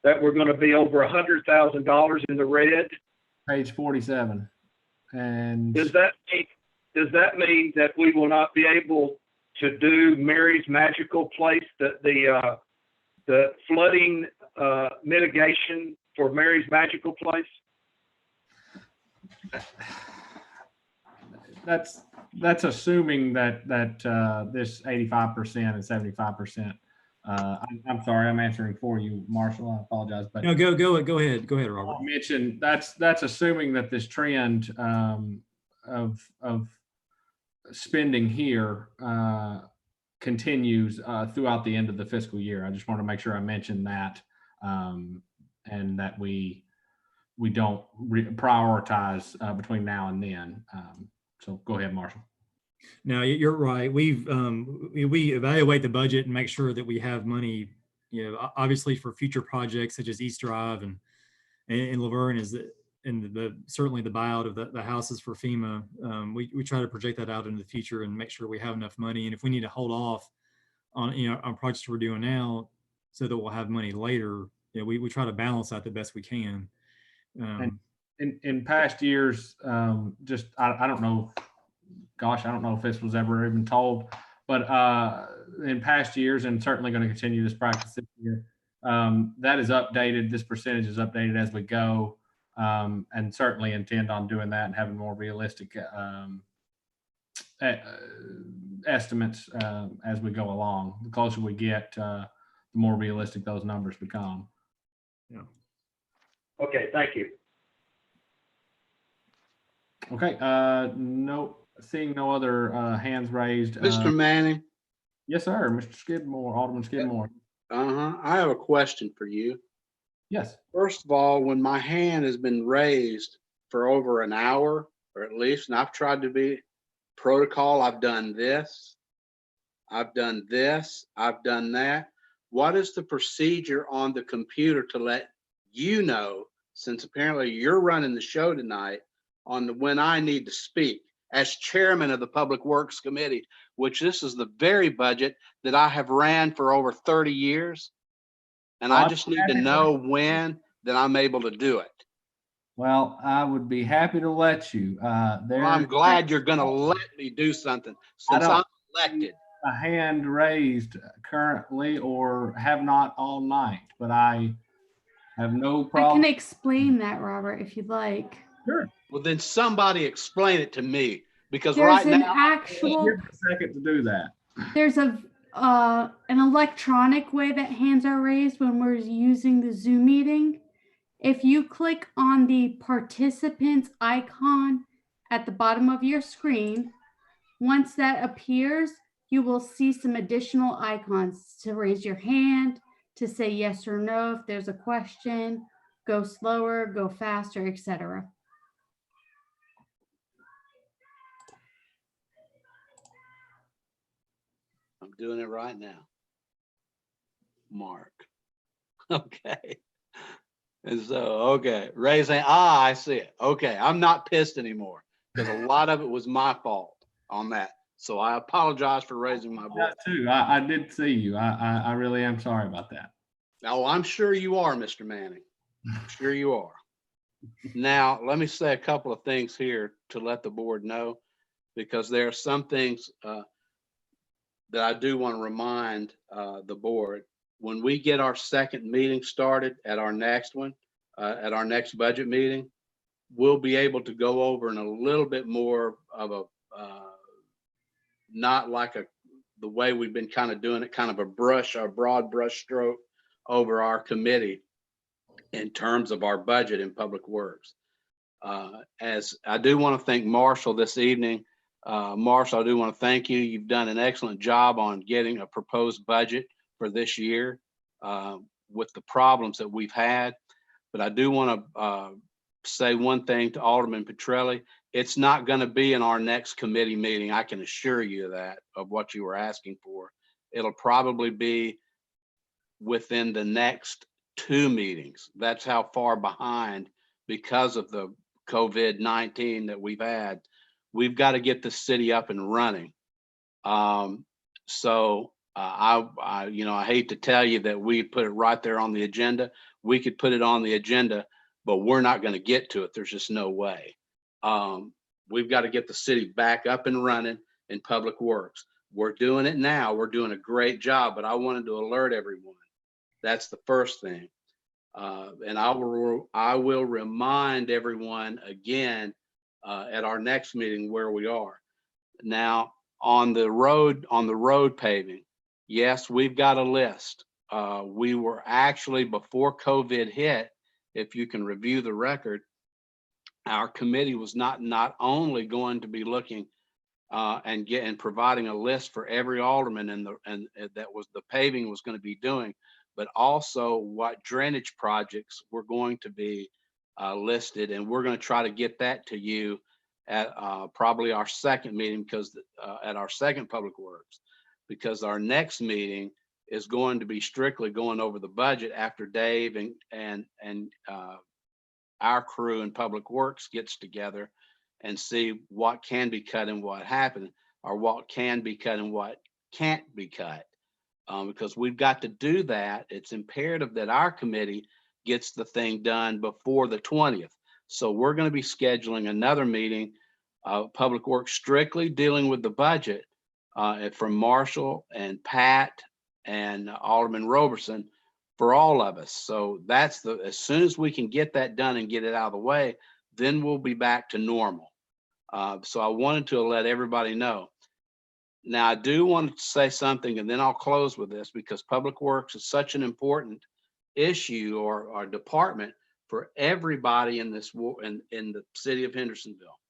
that we're going to be over $100,000 in the red. Page 47. And does that mean that we will not be able to do Mary's Magical Place, the flooding mitigation for Mary's Magical Place? That's assuming that this 85% and 75%. I'm sorry, I'm answering for you, Marshall. I apologize, but no, go ahead, Robert. I mentioned that's assuming that this trend of spending here continues throughout the end of the fiscal year. I just want to make sure I mention that, and that we don't prioritize between now and then. So go ahead, Marshall. No, you're right. We evaluate the budget and make sure that we have money, obviously for future projects such as East Drive and Laverne and certainly the buyout of the houses for FEMA. We try to project that out into the future and make sure we have enough money. And if we need to hold off on on projects we're doing now so that we'll have money later, we try to balance that the best we can. And in past years, I don't know. Gosh, I don't know if this was ever even told, but in past years, and certainly going to continue this practice this year, that is updated. This percentage is updated as we go. And certainly intend on doing that and having more realistic estimates as we go along. The closer we get, the more realistic those numbers become. Yeah. Okay, thank you. Okay, no, seeing no other hands raised. Mr. Manning. Yes, sir. Mr. Skidmore, Alderman Skidmore. I have a question for you. Yes. First of all, when my hand has been raised for over an hour or at least, and I've tried to be protocol, I've done this, I've done this, I've done that. What is the procedure on the computer to let you know, since apparently you're running the show tonight, on when I need to speak as chairman of the Public Works Committee, which this is the very budget that I have ran for over 30 years. And I just need to know when that I'm able to do it. Well, I would be happy to let you. Well, I'm glad you're going to let me do something since I'm elected. A hand raised currently or have not all night, but I have no I problem. can explain that, Robert, if you'd like. Sure. Well, then somebody explain it to me, because There's right an now, actual, Give me a second to do that. there's an electronic way that hands are raised when we're using the Zoom meeting. If you click on the participants icon at the bottom of your screen, once that appears, you will see some additional icons to raise your hand, to say yes or no if there's a question, go slower, go faster, etc. I'm doing it right now. Mark. Okay. And so, okay, raising, I see it. Okay, I'm not pissed anymore because a lot of it was my fault on that. So I apologize for raising my voice. Too. I did see you. I really am sorry about that. Oh, I'm sure you are, Mr. Manning. I'm sure you are. Now, let me say a couple of things here to let the board know, because there are some things that I do want to remind the board. When we get our second meeting started at our next one, at our next budget meeting, we'll be able to go over in a little bit more of a, not like the way we've been kind of doing it, kind of a broad brush stroke over our committee in terms of our budget in Public Works. As I do want to thank Marshall this evening. Marshall, I do want to thank you. You've done an excellent job on getting a proposed budget for this year with the problems that we've had. But I do want to say one thing to Alderman Petrelli. It's not going to be in our next committee meeting. I can assure you that, of what you were asking for. It'll probably be within the next 2 meetings. That's how far behind, because of the COVID-19 that we've had. We've got to get the city up and running. So I hate to tell you that we put it right there on the agenda. We could put it on the agenda, but we're not going to get to it. There's just no way. We've got to get the city back up and running in Public Works. We're doing it now. We're doing a great job, but I wanted to alert everyone. That's the first thing. And I will remind everyone again at our next meeting where we are. Now, on the road paving, yes, we've got a list. We were actually, before COVID hit, if you can review the record, our committee was not only going to be looking and providing a list for every alderman and that was the paving was going to be doing, but also what drainage projects were going to be listed. And we're going to try to get that to you at probably our second meeting, because at our second Public Works, because our next meeting is going to be strictly going over the budget after Dave and our crew in Public Works gets together and see what can be cut and what happened, or what can be cut and what can't be cut. Because we've got to do that. It's imperative that our committee gets the thing done before the 20th. So we're going to be scheduling another meeting of Public Works strictly dealing with the budget from Marshall and Pat and Alderman Roberson for all of us. So that's as soon as we can get that done and get it out of the way, then we'll be back to normal. So I wanted to let everybody know. Now, I do want to say something, and then I'll close with this, because Public Works is such an important issue or department for everybody in this in the city of Hendersonville.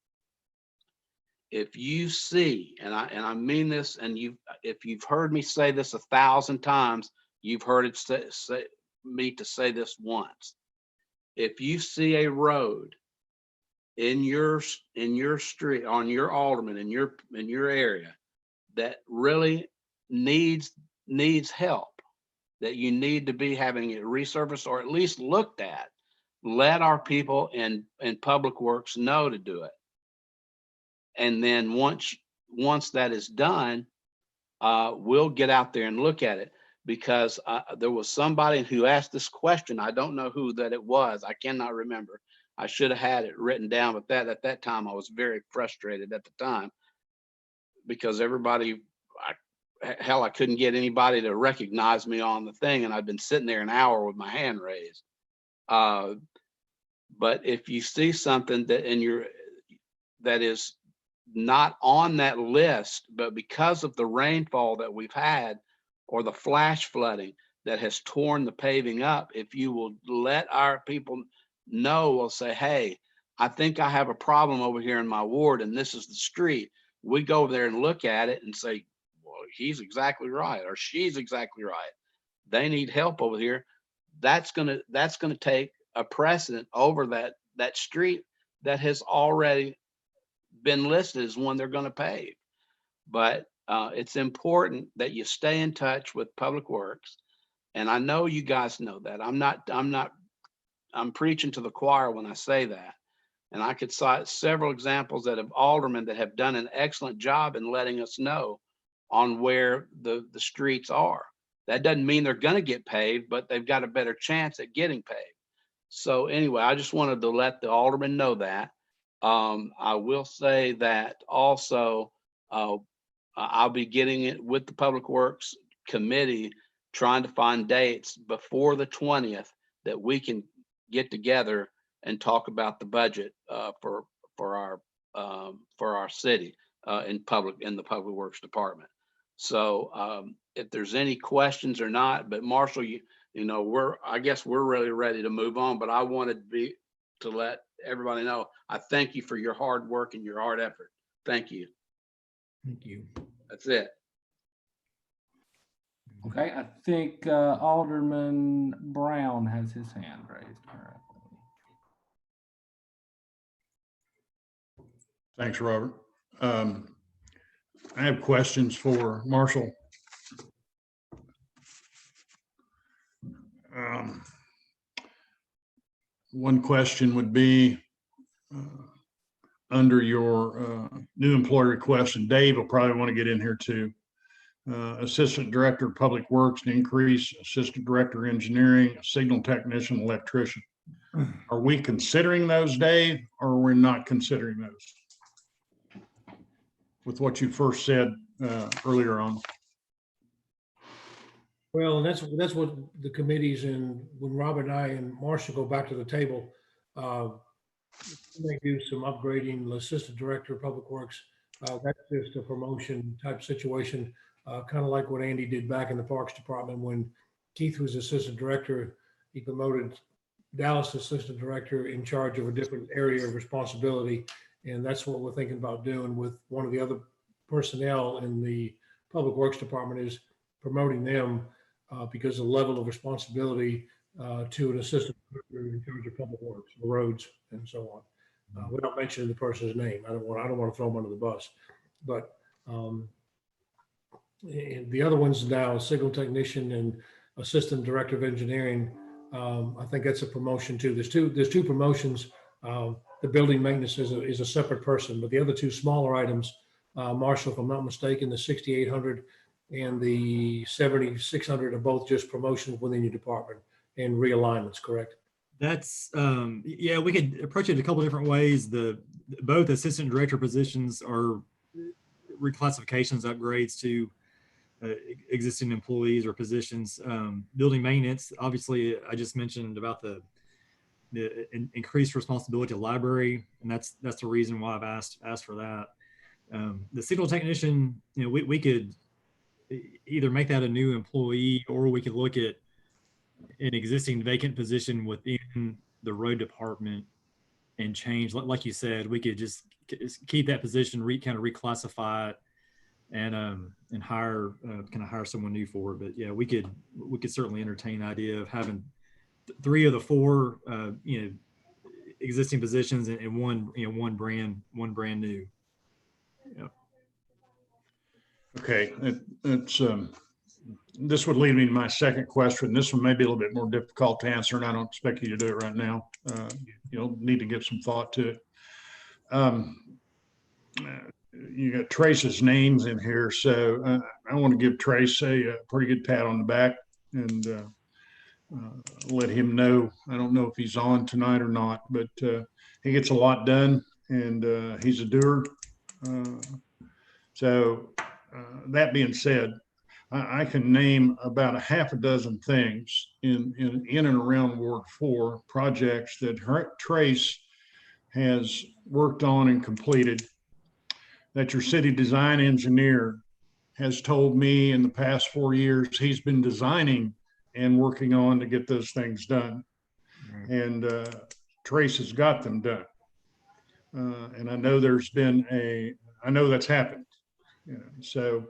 If you see, and I mean this, and if you've heard me say this 1,000 times, you've heard it me to say this once. If you see a road in your street, on your alderman, in your area, that really needs help, that you need to be having it resurfaced or at least looked at, let our people in Public Works know to do it. And then once that is done, we'll get out there and look at it, because there was somebody who asked this question. I don't know who that it was. I cannot remember. I should have had it written down, but at that time I was very frustrated at the time, because everybody, hell, I couldn't get anybody to recognize me on the thing, and I've been sitting there an hour with my hand raised. But if you see something that is not on that list, but because of the rainfall that we've had or the flash flooding that has torn the paving up, if you will let our people know, we'll say, hey, I think I have a problem over here in my ward, and this is the street. We go over there and look at it and say, well, he's exactly right, or she's exactly right. They need help over here. That's gonna take a precedent over that street that has already been listed as one they're going to pave. But it's important that you stay in touch with Public Works, and I know you guys know that. I'm preaching to the choir when I say that. And I could cite several examples of aldermen that have done an excellent job in letting us know on where the streets are. That doesn't mean they're going to get paved, but they've got a better chance at getting paved. So anyway, I just wanted to let the aldermen know that. I will say that also, I'll be getting it with the Public Works Committee, trying to find dates before the 20th that we can get together and talk about the budget for our city in the Public Works Department. So if there's any questions or not, but Marshall, I guess we're really ready to move on, but I wanted to let everybody know, I thank you for your hard work and your hard effort. Thank you. Thank you. That's it. Okay, I think Alderman Brown has his hand raised. All right. Thanks, Robert. I have questions for Marshall. One question would be under your new employee request, and Dave will probably want to get in here too. Assistant Director of Public Works to increase Assistant Director of Engineering, Signal Technician, Electrician. Are we considering those, Dave, or are we not considering those? With what you first said earlier on. Well, and that's what the committees, and when Robert and I and Marcia go back to the table, they do some upgrading. The Assistant Director of Public Works, that's just a promotion type situation, kind of like what Andy did back in the Parks Department when Keith was Assistant Director. He promoted Dallas Assistant Director in charge of a different area of responsibility. And that's what we're thinking about doing with one of the other personnel in the Public Works Department, is promoting them because of the level of responsibility to an assistant director in charge of public works, the roads, and so on. Without mentioning the person's name, I don't want to throw them under the bus. But and the other ones now, signal technician and assistant director of engineering. I think that's a promotion too. There's two promotions. The building maintenance is a separate person, but the other two smaller items, Marshall, if I'm not mistaken, the 6,800 and the 7,600 are both just promotions within your department and realignments, correct? That's yeah, we could approach it a couple different ways. Both assistant director positions are reclassifications, upgrades to existing employees or positions. Building maintenance, obviously, I just mentioned about the increased responsibility of library, and that's the reason why I've asked for that. The signal technician, we could either make that a new employee, or we could look at an existing vacant position within the road department and change. Like you said, we could just keep that position, kind of reclassify it, and hire someone new for it. But yeah, we could certainly entertain the idea of having 3 of the 4 existing positions and one brand new. Yeah. Okay, this would lead me to my second question. This one may be a little bit more difficult to answer, and I don't expect you to do it right now. You'll need to give some thought to it. You got Trace's names in here, so I want to give Trace a pretty good pat on the back and let him know. I don't know if he's on tonight or not, but he gets a lot done, and he's a doer. So that being said, I can name about a half a dozen things in and around Ward 4 projects that Trace has worked on and completed, that your city design engineer has told me in the past 4 years he's been designing and working on to get those things done. And Trace has got them done. And I know I know that's happened. So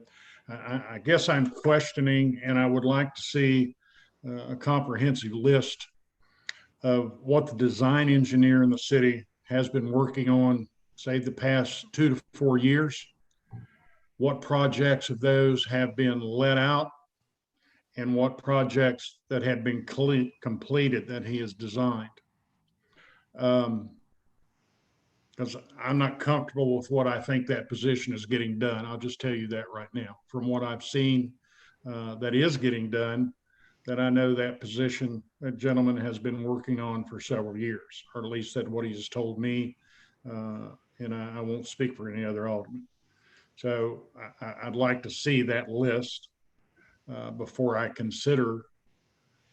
I guess I'm questioning, and I would like to see a comprehensive list of what the design engineer in the city has been working on, say, the past 2 to 4 years. What projects of those have been let out, and what projects that have been completed that he has designed. Because I'm not comfortable with what I think that position is getting done. I'll just tell you that right now. From what I've seen that is getting done, that I know that position, that gentleman has been working on for several years, or at least that's what he's told me, and I won't speak for any other alderman. So I'd like to see that list before I consider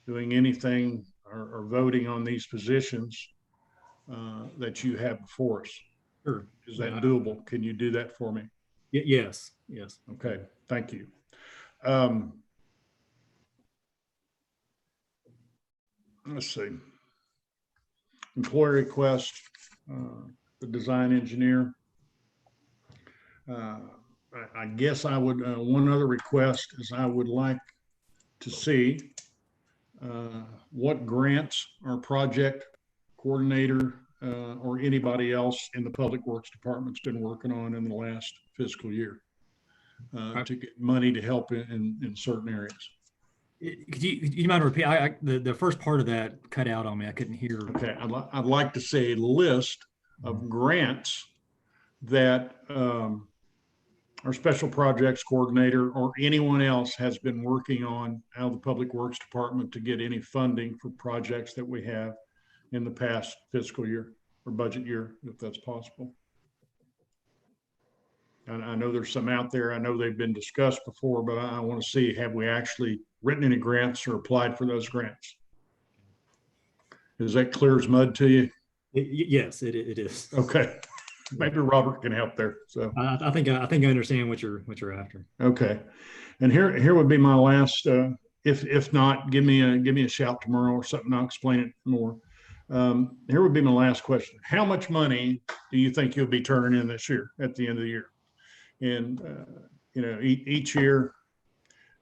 doing anything or voting on these positions that you have before us. Sure. Is that doable? Can you do that for me? Yes. Okay, thank you. Let's see. Employee request, the design engineer. I guess I would, one other request is I would like to see what grants our project coordinator or anybody else in the Public Works Department's been working on in the last fiscal year to get money to help in certain areas. Could you mind repeating? The first part of that cut out on me. I couldn't hear. Okay, I'd like to see a list of grants that our special projects coordinator or anyone else has been working on out of the Public Works Department to get any funding for projects that we have in the past fiscal year or budget year, if that's possible. And I know there's some out there. I know they've been discussed before, but I want to see, have we actually written any grants or applied for those grants? Is that clear as mud to you? Yes, it is. Okay. Maybe Robert can help there. So I think I understand what you're after. Okay. And here would be my last, if not, give me a shout tomorrow or something. I'll explain it more. Here would be my last question. How much money do you think you'll be turning in this year at the end of the year? And, each year,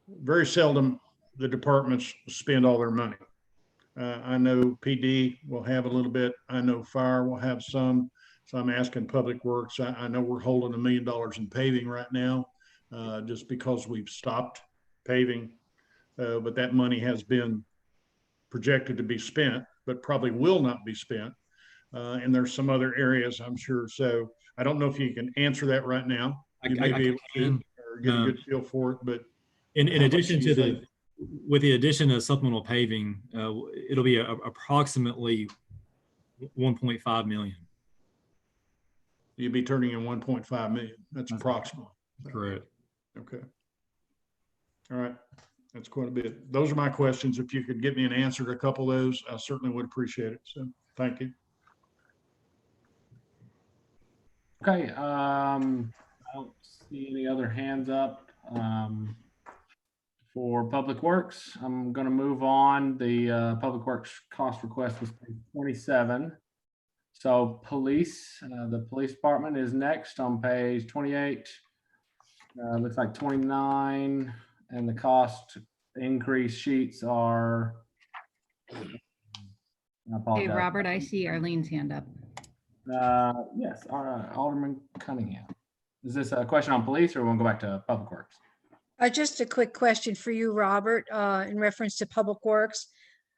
very seldom the departments spend all their money. I know PD will have a little bit. I know fire will have some. So I'm asking Public Works. I know we're holding $1 million in paving right now, just because we've stopped paving. But that money has been projected to be spent, but probably will not be spent. And there's some other areas, I'm sure. So I don't know if you can answer that right now. You may be able to or get a good feel for it. But in addition to with the addition of supplemental paving, it'll be approximately 1.5 million. You'd be turning in 1.5 million. That's approximately. Correct. Okay. All right. That's quite a bit. Those are my questions. If you could get me an answer to a couple of those, I certainly would appreciate it. So thank you. Okay, I don't see any other hands up for Public Works. I'm going to move on. The Public Works cost request was page 27. So police, the police department is next on page 28. Looks like 29, and the cost increase sheets are. I Hey, apologize. Robert, I see Arlene's hand up. Yes, Alderman Cunningham. Is this a question on police, or we want to go back to Public Works? Just a quick question for you, Robert, in reference to Public Works.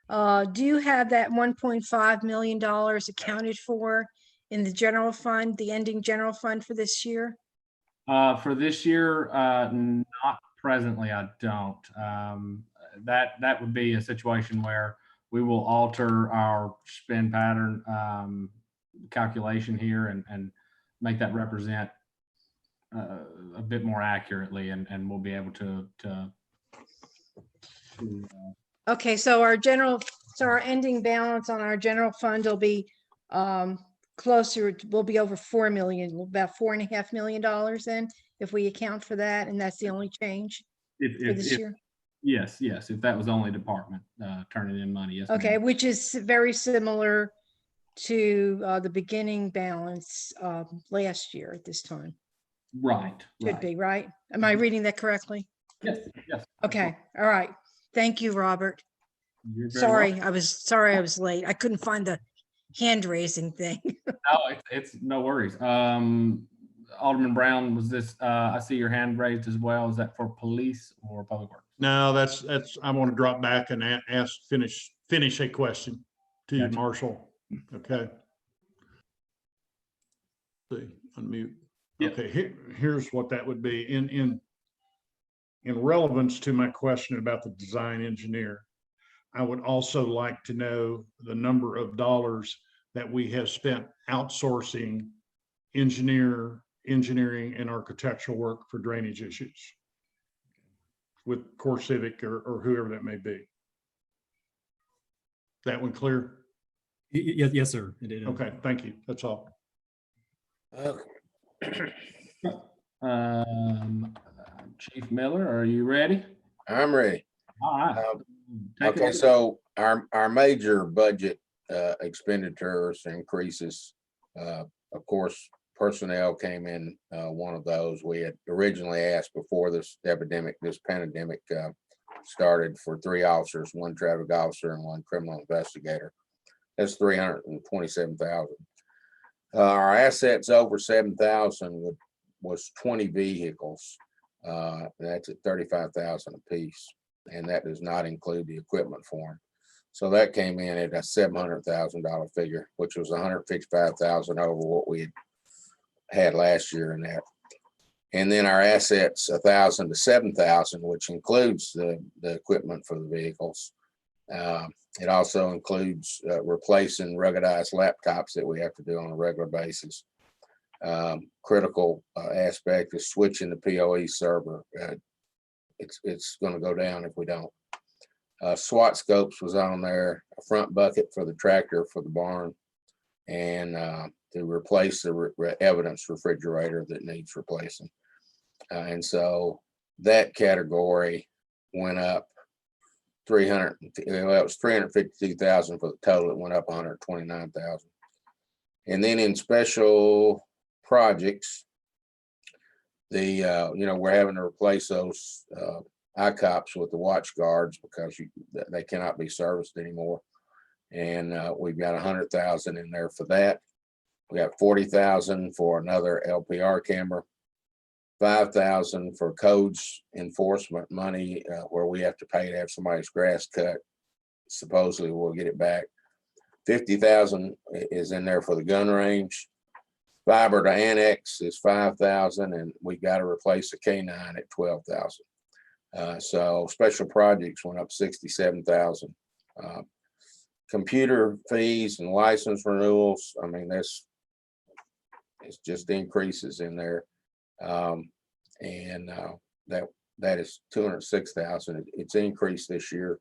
Do you have that $1.5 million accounted for in the general fund, the ending general fund for this year? For this year, not presently, I don't. That would be a situation where we will alter our spend pattern calculation here and make that represent a bit more accurately, and we'll be able to Okay, so our ending balance on our general fund will be closer, will be over 4 million, about $4.5 million then, if we account for that, and that's the only change for this year. Yes, if that was the only department turning in money, yes. Okay, ma'am. which is very similar to the beginning balance last year at this time. Right. Should be, right? Am I reading that correctly? Yes. Okay, all right. Thank you, Robert. You're very Sorry, welcome. I was late. I couldn't find the hand raising thing. No, it's no worries. Alderman Brown, was this, I see your hand raised as well. Is that for police or Public Works? No, that's, I want to drop back and finish a question to you, Gotcha. Marshall. Okay. See, unmute. Yep. Okay, here's what that would be. In relevance to my question about the design engineer, I would also like to know the number of dollars that we have spent outsourcing engineering and architectural work for drainage issues with Core Civic or whoever that may be. That one clear? Yes, sir. It did. Okay, thank you. That's all. Chief Miller, are you ready? I'm ready. All right. Okay, so our major budget expenditures increases, of course, personnel came in one of those. We had originally asked before this pandemic started for 3 officers, 1 traffic officer and 1 criminal investigator. That's $327,000. Our assets over 7,000 was 20 vehicles. That's at $35,000 a piece, and that does not include the equipment for them. So that came in at a $700,000 figure, which was $155,000 over what we had last year in that. And then our assets, 1,000 to 7,000, which includes the equipment for the vehicles. It also includes replacing ruggedized laptops that we have to do on a regular basis. Critical aspect is switching the PoE server. It's going to go down if we don't. SWAT scopes was on there, a front bucket for the tractor for the barn, and to replace the evidence refrigerator that needs replacing. And so that category went up it was $352,000 for the total. It went up $129,000. And then in special projects, we're having to replace those ICOPs with the watch guards because they cannot be serviced anymore. And we've got $100,000 in there for that. We got $40,000 for another LPR camera, $5,000 for codes enforcement money where we have to pay to have somebody's grass cut. Supposedly we'll get it back. $50,000 is in there for the gun range. Fiber to annex is $5,000, and we got to replace a K9 at $12,000. So special projects went up $67,000. Computer fees and license renewals, I mean, it's just increases in there. And that that is $206,000. It's increased this year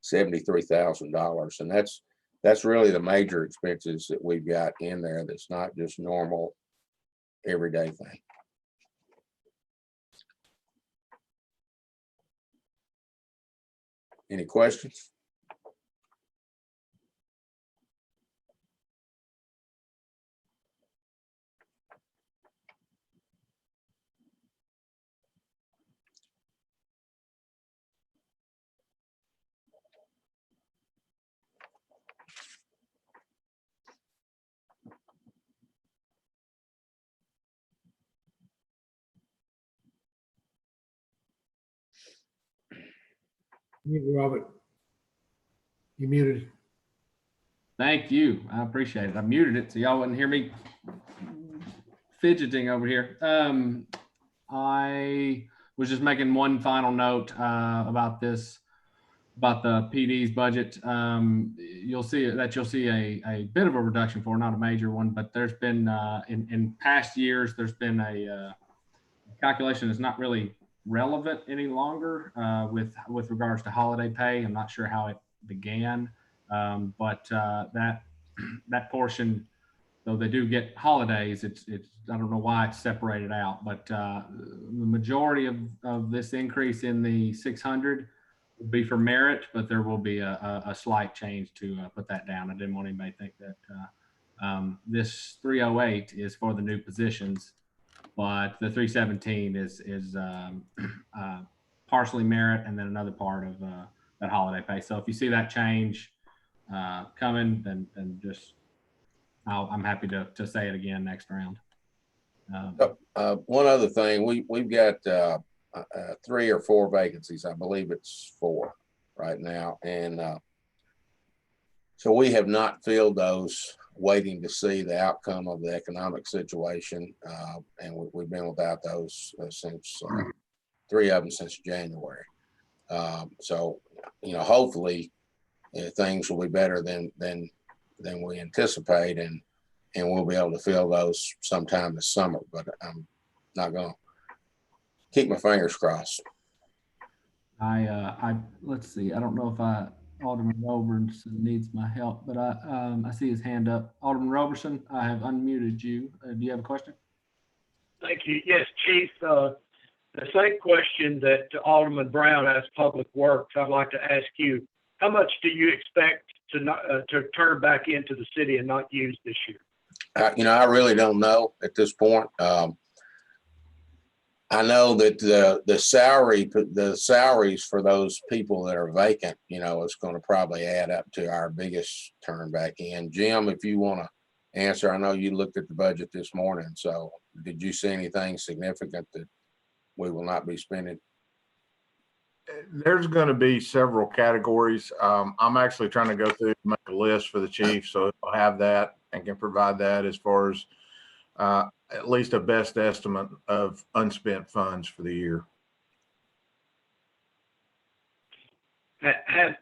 $73,000, and that's really the major expenses that we've got in there. That's not just normal everyday thing. Any questions? Robert, you muted. Thank you. I appreciate it. I muted it so y'all wouldn't hear me fidgeting over here. I was just making one final note about this, about the PD's budget. You'll see a bit of a reduction for, not a major one, but there's been in past years, there's been a calculation that's not really relevant any longer with regards to holiday pay. I'm not sure how it began, but that portion, though they do get holidays, it's I don't know why it's separated out, but the majority of this increase in the 600 will be for merit, but there will be a slight change to put that down. I didn't want anybody to think that this 308 is for the new positions, but the 317 is partially merit and then another part of that holiday pay. So if you see that change coming, then just I'm happy to say it again next round. One other thing, we've got 3 or 4 vacancies. I believe it's 4 right now, and so we have not filled those, waiting to see the outcome of the economic situation, and we've been without those since 3 of them since January. So hopefully things will be better than we anticipate, and we'll be able to fill those sometime this summer, but I'm not going to keep my fingers crossed. Let's see. I don't know if Alderman Roberson needs my help, but I see his hand up. Alderman Roberson, I have unmuted you. Do you have a question? Thank you. Yes, Chief. The same question that Alderman Brown asked Public Works, I'd like to ask you. How much do you expect to turn back into the city and not use this year? I really don't know at this point. I know that the salaries for those people that are vacant, it's going to probably add up to our biggest turn back in. Jim, if you want to answer, I know you looked at the budget this morning. So did you see anything significant that we will not be spending? There's going to be several categories. I'm actually trying to go through and make a list for the chief, so I'll have that and can provide that as far as at least a best estimate of unspent funds for the year. Have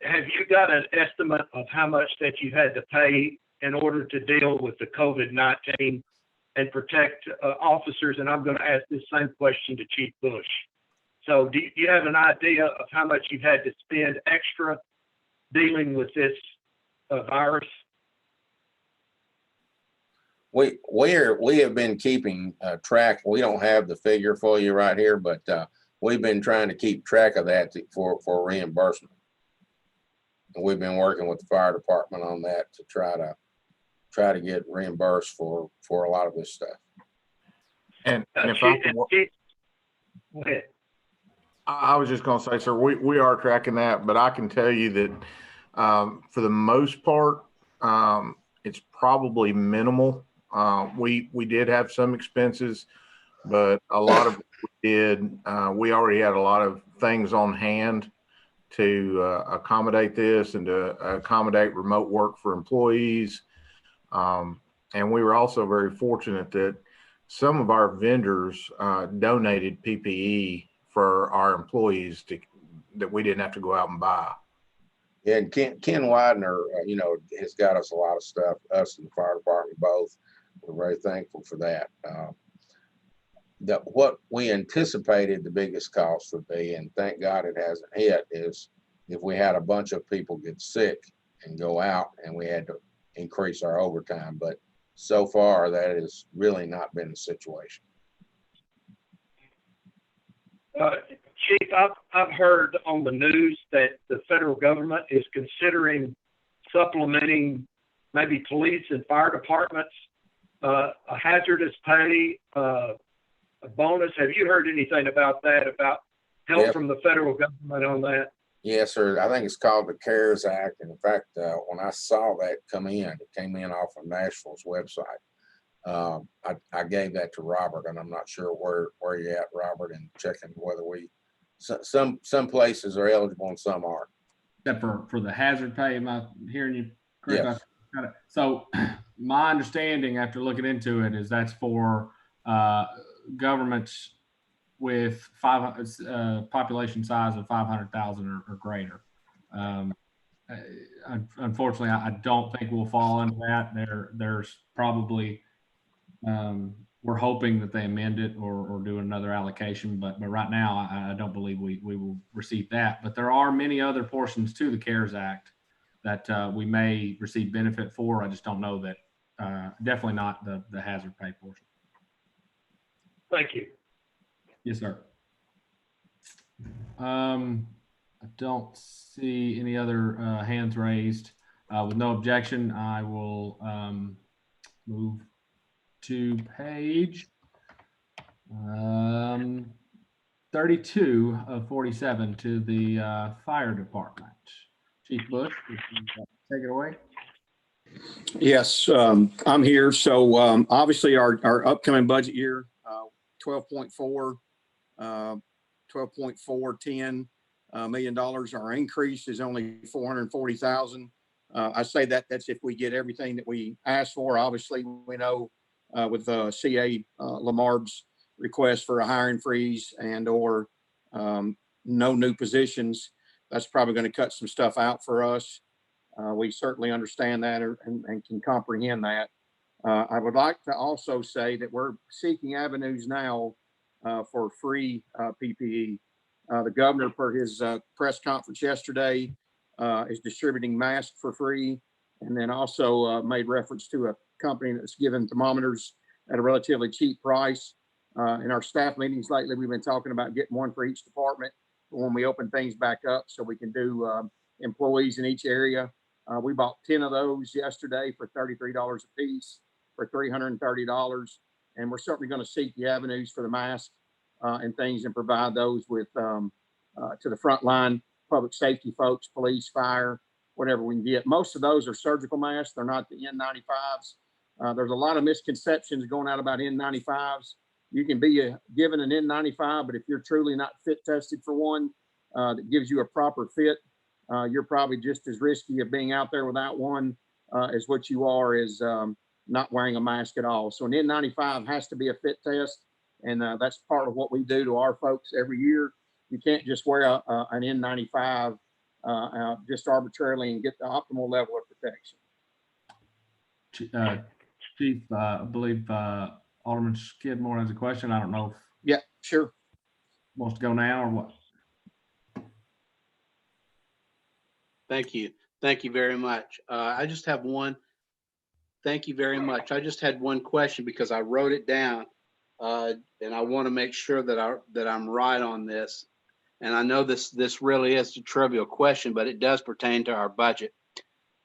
you got an estimate of how much that you had to pay in order to deal with the COVID-19 and protect officers? And I'm going to ask this same question to Chief Bush. So do you have an idea of how much you've had to spend extra dealing with this virus? We have been keeping track. We don't have the figure for you right here, but we've been trying to keep track of that for reimbursement. And we've been working with the fire department on that to try to get reimbursed for a lot of this stuff. And if go ahead. I was just going to say, sir, we are tracking that, but I can tell you that for the most part, it's probably minimal. We did have some expenses, but a lot of we already had a lot of things on hand to accommodate this and to accommodate remote work for employees. And we were also very fortunate that some of our vendors donated PPE for our employees that we didn't have to go out and buy. Yeah, and Ken Widener, has got us a lot of stuff, us and the fire department both. We're very thankful for that. what we anticipated the biggest cost would be, and thank God it hasn't hit, is if we had a bunch of people get sick and go out and we had to increase our overtime. But so far, that has really not been the situation. Chief, I've heard on the news that the federal government is considering supplementing maybe police and fire departments, a hazardous pay, a bonus. Have you heard anything about that, about help from the federal government on that? Yes, sir. I think it's called the CARES Act. And in fact, when I saw that come in, it came in off of Nashville's website. I gave that to Robert, and I'm not sure where you're at, Robert, and checking whether some places are eligible and some aren't. Except for the hazard pay, am I hearing you correctly? Yes. So my understanding after looking into it is that's for governments with population size of 500,000 or greater. Unfortunately, I don't think we'll fall into that. There's probably we're hoping that they amend it or do another allocation, but right now I don't believe we will receive that. But there are many other portions to the CARES Act that we may receive benefit for. I just don't know that. Definitely not the hazard pay portion. Thank you. Yes, sir. I don't see any other hands raised. With no objection, I will move to page 32 of 47 to the fire department. Chief Bush, if you take it away. Yes, I'm here. So obviously our upcoming budget year, 12.410 million dollars. Our increase is only 440,000. I say that's if we get everything that we asked for. Obviously, we know with CA Lamar's request for a hiring freeze and or no new positions, that's probably going to cut some stuff out for us. We certainly understand that and can comprehend that. I would like to also say that we're seeking avenues now for free PPE. The governor, per his press conference yesterday, is distributing masks for free, and then also made reference to a company that's giving thermometers at a relatively cheap price. In our staff meetings lately, we've been talking about getting one for each department when we open things back up so we can do employees in each area. We bought 10 of those yesterday for $33 a piece for $330. And we're certainly going to seek the avenues for the mask and things and provide those with to the frontline public safety folks, police, fire, whatever we can get. Most of those are surgical masks. They're not the N95s. There's a lot of misconceptions going out about N95s. You can be given an N95, but if you're truly not fit tested for one that gives you a proper fit, you're probably just as risky of being out there without one as what you are is not wearing a mask at all. So an N95 has to be a fit test, and that's part of what we do to our folks every year. You can't just wear an N95 just arbitrarily and get the optimal level of protection. Chief, I believe Alderman Skidmore has a question. I don't know if yeah, sure. Wants to go now or what? Thank you. Thank you very much. I just have one. Thank you very much. I just had one question because I wrote it down, and I want to make sure that I'm right on this. And I know this really is a trivial question, but it does pertain to our budget.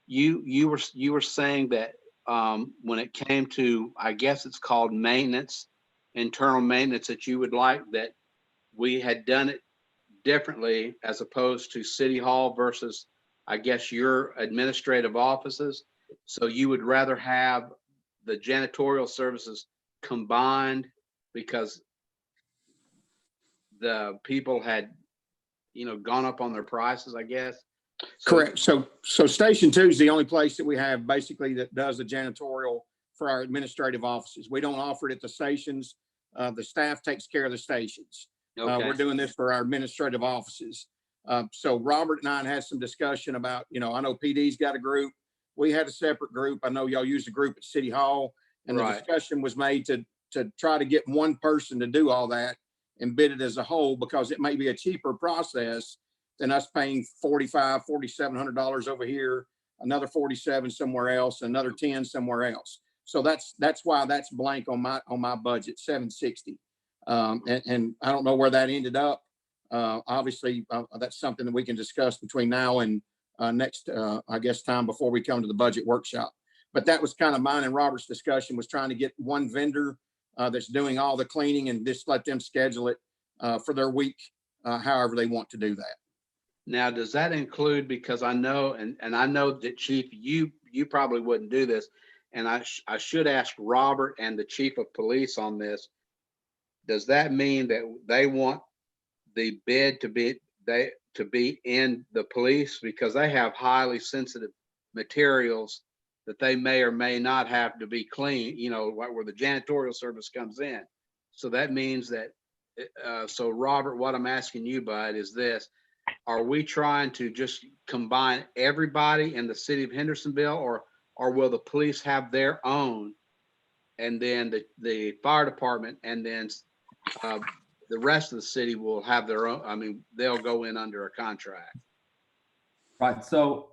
You were saying that when it came to, I guess it's called maintenance, internal maintenance, that you would like that we had done it differently as opposed to City Hall versus, I guess, your administrative offices. So you would rather have the janitorial services combined because the people had, gone up on their prices, I guess. Correct. So Station 2 is the only place that we have basically that does the janitorial for our administrative offices. We don't offer it at the stations. The staff takes care of the stations. Okay. We're doing this for our administrative offices. So Robert and I had some discussion about, I know PD's got a group. We had a separate group. I know y'all use a group at City Hall, and the discussion was made to to try to get one person to do all that and bid it as a whole, because it may be a cheaper process than us paying $4,700 over here, another 47 somewhere else, another 10 somewhere else. So that's why that's blank on my budget, 760. And I don't know where that ended up. Obviously, that's something that we can discuss between now and next, I guess, time before we come to the budget workshop. But that was kind of mine and Robert's discussion, was trying to get one vendor that's doing all the cleaning and just let them schedule it for their week, however they want to do that. Now, does that include, because I know, and I know that Chief, you probably wouldn't do this, and I should ask Robert and the Chief of Police on this. Does that mean that they want the bid to be in the police, because they have highly sensitive materials that they may or may not have to be clean, you know, where the janitorial service comes in? So that means that, so Robert, what I'm asking you, bud, is this: are we trying to just combine everybody in the city of Hendersonville, or will the police have their own, and then the fire department, and then the rest of the city will have their own? I mean, they'll go in under a contract. Right. So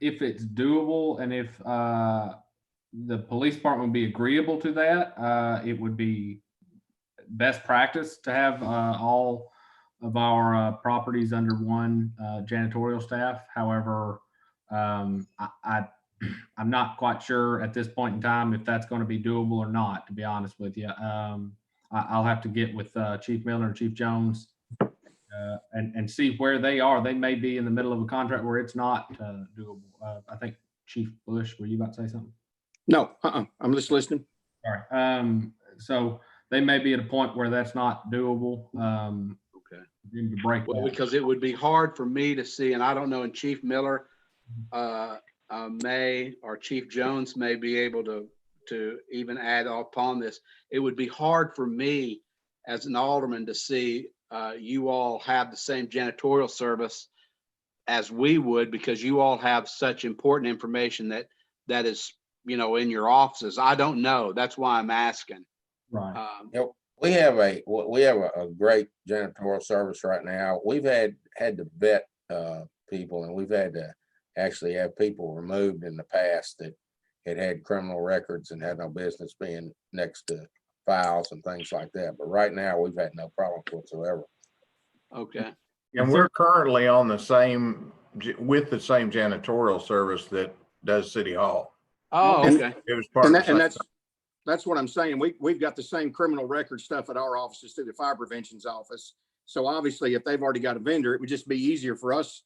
if it's doable, and if the police department would be agreeable to that, it would be best practice to have all of our properties under one janitorial staff. However, I'm not quite sure at this point in time if that's going to be doable or not, to be honest with you. I'll have to get with Chief Miller and Chief Jones and see where they are. They may be in the middle of a contract where it's not doable. I think Chief Bush, were you about to say something? No, I'm just listening. All right. So they may be at a point where that's not doable. Okay. To break Well, that. because it would be hard for me to see, and I don't know, and Chief Miller may, or Chief Jones may be able to even add upon this. It would be hard for me as an alderman to see you all have the same janitorial service as we would, because you all have such important information that is, you know, in your offices. I don't know. That's why I'm asking. Right. We have a great janitorial service right now. We've had to vet people, and we've had to actually have people removed in the past that had criminal records and had no business being next to files and things like that. But right now, we've had no problems whatsoever. Okay. And we're currently on the same janitorial service that does City Hall. Oh, okay. It was part And, of the same. that's what I'm saying. We've got the same criminal record stuff at our offices through the fire prevention's office. So obviously, if they've already got a vendor, it would just be easier for us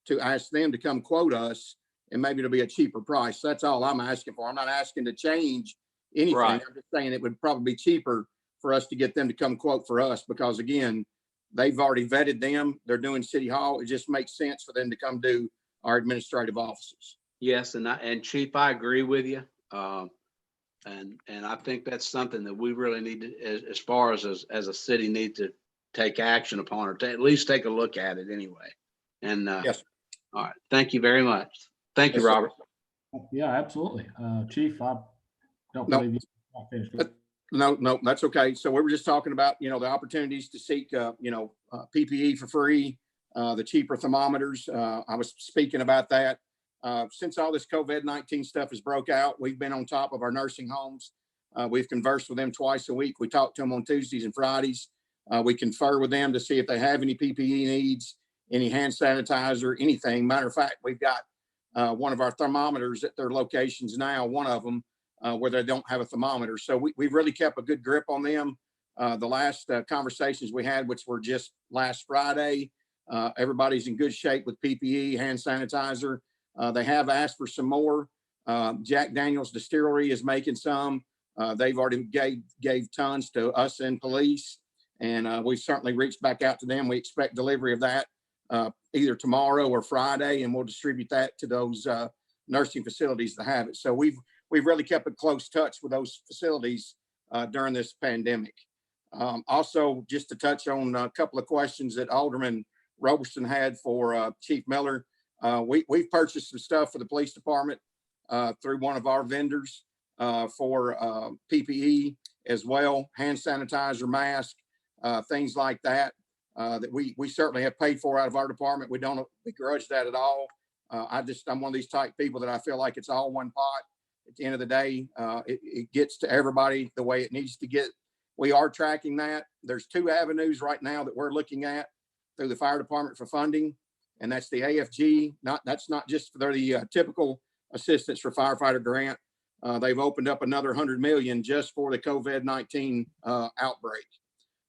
to ask them to come quote us, and maybe it'll be a cheaper price. That's all I'm asking for. I'm not asking to change anything. Right. I'm just saying it would probably be cheaper for us to get them to come quote for us, because again, they've already vetted them. They're doing City Hall. It just makes sense for them to come do our administrative offices. Yes, and Chief, I agree with you. And I think that's something that we really need to, as far as a city, need to take action upon, or to at least take a look at it anyway. And yes. All right. Thank you very much. Thank you, Yes, Robert. Yeah, absolutely. Chief, I don't believe you not finished. No, that's okay. So we were just talking about, you know, the opportunities to seek, PPE for free, the cheaper thermometers. I was speaking about that. Since all this COVID-19 stuff has broke out, we've been on top of our nursing homes. We've conversed with them twice a week. We talk to them on Tuesdays and Fridays. We confer with them to see if they have any PPE needs, any hand sanitizer, anything. Matter of fact, we've got one of our thermometers at their locations now, one of them, where they don't have a thermometer. So we've really kept a good grip on them. The last conversations we had, which were just last Friday, everybody's in good shape with PPE, hand sanitizer. They have asked for some more. Jack Daniel's Distillery is making some. They've already gave tons to us and police, and we've certainly reached back out to them. We expect delivery of that either tomorrow or Friday, and we'll distribute that to those nursing facilities that have it. So we've really kept a close touch with those facilities during this pandemic. Also, just to touch on a couple of questions that Alderman Roberson had for Chief Miller. We've purchased some stuff for the police department through one of our vendors. for PPE as well, hand sanitizer, mask, things like that, that we certainly have paid for out of our department. We don't begrudge that at all. I'm one of these type people that I feel like it's all one pot. At the end of the day, it gets to everybody the way it needs to get. We are tracking that. There's 2 avenues right now that we're looking at through the fire department for funding, and that's the AFG. That's not just for the typical assistance for firefighter grant. They've opened up another $100 million just for the COVID-19 outbreak.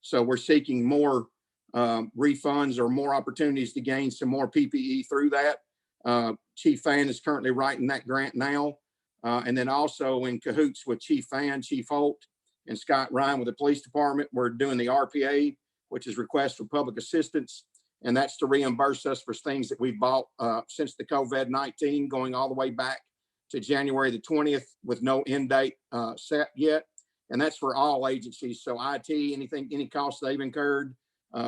So we're seeking more refunds or more opportunities to gain some more PPE through that. Chief Fan is currently writing that grant now. And then also in cahoots with Chief Fan, Chief Holt, and Scott Ryan with the police department, we're doing the RPA, which is Request for Public Assistance. And that's to reimburse us for things that we've bought since the COVID-19, going all the way back to January the 20th with no end date set yet. And that's for all agencies. So IT, any costs they've incurred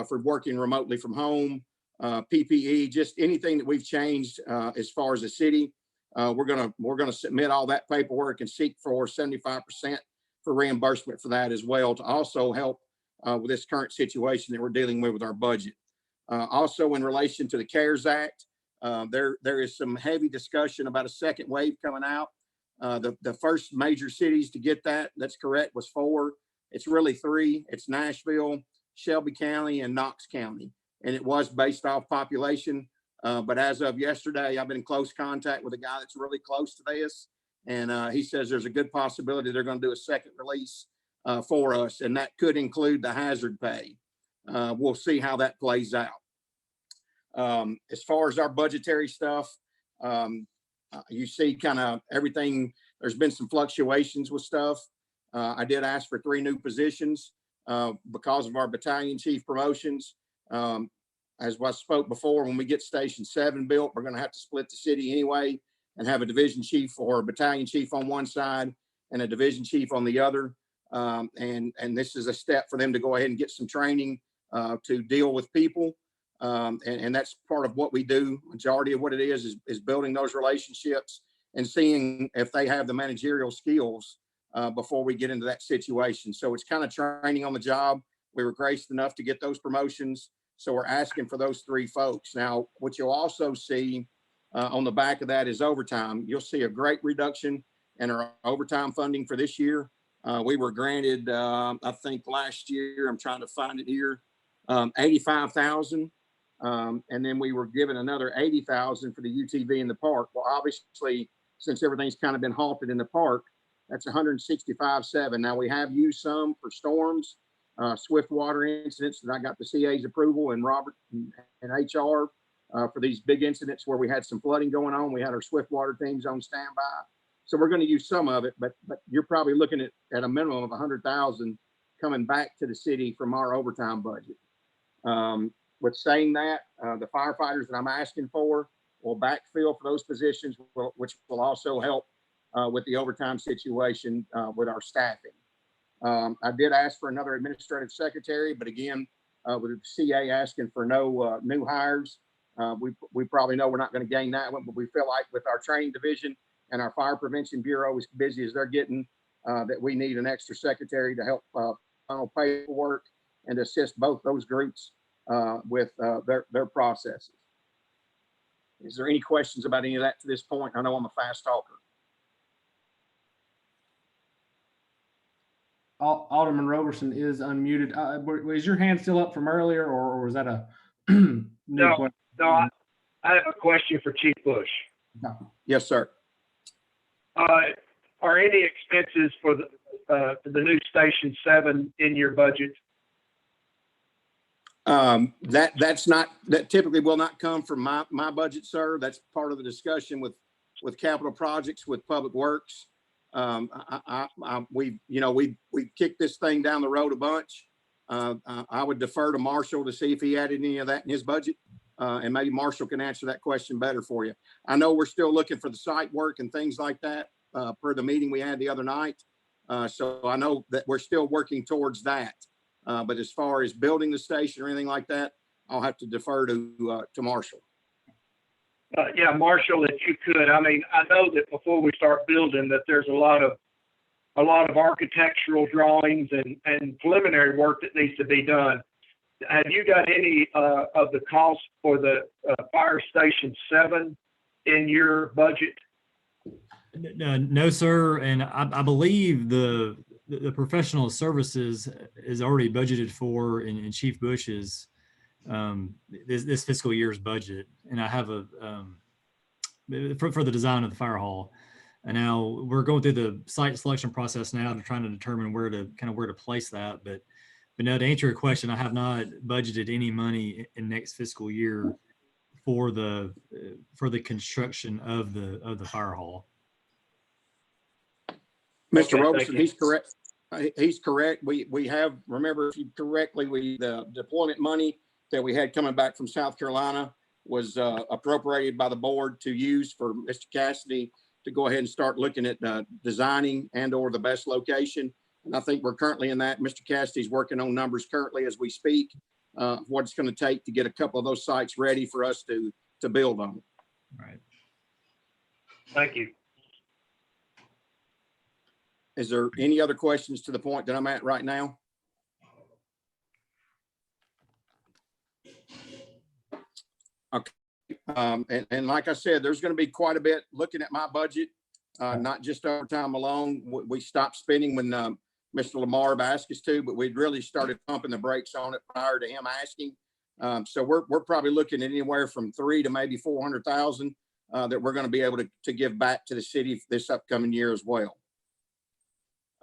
for working remotely from home, PPE, just anything that we've changed as far as the city. We're gonna submit all that paperwork and seek for 75% for reimbursement for that as well, to also help with this current situation that we're dealing with our budget. Also, in relation to the CARES Act, there is some heavy discussion about a second wave coming out. The first major cities to get that's correct, was 4. It's really 3. It's Nashville, Shelby County, and Knox County. And it was based off population. But as of yesterday, I've been in close contact with a guy that's really close to this. And he says there's a good possibility they're going to do a second release for us. And that could include the hazard pay. We'll see how that plays out. As far as our budgetary stuff, you see kind of everything. There's been some fluctuations with stuff. I did ask for 3 new positions because of our battalion chief promotions. As I spoke before, when we get Station 7 built, we're going to have to split the city anyway and have a division chief or a battalion chief on one side and a division chief on the other. And this is a step for them to go ahead and get some training to deal with people. And that's part of what we do. Majority of what it is building those relationships and seeing if they have the managerial skills before we get into that situation. So it's kind of training on the job. We were graced enough to get those promotions. So we're asking for those 3 folks. Now, what you'll also see on the back of that is overtime. You'll see a great reduction in our overtime funding for this year. We were granted, I think last year, I'm trying to find it here, $85,000. And then we were given another $80,000 for the UTV in the park. Well, obviously, since everything's kind of been halted in the park, that's $165,700. Now we have used some for storms, swift water incidents that I got the CA's approval and Robert and HR for these big incidents where we had some flooding going on. We had our swift water teams on standby. So we're going to use some of it, but you're probably looking at a minimum of $100,000 coming back to the city from our overtime budget. With saying that, the firefighters that I'm asking for will backfill for those positions, which will also help with the overtime situation with our staffing. I did ask for another administrative secretary, but again, with the CA asking for no new hires, we probably know we're not going to gain that one, but we feel like with our training division and our fire prevention bureau as busy as they're getting, that we need an extra secretary to help final paperwork and assist both those groups with their processes. Is there any questions about any of that to this point? I know I'm a fast talker. Alderman Roberson is unmuted. Was your hand still up from earlier, or was that a new question? No, I have a question for Chief Bush. No. Yes, sir. Are any expenses for the new Station 7 in your budget? That typically will not come from my budget, sir. That's part of the discussion with capital projects with Public Works. We've kicked this thing down the road a bunch. I would defer to Marshall to see if he added any of that in his budget. And maybe Marshall can answer that question better for you. I know we're still looking for the site work and things like that per the meeting we had the other night. So I know that we're still working towards that. But as far as building the station or anything like that, I'll have to defer to Marshall. Yeah, Marshall, if you could. I mean, I know that before we start building that there's a lot of a lot of architectural drawings and preliminary work that needs to be done. Have you got any of the costs for the Fire Station 7 in your budget? No, sir. And I believe the professional services is already budgeted for in Chief Bush's this fiscal year's budget. And I have a for the design of the fire hall. And now we're going through the site selection process now to trying to determine where to place that. But no, to answer your question, I have not budgeted any money in next fiscal year for the construction of the fire hall. Mr. Okay, Robeson, thank you. he's correct. He's correct. We have, remember, if you correctly, the deployment money that we had coming back from South Carolina was appropriated by the board to use for Mr. Cassidy to go ahead and start looking at designing and or the best location. And I think we're currently in that. Mr. Cassidy's working on numbers currently as we speak, what it's going to take to get a couple of those sites ready for us to build on. Right. Thank you. Is there any other questions to the point that I'm at right now? Okay. And like I said, there's going to be quite a bit looking at my budget, not just overtime alone. We stopped spending when Mr. Lamar asked us to, but we'd really started pumping the brakes on it prior to him asking. So we're probably looking at anywhere from $300,000 to maybe $400,000 that we're going to be able to give back to the city this upcoming year as well.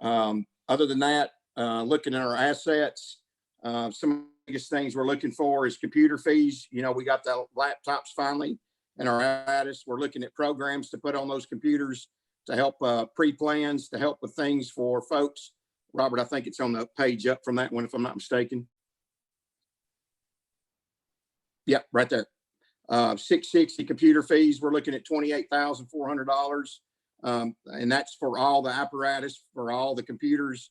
Other than that, looking at our assets, some of the biggest things we're looking for is computer fees. You know, we got the laptops finally in our apparatus. We're looking at programs to put on those computers to help pre-plans, to help with things for folks. Robert, I think it's on the page up from that one, if I'm not mistaken. Yep, right there. 660 computer fees. We're looking at $28,400. And that's for all the apparatus, for all the computers,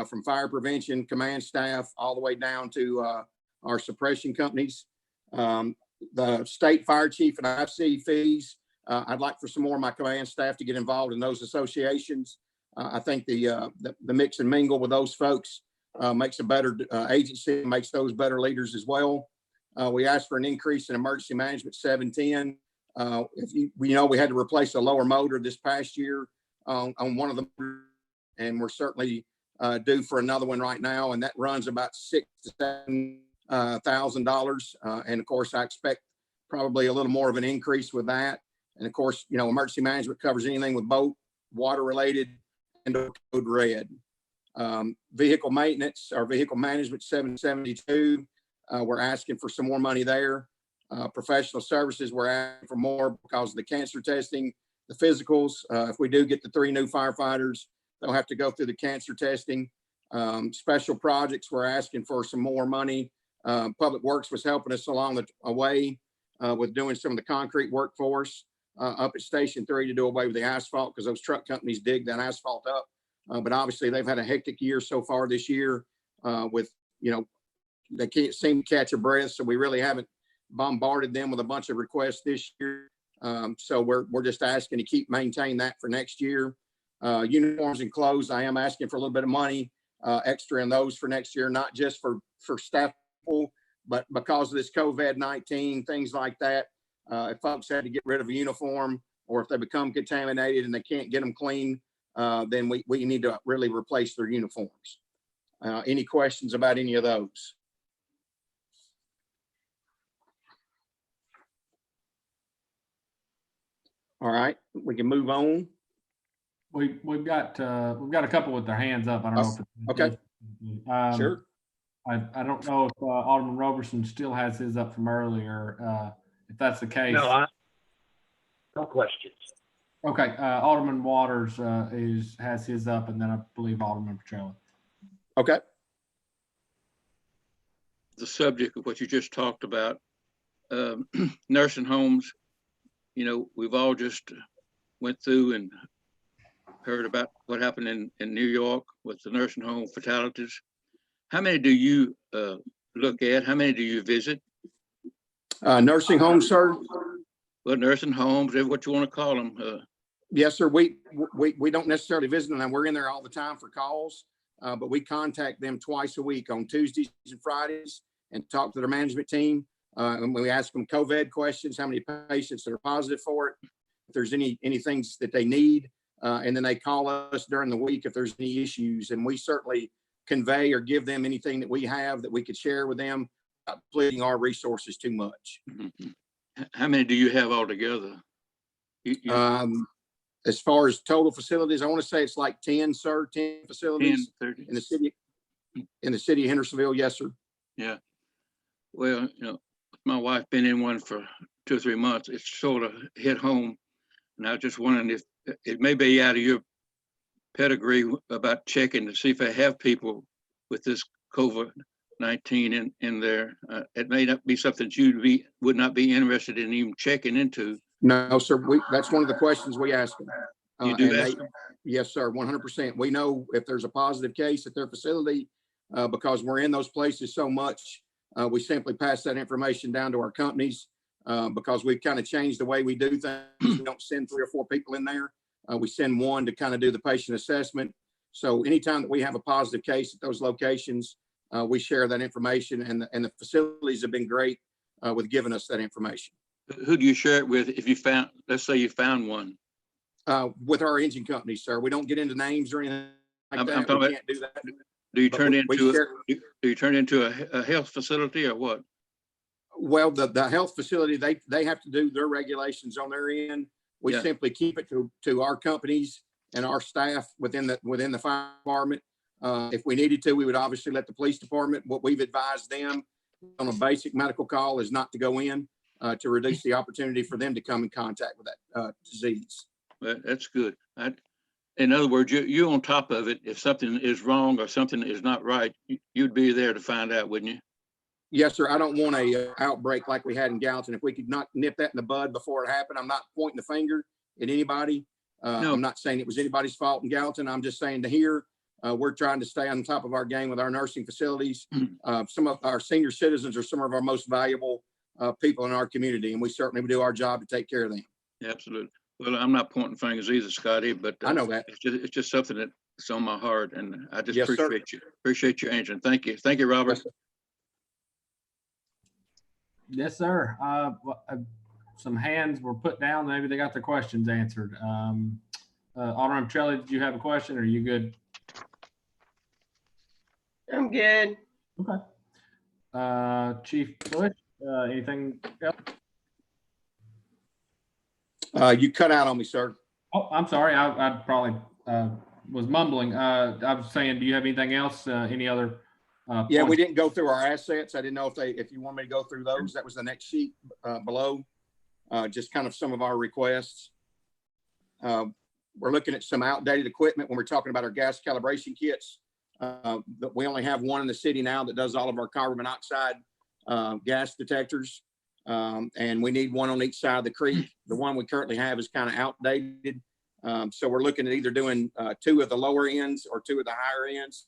from fire prevention, command staff, all the way down to our suppression companies. The state fire chief and IFC fees. I'd like for some more of my command staff to get involved in those associations. I think the mix and mingle with those folks makes a better agency, makes those better leaders as well. We asked for an increase in emergency management 710. We know we had to replace a lower motor this past year on one of them, and we're certainly due for another one right now, and that runs about $6,000 to $7,000. And of course, I expect probably a little more of an increase with that. And of course, you know, emergency management covers anything with boat, water related, and code red. Vehicle maintenance, or vehicle management 772. We're asking for some more money there. Professional services, we're asking for more because of the cancer testing, the physicals. If we do get the 3 new firefighters, they'll have to go through the cancer testing. Special projects, we're asking for some more money. Public Works was helping us along the way with doing some of the concrete work for us up at Station 3 to do away with the asphalt, because those truck companies dig that asphalt up. But obviously they've had a hectic year so far this year with, you know, they can't seem to catch a breath. So we really haven't bombarded them with a bunch of requests this year. So we're just asking to keep maintain that for next year. Uniforms and clothes, I am asking for a little bit of money extra in those for next year, not just for staff, but because of this COVID-19, things like that. If folks had to get rid of a uniform, or if they become contaminated and they can't get them clean, then we need to really replace their uniforms. Any questions about any of those? All right, we can move on. We've got a couple with their hands up. I don't know if it's okay. Sure. I don't know if Alderman Roberson still has his up from earlier. If that's the case. No questions. Okay, Alderman Waters has his up, and then I believe Alderman Petrella. Okay. The subject of what you just talked about, nursing homes. You know, we've all just went through and heard about what happened in New York with the nursing home fatalities. How many do you look at? How many do you visit? Nursing homes, sir? Well, nursing homes, what you want to call them. Yes, sir. We don't necessarily visit them. We're in there all the time for calls, but we contact them twice a week on Tuesdays and Fridays and talk to their management team. And we ask them COVID questions, how many patients that are positive for it, if there's any things that they need, and then they call us during the week if there's any issues. And we certainly convey or give them anything that we have that we could share with them, without depleting our resources too much. How many do you have altogether? As far as total facilities, I want to say it's like 10, sir, 10 facilities 10, 30. in the city of Hendersonville. Yes, sir. Yeah. Well, my wife been in one for 2 or 3 months. It's sort of hit home. And I was just wondering if it may be out of your pedigree about checking to see if they have people with this COVID-19 in there. It may not be something that would not be interested in even checking into. No, sir. That's one of the questions we ask them. You do ask them? Yes, sir. 100%. We know if there's a positive case at their facility, because we're in those places so much. We simply pass that information down to our companies because we've kind of changed the way we do things. We don't send 3 or 4 people in there. We send one to kind of do the patient assessment. So anytime that we have a positive case at those locations, we share that information, and the facilities have been great with giving us that information. Who do you share it with if you found, let's say you found one? With our engine company, sir. We don't get into names or anything like that. We can't do that. Do you turn into a health facility or what? Well, the health facility, they have to do their regulations on their end. We simply keep it to our companies and our staff within the fire department. If we needed to, we would obviously let the police department. What we've advised them on a basic medical call is not to go in to reduce the opportunity for them to come in contact with that disease. That's good. In other words, you're on top of it. If something is wrong or something is not right, you'd be there to find out, wouldn't you? Yes, sir. I don't want a outbreak like we had in Gallatin. If we could not nip that in the bud before it happened, I'm not pointing the finger at anybody. No. I'm not saying it was anybody's fault in Gallatin. I'm just saying to here, we're trying to stay on top of our game with our nursing facilities. Some of our senior citizens are some of our most valuable people in our community, and we certainly do our job to take care of them. Yeah, absolutely. Well, I'm not pointing fingers either, Scotty, but I know that it's just something that's on my heart, and I just appreciate your answering. Thank you. Thank you, Robert. Yes, sir. Some hands were put down. Maybe they got their questions answered. Alderman Petrelli, did you have a question, or are you good? I'm good. Okay. Chief Bush, anything else? You cut out on me, sir. Oh, I'm sorry. I probably was mumbling. I was saying, do you have anything else? Any other? Yeah, we didn't go through our assets. I didn't know if you want me to go through those. That was the next sheet below. Just kind of some of our requests. We're looking at some outdated equipment when we're talking about our gas calibration kits. We only have one in the city now that does all of our carbon monoxide gas detectors. And we need one on each side of the creek. The one we currently have is kind of outdated. So we're looking at either doing 2 of the lower ends or 2 of the higher ends.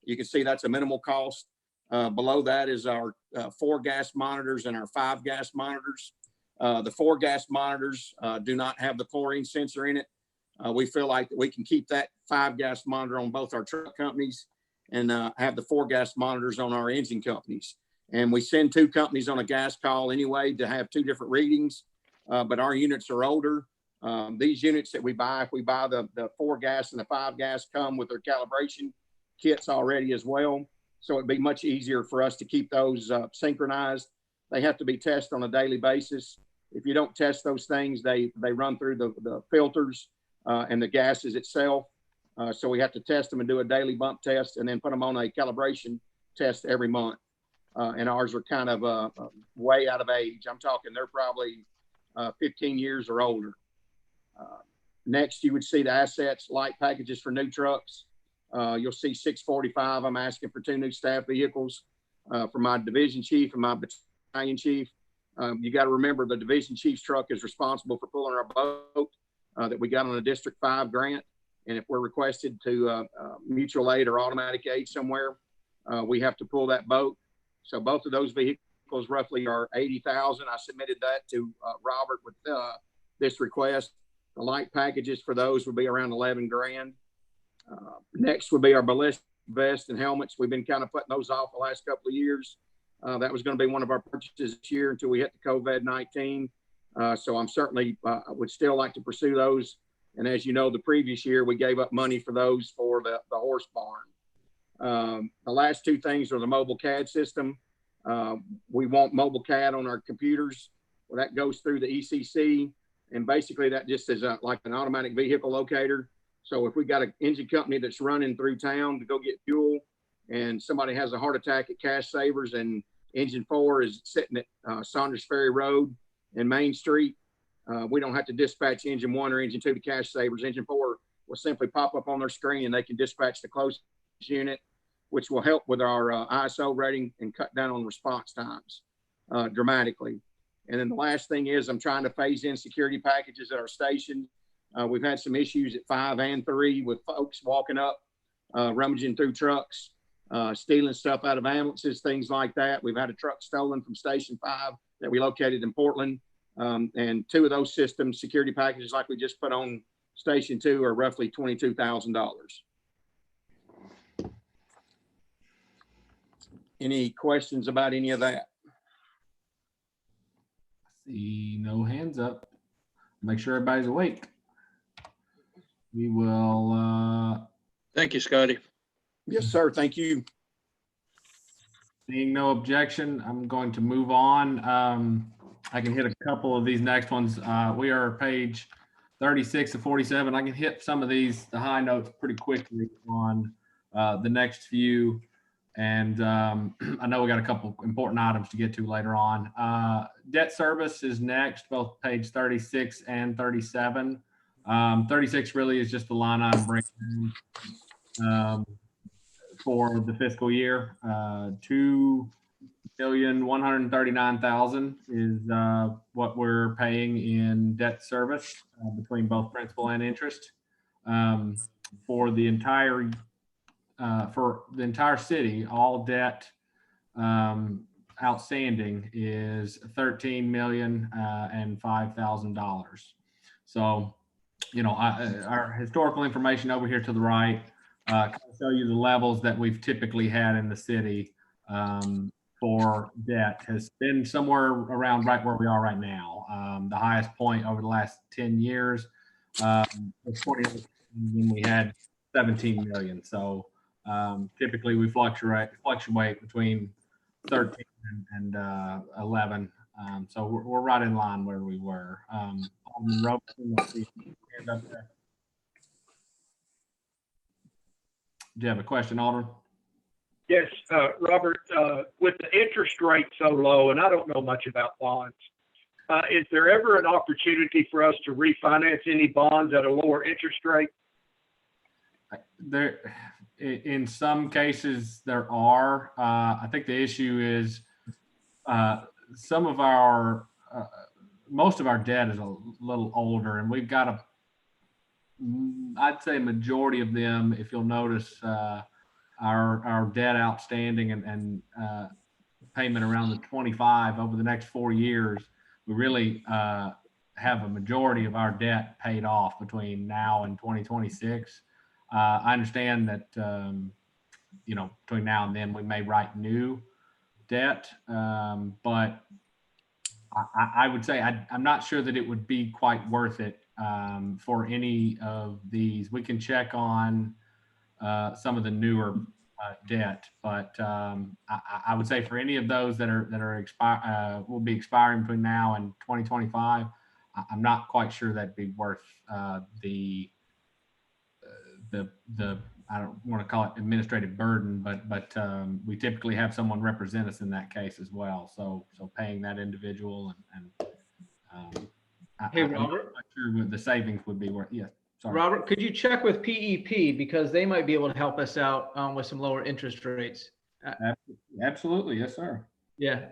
You can see that's a minimal cost. Below that is our 4 gas monitors and our 5 gas monitors. The 4 gas monitors do not have the chlorine sensor in it. We feel like we can keep that 5 gas monitor on both our truck companies and have the 4 gas monitors on our engine companies. And we send 2 companies on a gas call anyway to have 2 different readings, but our units are older. These units that we buy, if we buy the 4 gas and the 5 gas, come with their calibration kits already as well. So it'd be much easier for us to keep those synchronized. They have to be tested on a daily basis. If you don't test those things, they run through the filters and the gases itself. So we have to test them and do a daily bump test and then put them on a calibration test every month. And ours are kind of way out of age. I'm talking they're probably 15 years or older. Next, you would see the assets, light packages for new trucks. You'll see 645. I'm asking for 2 new staff vehicles for my division chief and my battalion chief. You got to remember the division chief's truck is responsible for pulling our boat that we got on a District 5 grant. And if we're requested to mutual aid or automatic aid somewhere, we have to pull that boat. So both of those vehicles roughly are $80,000. I submitted that to Robert with this request. The light packages for those would be around 11 grand. Next would be our ballistic vests and helmets. We've been kind of putting those off the last couple of years. That was going to be one of our purchases this year until we hit the COVID-19. So I'm certainly would still like to pursue those. And as you know, the previous year we gave up money for those for the horse barn. The last two things are the mobile CAD system. We want mobile CAD on our computers. Well, that goes through the ECC, and basically that just is like an automatic vehicle locator. So if we got an engine company that's running through town to go get fuel, and somebody has a heart attack at Cash Savers, and engine 4 is sitting at Saunders Ferry Road and Main Street, we don't have to dispatch engine 1 or engine 2 to Cash Savers. Engine 4 will simply pop up on their screen, and they can dispatch the closest unit, which will help with our ISO rating and cut down on response times dramatically. And then the last thing is I'm trying to phase in security packages at our station. We've had some issues at 5 and 3 with folks walking up, rummaging through trucks, stealing stuff out of ambulances, things like that. We've had a truck stolen from Station 5 that we located in Portland. And 2 of those systems, security packages like we just put on Station 2, are roughly $22,000. Any questions about any of that? See no hands up. Make sure everybody's awake. We will. Thank you, Scotty. Yes, sir. Thank you. Seeing no objection, I'm going to move on. I can hit a couple of these next ones. We are page 36 to 47. I can hit some of these, the high notes, pretty quickly on the next few. And I know we got a couple important items to get to later on. Debt service is next, both page 36 and 37. 36 really is just the line item breakdown for the fiscal year. $2,139,000 is what we're paying in debt service between both principal and interest. For the entire city, all debt outstanding is $13,005,000. So, you know, our historical information over here to the right can show you the levels that we've typically had in the city for debt has been somewhere around right where we are right now. The highest point over the last 10 years was 2018 when we had 17 million. So typically we fluctuate between 13 and 11. So we're right in line where we were. Alderman Robertson, let's see, hand up there. Do you have a question, Alderman? Yes, Robert, with the interest rate so low, and I don't know much about bonds, is there ever an opportunity for us to refinance any bonds at a lower interest rate? There, in some cases, there are. I think the issue is some of our, most of our debt is a little older, and we've got I'd say majority of them, if you'll notice, our debt outstanding and payment around the 25 over the next 4 years, we really have a majority of our debt paid off between now and 2026. I understand that, you know, between now and then we may write new debt, but I would say I'm not sure that it would be quite worth it for any of these. We can check on some of the newer debt, but I would say for any of those that will be expiring between now and 2025, I'm not quite sure that'd be worth the I don't want to call it administrative burden, but we typically have someone represent us in that case as well. So paying that individual and Hey, I'm Robert. not sure what the savings would be worth. Yeah, sorry. Robert, could you check with PEP because they might be able to help us out with some lower interest rates? Absolutely, yes, sir. Yeah,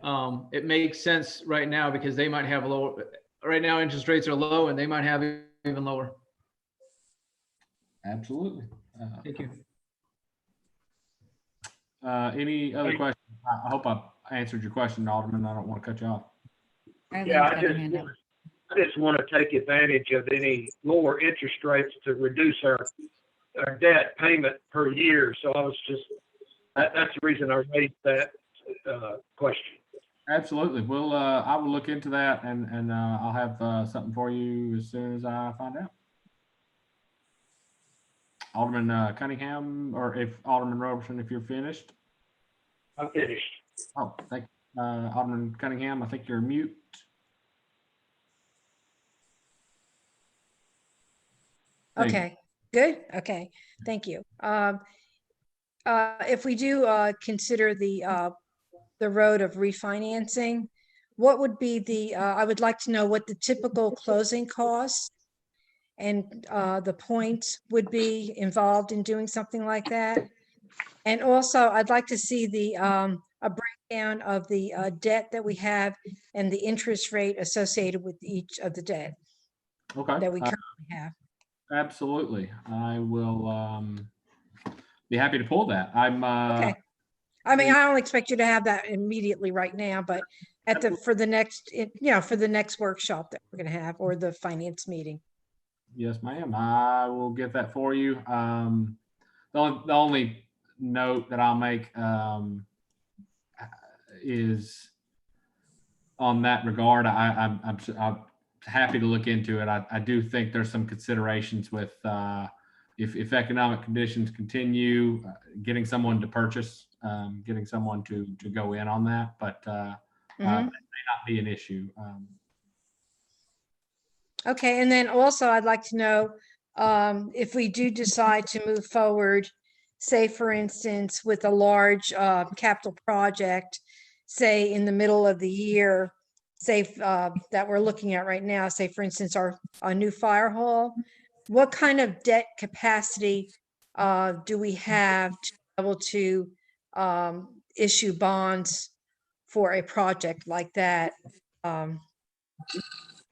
it makes sense right now because they might have a lower. Right now, interest rates are low, and they might have even lower. Absolutely. Thank you. Any other questions? I hope I answered your question, Alderman. I don't want to cut you off. Yeah, I just want to take advantage of any lower interest rates to reduce our debt payment per year. So I was just, that's the reason I raised that question. Absolutely. Well, I will look into that and I'll have something for you as soon as I find out. Alderman Cunningham, or if Alderman Robertson, if you're finished. I'm finished. Oh, thank you. Alderman Cunningham, I think you're mute. Okay, good. Okay, thank you. If we do consider the road of refinancing, what would be the, I would like to know what the typical closing costs and the points would be involved in doing something like that. And also, I'd like to see the a breakdown of the debt that we have and the interest rate associated with each of the debt Okay. that we currently have. Absolutely. I will be happy to pull that. I'm Okay. I mean, I don't expect you to have that immediately right now, but at the, for the next, for the next workshop that we're going to have, or the finance meeting. Yes, ma'am. I will get that for you. The only note that I'll make is on that regard. I'm happy to look into it. I do think there's some considerations with if economic conditions continue, getting someone to purchase, getting someone to go in on that, but that may not be an issue. Okay, and then also I'd like to know if we do decide to move forward, say for instance, with a large capital project, say in the middle of the year, say that we're looking at right now, say for instance, our new fire hall, what kind of debt capacity do we have to be able to issue bonds for a project like that?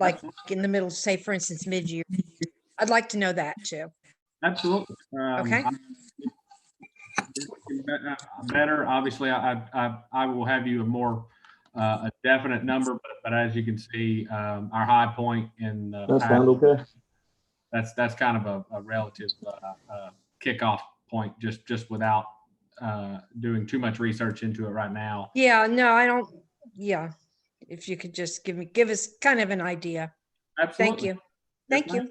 Like in the middle, say for instance, mid-year. I'd like to know that too. Absolutely. Okay. Better. Obviously, I will have you a more a definite number, but as you can see, our high point in the That sounds okay. That's kind of a relative kickoff point, just without doing too much research into it right now. Yeah, no, I don't. Yeah. If you could just give us kind of an idea. Absolutely. Thank you. Thank you.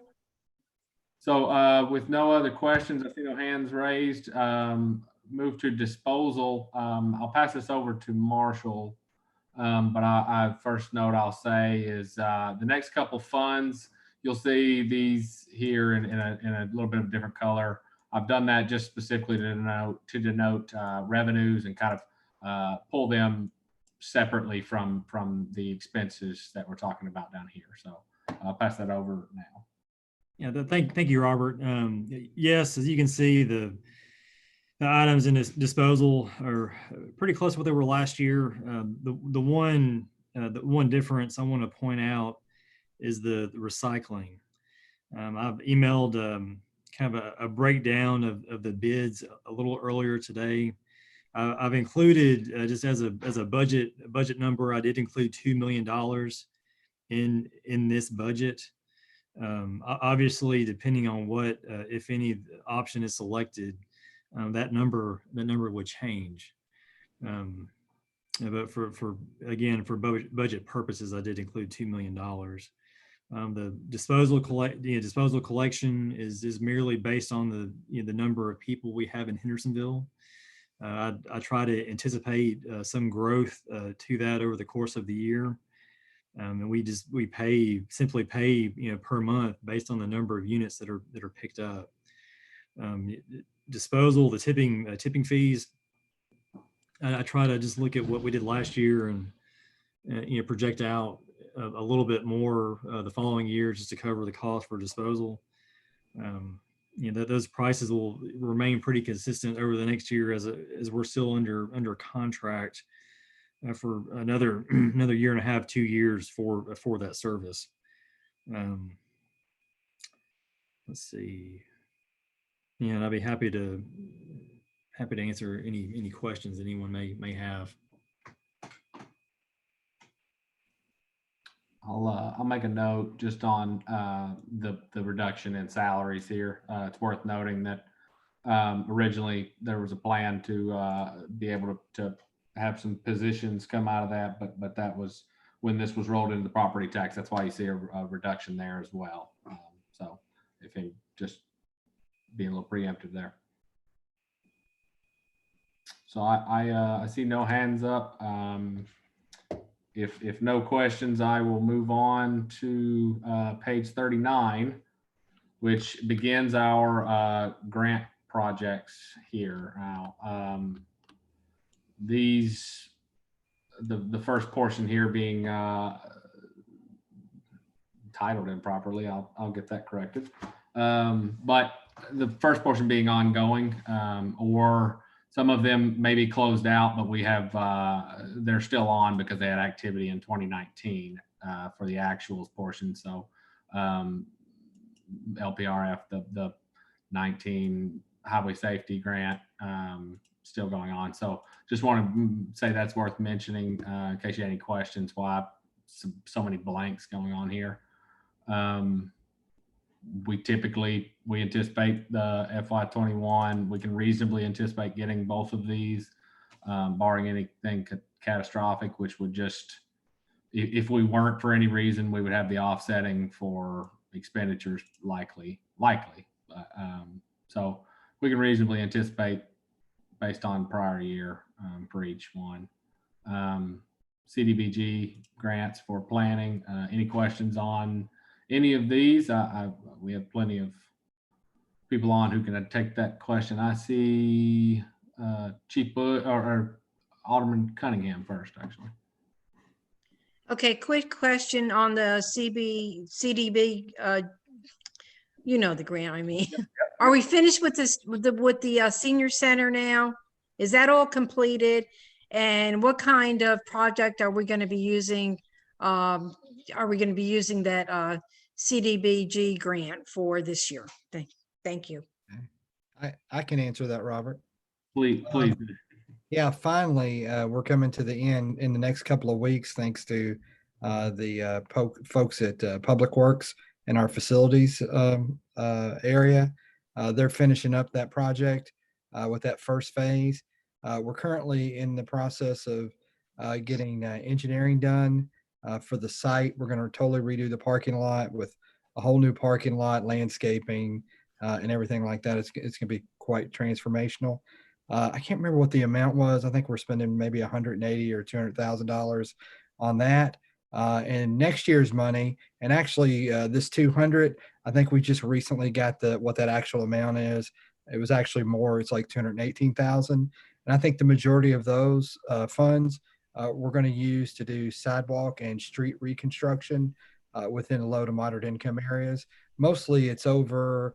So with no other questions, I see no hands raised. Move to disposal. I'll pass this over to Marshall. But I first note I'll say is the next couple funds, you'll see these here in a little bit of a different color. I've done that just specifically to denote revenues and kind of pull them separately from the expenses that we're talking about down here. So I'll pass that over now. Yeah, thank you, Robert. Yes, as you can see, the items in this disposal are pretty close to what they were last year. The one difference I want to point out is the recycling. I've emailed kind of a breakdown of the bids a little earlier today. I've included just as a budget number. I did include $2 million in this budget. Obviously, depending on what, if any, option is selected, that number would change. But for budget purposes, I did include $2 million. The disposal collection is merely based on the number of people we have in Hendersonville. I try to anticipate some growth to that over the course of the year. And we simply pay per month based on the number of units that are picked up. Disposal, the tipping fees. I try to just look at what we did last year and project out a little bit more the following year just to cover the cost for disposal. Those prices will remain pretty consistent over the next year as we're still under contract for another year and a half, 2 years for that service. Let's see. Yeah, and I'd be happy to answer any questions anyone may have. I'll make a note just on the reduction in salaries here. It's worth noting that originally there was a plan to be able to have some positions come out of that, but that was when this was rolled into the property tax. That's why you see a reduction there as well. So if he just being a little preemptive there. So I see no hands up. If no questions, I will move on to page 39, which begins our grant projects here. Now, the first portion here being titled improperly. I'll get that corrected. But the first portion being ongoing, or some of them may be closed out, but we have they're still on because they had activity in 2019 for the actuals portion. So LPRF, the 19 highway safety grant, still going on. So just want to say that's worth mentioning in case you had any questions why so many blanks going on here. We anticipate the FY21, we can reasonably anticipate getting both of these, barring anything catastrophic, which would just, if we weren't for any reason, we would have the offsetting for expenditures likely. So we can reasonably anticipate based on prior year for each one. CDBG grants for planning. Any questions on any of these? We have plenty of people on who can take that question. I see Chief Bush or Alderman Cunningham first, actually. Okay, quick question on the CDB, you know, the grant, I mean. Yep. Are we finished with this, with the senior center now? Is that all completed? And what kind of project are we going to be using? Are we going to be using that CDBG grant for this year? Thank you. I can answer that, Robert. Please. Yeah, finally, we're coming to the end in the next couple of weeks, thanks to the folks at Public Works and our facilities area. They're finishing up that project with that first phase. We're currently in the process of getting engineering done for the site. We're going to totally redo the parking lot with a whole new parking lot, landscaping, and everything like that. It's going to be quite transformational. I can't remember what the amount was. I think we're spending maybe $180,000 or $200,000 on that. And next year's money, and actually this 200, I think we just recently got what that actual amount is. It was actually more. It's like 218,000. And I think the majority of those funds we're going to use to do sidewalk and street reconstruction within low to moderate income areas. Mostly it's over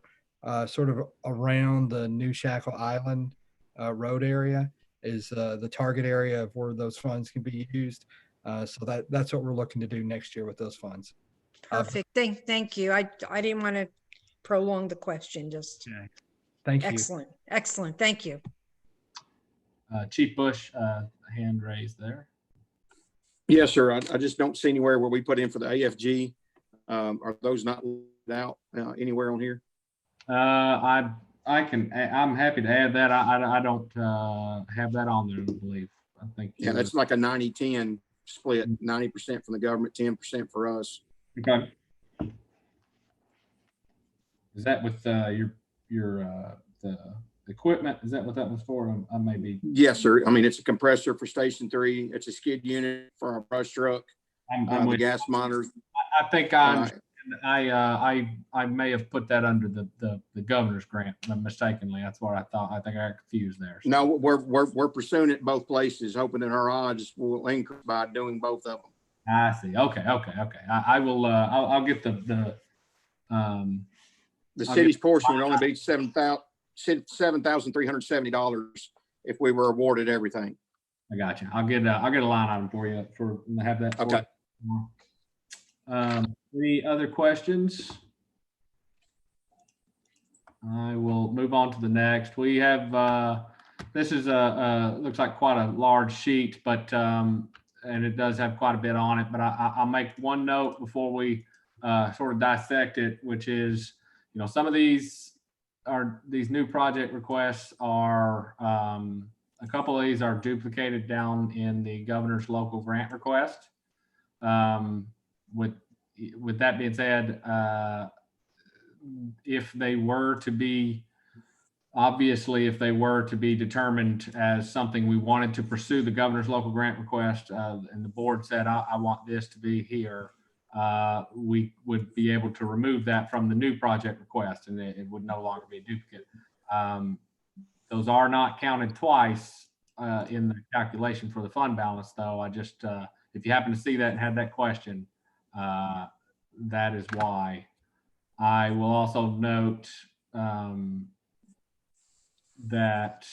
sort of around the New Shackle Island road area is the target area of where those funds can be used. So that's what we're looking to do next year with those funds. Perfect. Thank you. I didn't want to prolong the question. Just thank you. Excellent. Thank you. Chief Bush, hand raised there. Yes, sir. I just don't see anywhere where we put in for the AFG. Are those not out anywhere on here? I'm happy to add that. I don't have that on there, I believe. I think. Yeah, that's like a 90-10 split, 90% from the government, 10% for us. Okay. Is that with the equipment? Is that what that was for? I may be. Yes, sir. I mean, it's a compressor for Station 3. It's a skid unit for our brush truck. The gas monitors. I think I may have put that under the governor's grant mistakenly. That's what I thought. I think I got confused there. So. No, we're pursuing it both places, hoping that our odds will increase by doing both of them. I see. Okay. I will. I'll get the city's portion would only be $7,370 if we were awarded everything. I got you. I'll get a line item for you for have that. Okay. Any other questions? I will move on to the next. We have this is looks like quite a large sheet, but and it does have quite a bit on it, but I'll make one note before we sort of dissect it, which is, you know, some of these new project requests are, a couple of these are duplicated down in the governor's local grant request. With that being said, if they were to be, obviously, if they were to be determined as something we wanted to pursue the governor's local grant request, and the board said, I want this to be here, we would be able to remove that from the new project request, and it would no longer be a duplicate. Those are not counted twice in the calculation for the fund balance, though. I just, if you happen to see that and had that question, that is why. I will also note that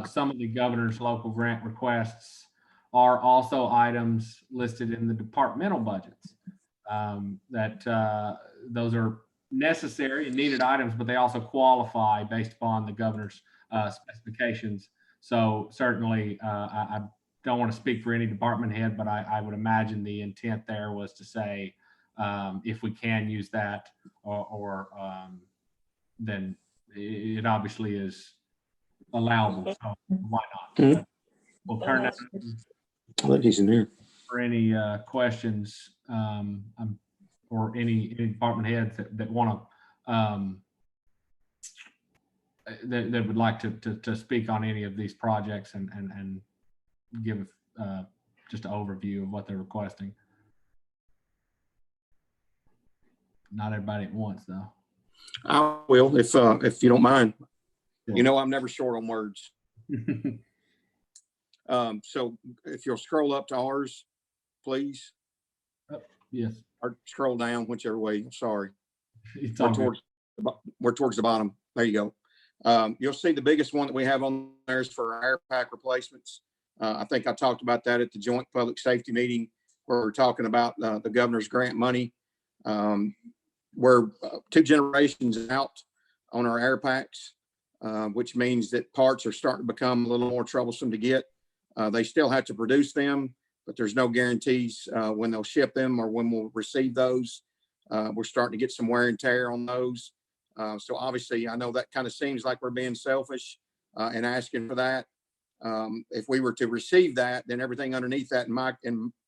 some of the governor's local grant requests are also items listed in the departmental budgets. Those are necessary and needed items, but they also qualify based upon the governor's specifications. So certainly, I don't want to speak for any department head, but I would imagine the intent there was to say, if we can use that, or then it obviously is allowable. So why not? We'll turn that I think he's in there. for any questions, or any department heads that want to that would like to speak on any of these projects and give just an overview of what they're requesting. Not everybody at once, though. I will, if you don't mind. You know, I'm never short on words. So if you'll scroll up to ours, please. Yes. Or scroll down, whichever way. I'm sorry. It's we're towards the bottom. There you go. You'll see the biggest one that we have on there is for air pack replacements. I think I talked about that at the joint public safety meeting where we're talking about the governor's grant money. We're 2 generations out on our air packs, which means that parts are starting to become a little more troublesome to get. They still have to produce them, but there's no guarantees when they'll ship them or when we'll receive those. We're starting to get some wear and tear on those. So obviously, I know that kind of seems like we're being selfish and asking for that. If we were to receive that, then everything underneath that, in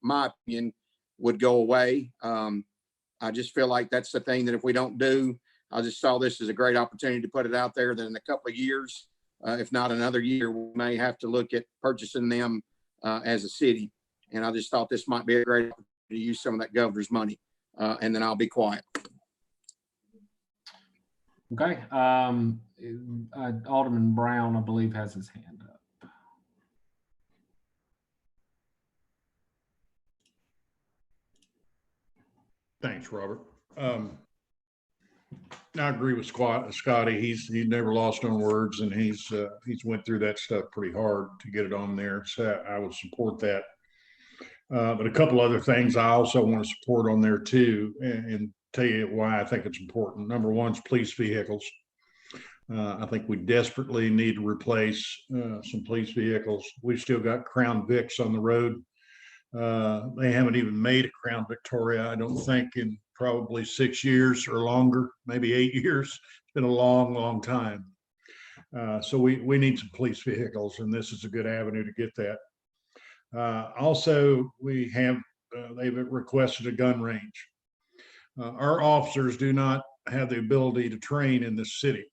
my opinion, would go away. I just feel like that's the thing that if we don't do, I just saw this as a great opportunity to put it out there that in a couple of years, if not another year, we may have to look at purchasing them as a city. And I just thought this might be a great opportunity to use some of that governor's money. And then I'll be quiet. Okay. Alderman Brown, I believe, has his hand up. Thanks, Robert. I agree with Scotty. He's never lost on words, and he's went through that stuff pretty hard to get it on there. So I would support that. But a couple other things I also want to support on there too, and tell you why I think it's important. Number one is police vehicles. I think we desperately need to replace some police vehicles. We've still got Crown Vics on the road. They haven't even made a Crown Victoria, I don't think, in probably 6 years or longer, maybe 8 years. It's been a long, long time. So we need some police vehicles, and this is a good avenue to get that. Also, they've requested a gun range. Our officers do not have the ability to train in this city.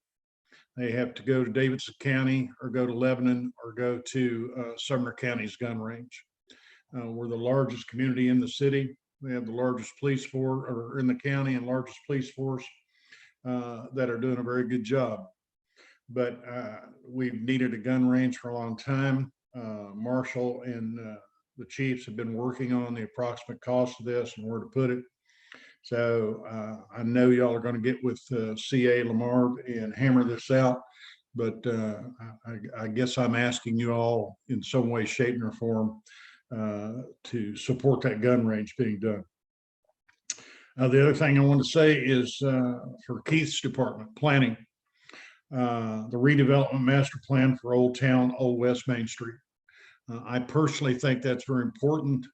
They have to go to Davidson County or go to Lebanon or go to Sumner County's gun range. We're the largest community in the city. We have the largest police force or in the county and largest police force that are doing a very good job. But we've needed a gun range for a long time. Marshall and the chiefs have been working on the approximate cost of this and where to put it. So I know y'all are going to get with CA Lamar and hammer this out, but I guess I'm asking you all in some way, shape, or form to support that gun range being done. The other thing I want to say is for Keith's department, planning, the redevelopment master plan for Old Town, Old West Main Street. I personally think that's very important.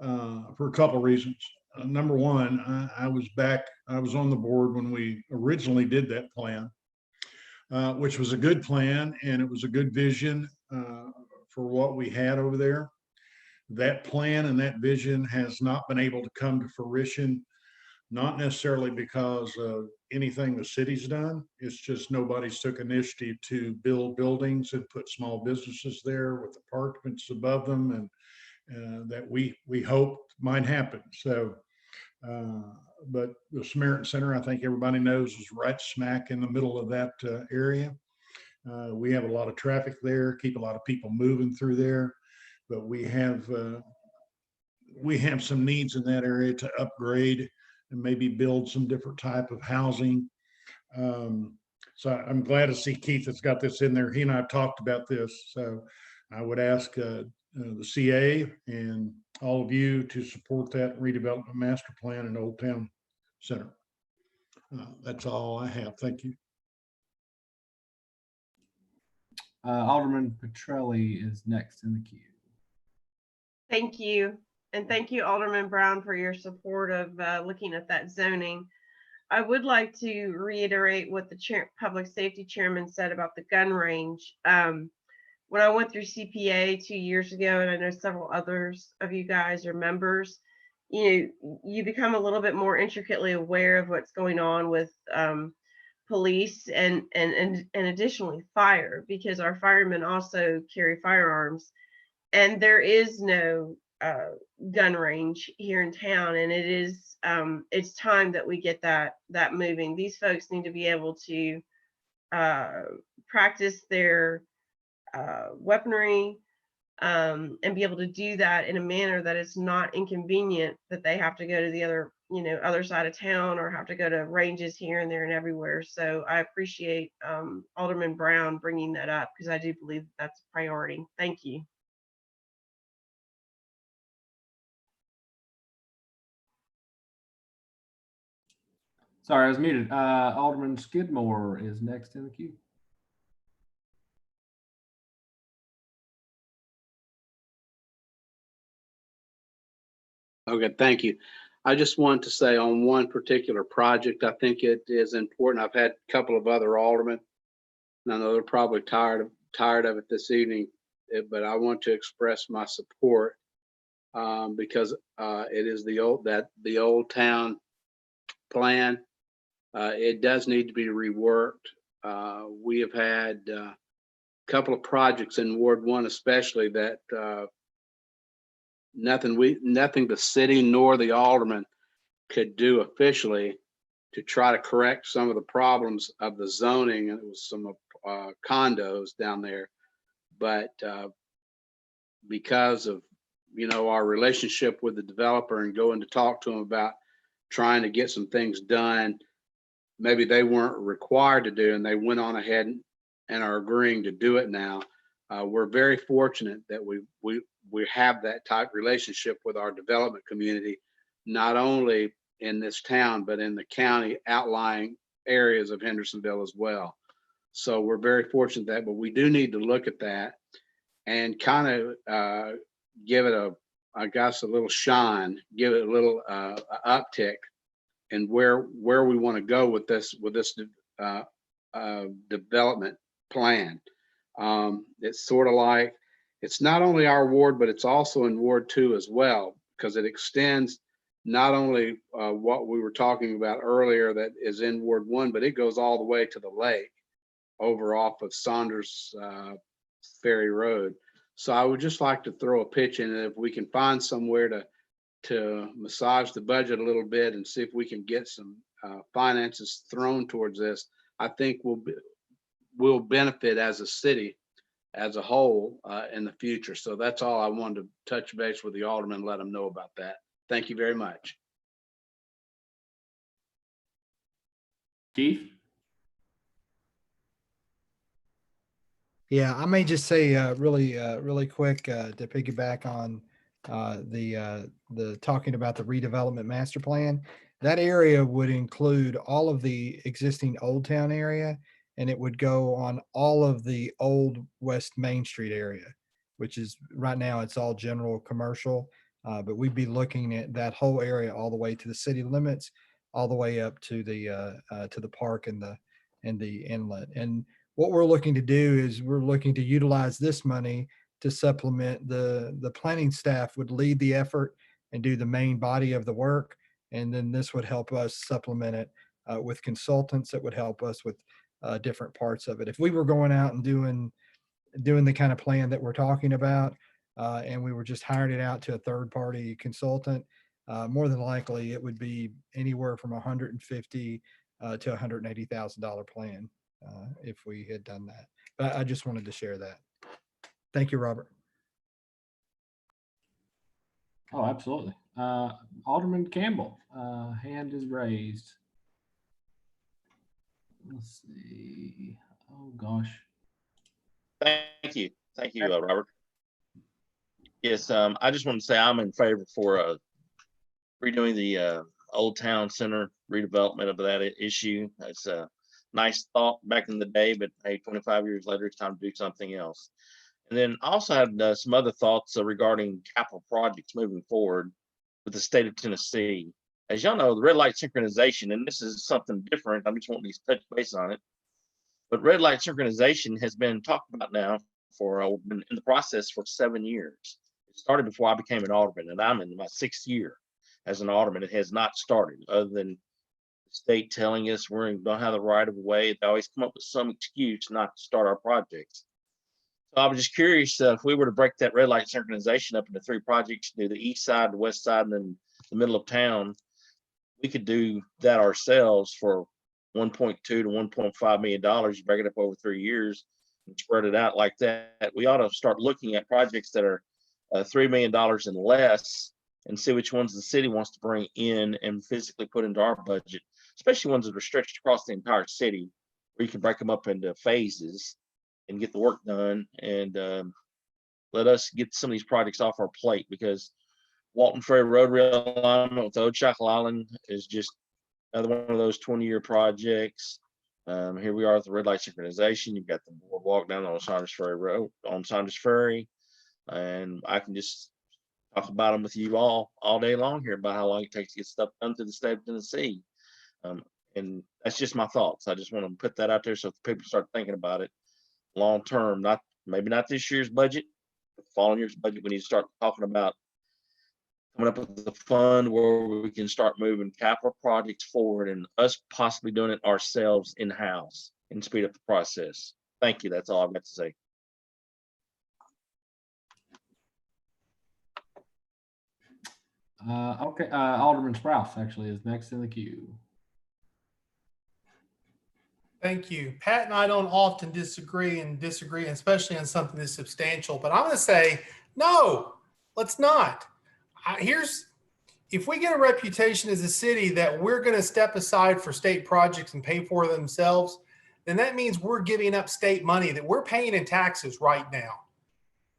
for a couple of reasons. Number one, I was on the board when we originally did that plan, which was a good plan, and it was a good vision for what we had over there. That plan and that vision has not been able to come to fruition, not necessarily because of anything the city's done. It's just nobody's took initiative to build buildings and put small businesses there with apartments above them, and that we hoped might happen. So, but the Samaritan Center, I think everybody knows, is right smack in the middle of that area. We have a lot of traffic there, keep a lot of people moving through there, but we have some needs in that area to upgrade and maybe build some different type of housing. So I'm glad to see Keith has got this in there. He and I have talked about this. So I would ask the CA and all of you to support that redevelopment master plan in Old Town Center. That's all I have. Thank you. Alderman Petrelli is next in the queue. Thank you. And thank you, Alderman Brown, for your support of looking at that zoning. I would like to reiterate what the public safety chairman said about the gun range. When I went through CPA 2 years ago, and I know several others of you guys are members, you become a little bit more intricately aware of what's going on with police and additionally fire, because our firemen also carry firearms, and there is no gun range here in town, and it is it's time that we get that moving. These folks need to be able to practice their weaponry and be able to do that in a manner that is not inconvenient, that they have to go to the other side of town or have to go to ranges here and there and everywhere. So I appreciate Alderman Brown bringing that up, because I do believe that's a priority. Thank you. Sorry, I was muted. Alderman Skidmore is next in the queue. Okay, thank you. I just want to say on one particular project, I think it is important. I've had a couple of other aldermen, and I know they're probably tired of it this evening, but I want to express my support because it is the old town plan. It does need to be reworked. We have had a couple of projects in Ward 1 especially that nothing the city nor the alderman could do officially to try to correct some of the problems of the zoning, and it was some condos down there. But because of our relationship with the developer and going to talk to them about trying to get some things done, maybe they weren't required to do, and they went on ahead and are agreeing to do it now. We're very fortunate that we have that type of relationship with our development community, not only in this town, but in the county outlying areas of Hendersonville as well. So we're very fortunate that, but we do need to look at that and kind of give it a little shine, give it a little uptick, and where we want to go with this development plan. It's sort of like, it's not only our ward, but it's also in Ward 2 as well, because it extends not only what we were talking about earlier that is in Ward 1, but it goes all the way to the lake over off of Saunders Ferry Road. So I would just like to throw a pitch in, if we can find somewhere to massage the budget a little bit and see if we can get some finances thrown towards this, I think we'll benefit as a city as a whole in the future. So that's all I wanted to touch base with the alderman, let them know about that. Thank you very much. Keith? Yeah, I may just say really quick to piggyback on the talking about the redevelopment master plan. That area would include all of the existing Old Town area, and it would go on all of the old West Main Street area, which is right now it's all general commercial. But we'd be looking at that whole area all the way to the city limits, all the way up to the park and the inlet. And what we're looking to do is we're looking to utilize this money to supplement the planning staff would lead the effort and do the main body of the work. And then this would help us supplement it with consultants that would help us with different parts of it. If we were going out and doing the kind of plan that we're talking about, and we were just hiring it out to a third party consultant, more than likely it would be anywhere from $150,000 to $180,000 plan if we had done that. But I just wanted to share that. Thank you, Robert. Oh, absolutely. Alderman Campbell, hand is raised. Let's see. Oh gosh. Thank you. Thank you, Robert. Yes, I just want to say I'm in favor for redoing the Old Town Center redevelopment of that issue. It's a nice thought back in the day, but hey, 25 years later, it's time to do something else. And then I also have some other thoughts regarding capital projects moving forward with the state of Tennessee. As y'all know, the red light synchronization, and this is something different. I'm just wanting to touch base on it. But red light synchronization has been talked about now been in the process for 7 years. It started before I became an alderman, and I'm in my 6th year as an alderman. It has not started, other than the state telling us we don't have the right of way. They always come up with some excuse not to start our projects. So I was just curious if we were to break that red light synchronization up into 3 projects, do the east side, the west side, and then the middle of town, we could do that ourselves for $1.2 to $1.5 million. You break it up over 3 years and spread it out like that. We ought to start looking at projects that are $3 million and less and see which ones the city wants to bring in and physically put into our budget, especially ones that are stretched across the entire city, where you can break them up into phases and get the work done, and let us get some of these projects off our plate, because Walton Ferry Road realignment with Old Shackle Island is just another one of those 20-year projects. Here we are with the red light synchronization. You've got the boardwalk down on Saunders Ferry Road, on Saunders Ferry, and I can just talk about them with you all day long here about how long it takes to get stuff done through the state of Tennessee. And that's just my thoughts. I just want to put that out there so people start thinking about it long term. Maybe not this year's budget, but the following year's budget. We need to start talking about coming up with a fund where we can start moving capital projects forward, and us possibly doing it ourselves in-house and speed up the process. Thank you. That's all I've got to say. Okay, Alderman Sprouse actually is next in the queue. Thank you. Pat and I don't often disagree, especially on something this substantial, but I'm going to say, no, let's not. If we get a reputation as a city that we're going to step aside for state projects and pay for themselves, then that means we're giving up state money that we're paying in taxes right now.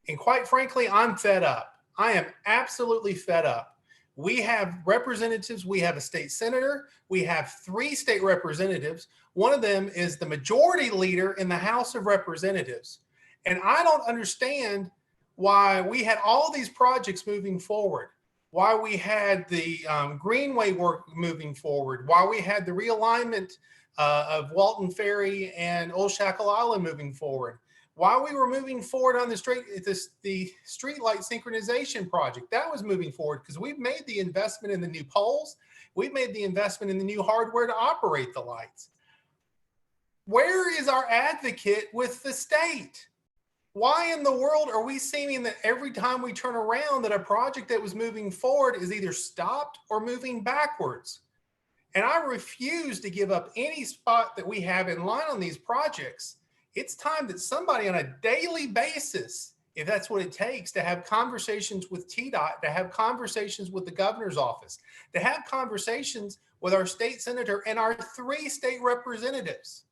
And quite frankly, I'm fed up. I am absolutely fed up. We have representatives. We have a state senator. We have 3 state representatives. One of them is the majority leader in the House of Representatives. And I don't understand why we had all these projects moving forward, why we had the Greenway work moving forward, why we had the realignment of Walton Ferry and Old Shackle Island moving forward, why we were moving forward on the street light synchronization project. That was moving forward because we've made the investment in the new poles. We've made the investment in the new hardware to operate the lights. Where is our advocate with the state? Why in the world are we seeing that every time we turn around that a project that was moving forward is either stopped or moving backwards? And I refuse to give up any spot that we have in line on these projects. It's time that somebody on a daily basis, if that's what it takes, to have conversations with TDOT, to have conversations with the governor's office, to have conversations with our state senator and our 3 state representatives.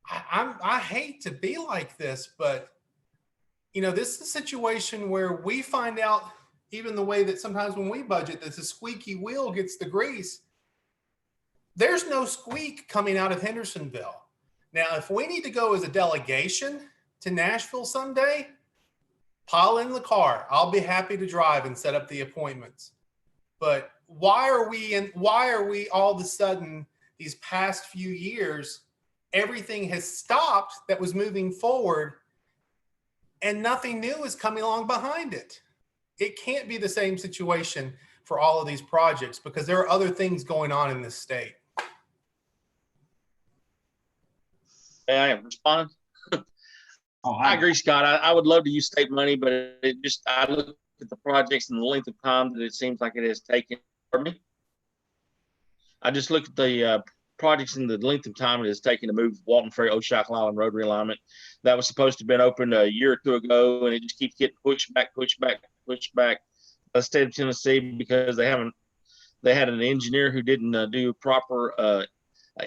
I hate to be like this, but this is a situation where we find out, even the way that sometimes when we budget, that the squeaky wheel gets the grease. There's no squeak coming out of Hendersonville. Now, if we need to go as a delegation to Nashville someday, pile in the car. I'll be happy to drive and set up the appointments. But why are we all of a sudden these past few years, everything has stopped that was moving forward and nothing new is coming along behind it? It can't be the same situation for all of these projects because there are other things going on in this state. May I respond? Oh, I agree, Scott. I would love to use state money, but I look at the projects and the length of time that it seems like it has taken for me. I just look at the projects and the length of time it has taken to move Walton Ferry, Old Shackle Island Road realignment. That was supposed to have been opened a year or two ago, and it just keeps getting pushed back by the state of Tennessee because they had an engineer who didn't do proper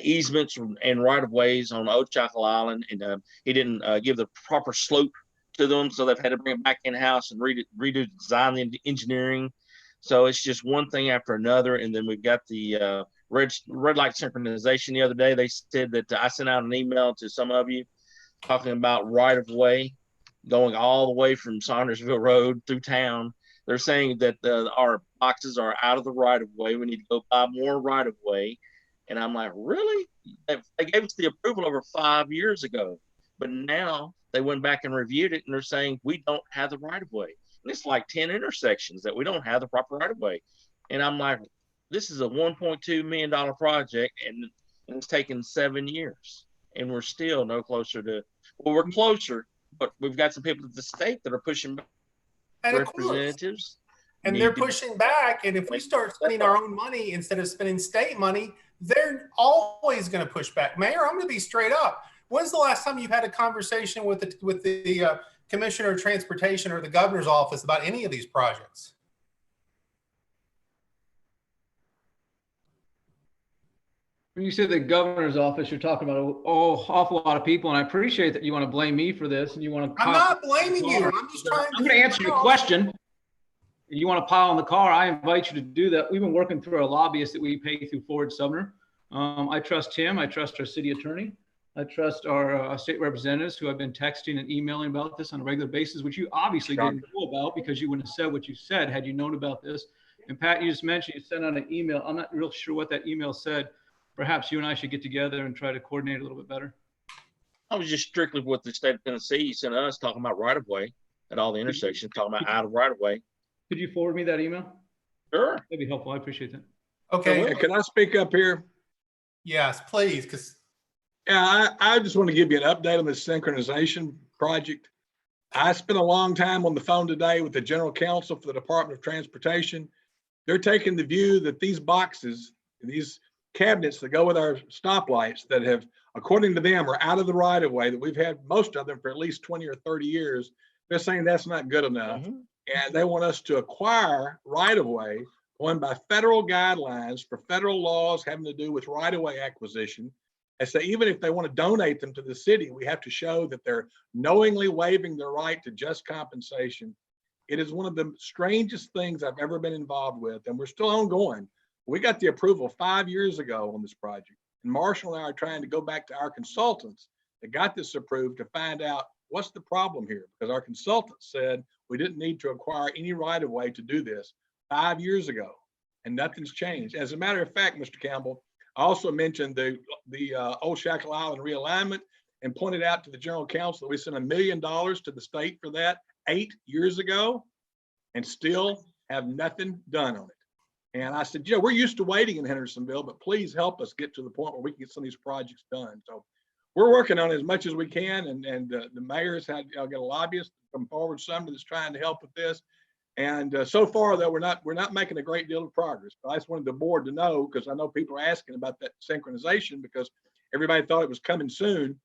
easements and right of ways on Old Shackle Island, and he didn't give the proper slope to them, so they've had to bring it back in house and redo design the engineering. So it's just one thing after another, and then we've got the red light synchronization. The other day they said that I sent out an email to some of you talking about right of way going all the way from Saundersville Road through town. They're saying that our boxes are out of the right of way. We need to go buy more right of way. And I'm like, really? They gave us the approval over 5 years ago, but now they went back and reviewed it, and they're saying we don't have the right of way. And it's like 10 intersections that we don't have the proper right of way. And I'm like, this is a $1.2 million project, and it's taken 7 years, and we're still no closer to. Well, we're closer, but we've got some people at the state that are pushing back. And Representatives. And they're pushing back. And if we start spending our own money instead of spending state money, they're always going to push back. Mayor, I'm going to be straight up. When's the last time you've had a conversation with the Commissioner of Transportation or the governor's office about any of these projects? When you say the governor's office, you're talking about an awful lot of people, and I appreciate that you want to blame me for this, and you want to. I'm not blaming you. I'm just trying. I'm going to answer your question. You want to pile in the car? I invite you to do that. We've been working through our lobbyists that we pay through Ford Sumner. I trust him. I trust our city attorney. I trust our state representatives who have been texting and emailing about this on a regular basis, which you obviously didn't know about because you wouldn't have said what you said had you known about this. And Pat, you just mentioned you sent out an email. I'm not real sure what that email said. Perhaps you and I should get together and try to coordinate a little bit better. I was just strictly what the state of Tennessee sent us, talking about right of way at all the intersections, talking about out of right of way. Could you forward me that email? Sure. That'd be helpful. I appreciate that. Okay. Can I speak up here? Yes, please. Because yeah, I just want to give you an update on this synchronization project. I spent a long time on the phone today with the general counsel for the Department of Transportation. They're taking the view that these boxes, these cabinets that go with our stoplights that have, according to them, are out of the right of way, that we've had most of them for at least 20 or 30 years. They're saying that's not good enough. Mm-hmm. And they want us to acquire right of way going by federal guidelines for federal laws having to do with right of way acquisition. And so even if they want to donate them to the city, we have to show that they're knowingly waiving their right to just compensation. It is one of the strangest things I've ever been involved with, and we're still ongoing. We got the approval 5 years ago on this project, and Marshall and I are trying to go back to our consultants that got this approved to find out what's the problem here, because our consultants said we didn't need to acquire any right of way to do this 5 years ago, and nothing's changed. As a matter of fact, Mr. Campbell, I also mentioned the Old Shackle Island realignment and pointed out to the general counsel that we sent $1 million to the state for that 8 years ago and still have nothing done on it. And I said, we're used to waiting in Hendersonville, but please help us get to the point where we can get some of these projects done. So we're working on it as much as we can. And the mayor's had, I'll get a lobbyist from Forward Sumner that's trying to help with this. And so far, though, we're not making a great deal of progress. But I just wanted the board to know, because I know people are asking about that synchronization because everybody thought it was coming soon.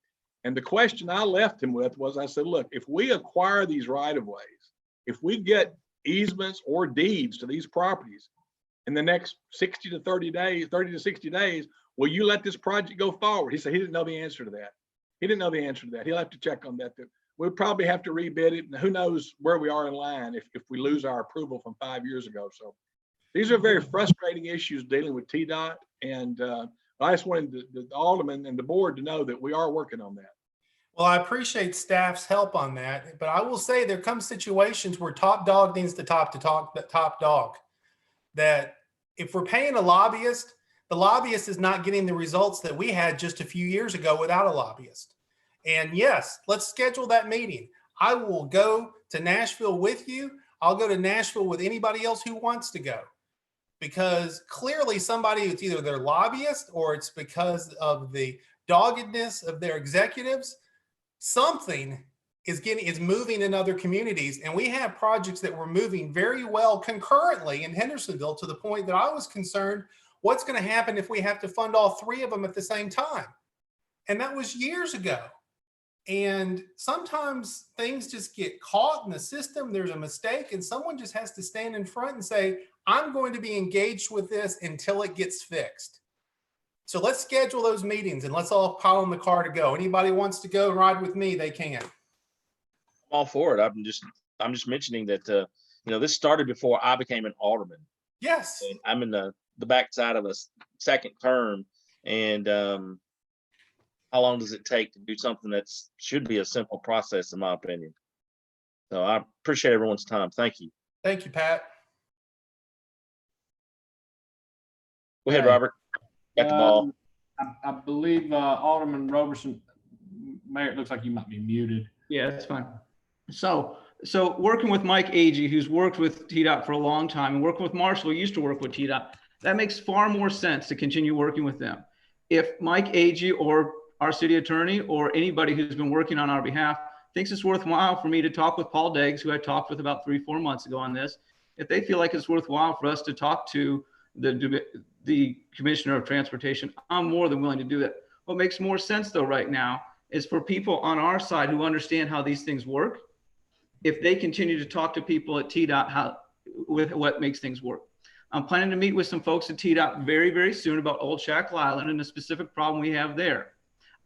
And the question I left him with was, I said, look, if we acquire these right of ways, if we get easements or deeds to these properties in the next 30 to 60 days, will you let this project go forward? He said he didn't know the answer to that. He didn't know the answer to that. He'll have to check on that. We'll probably have to rebid it. And who knows where we are in line if we lose our approval from 5 years ago. So these are very frustrating issues dealing with TDOT. And I just wanted the alderman and the board to know that we are working on that. Well, I appreciate staff's help on that, but I will say there come situations where top dog needs to talk to top dog. That if we're paying a lobbyist, the lobbyist is not getting the results that we had just a few years ago without a lobbyist. And yes, let's schedule that meeting. I will go to Nashville with you. I'll go to Nashville with anybody else who wants to go. Because clearly somebody, it's either their lobbyist or it's because of the doggedness of their executives. Something is moving in other communities, and we have projects that were moving very well concurrently in Hendersonville, to the point that I was concerned, what's going to happen if we have to fund all three of them at the same time? And that was years ago. And sometimes things just get caught in the system. There's a mistake, and someone just has to stand in front and say, I'm going to be engaged with this until it gets fixed. So let's schedule those meetings and let's all pile in the car to go. Anybody wants to go ride with me, they can. I'm all for it. I'm just mentioning that this started before I became an alderman. Yes. And I'm in the backside of a second term, and how long does it take to do something that should be a simple process, in my opinion? So I appreciate everyone's time. Thank you. Thank you, Pat. Go ahead, Robert. Got the ball. I believe Alderman Roberson, Mayor, it looks like you might be muted. Yeah, that's fine. So working with Mike Agee, who's worked with TDOT for a long time, and working with Marshall, who used to work with TDOT, that makes far more sense to continue working with them. If Mike Agee or our city attorney or anybody who's been working on our behalf thinks it's worthwhile for me to talk with Paul Deggs, who I talked with about 3-4 months ago on this, if they feel like it's worthwhile for us to talk to the Commissioner of Transportation, I'm more than willing to do that. What makes more sense though right now is for people on our side who understand how these things work, if they continue to talk to people at TDOT with what makes things work. I'm planning to meet with some folks at TDOT very, very soon about Old Shackle Island and the specific problem we have there.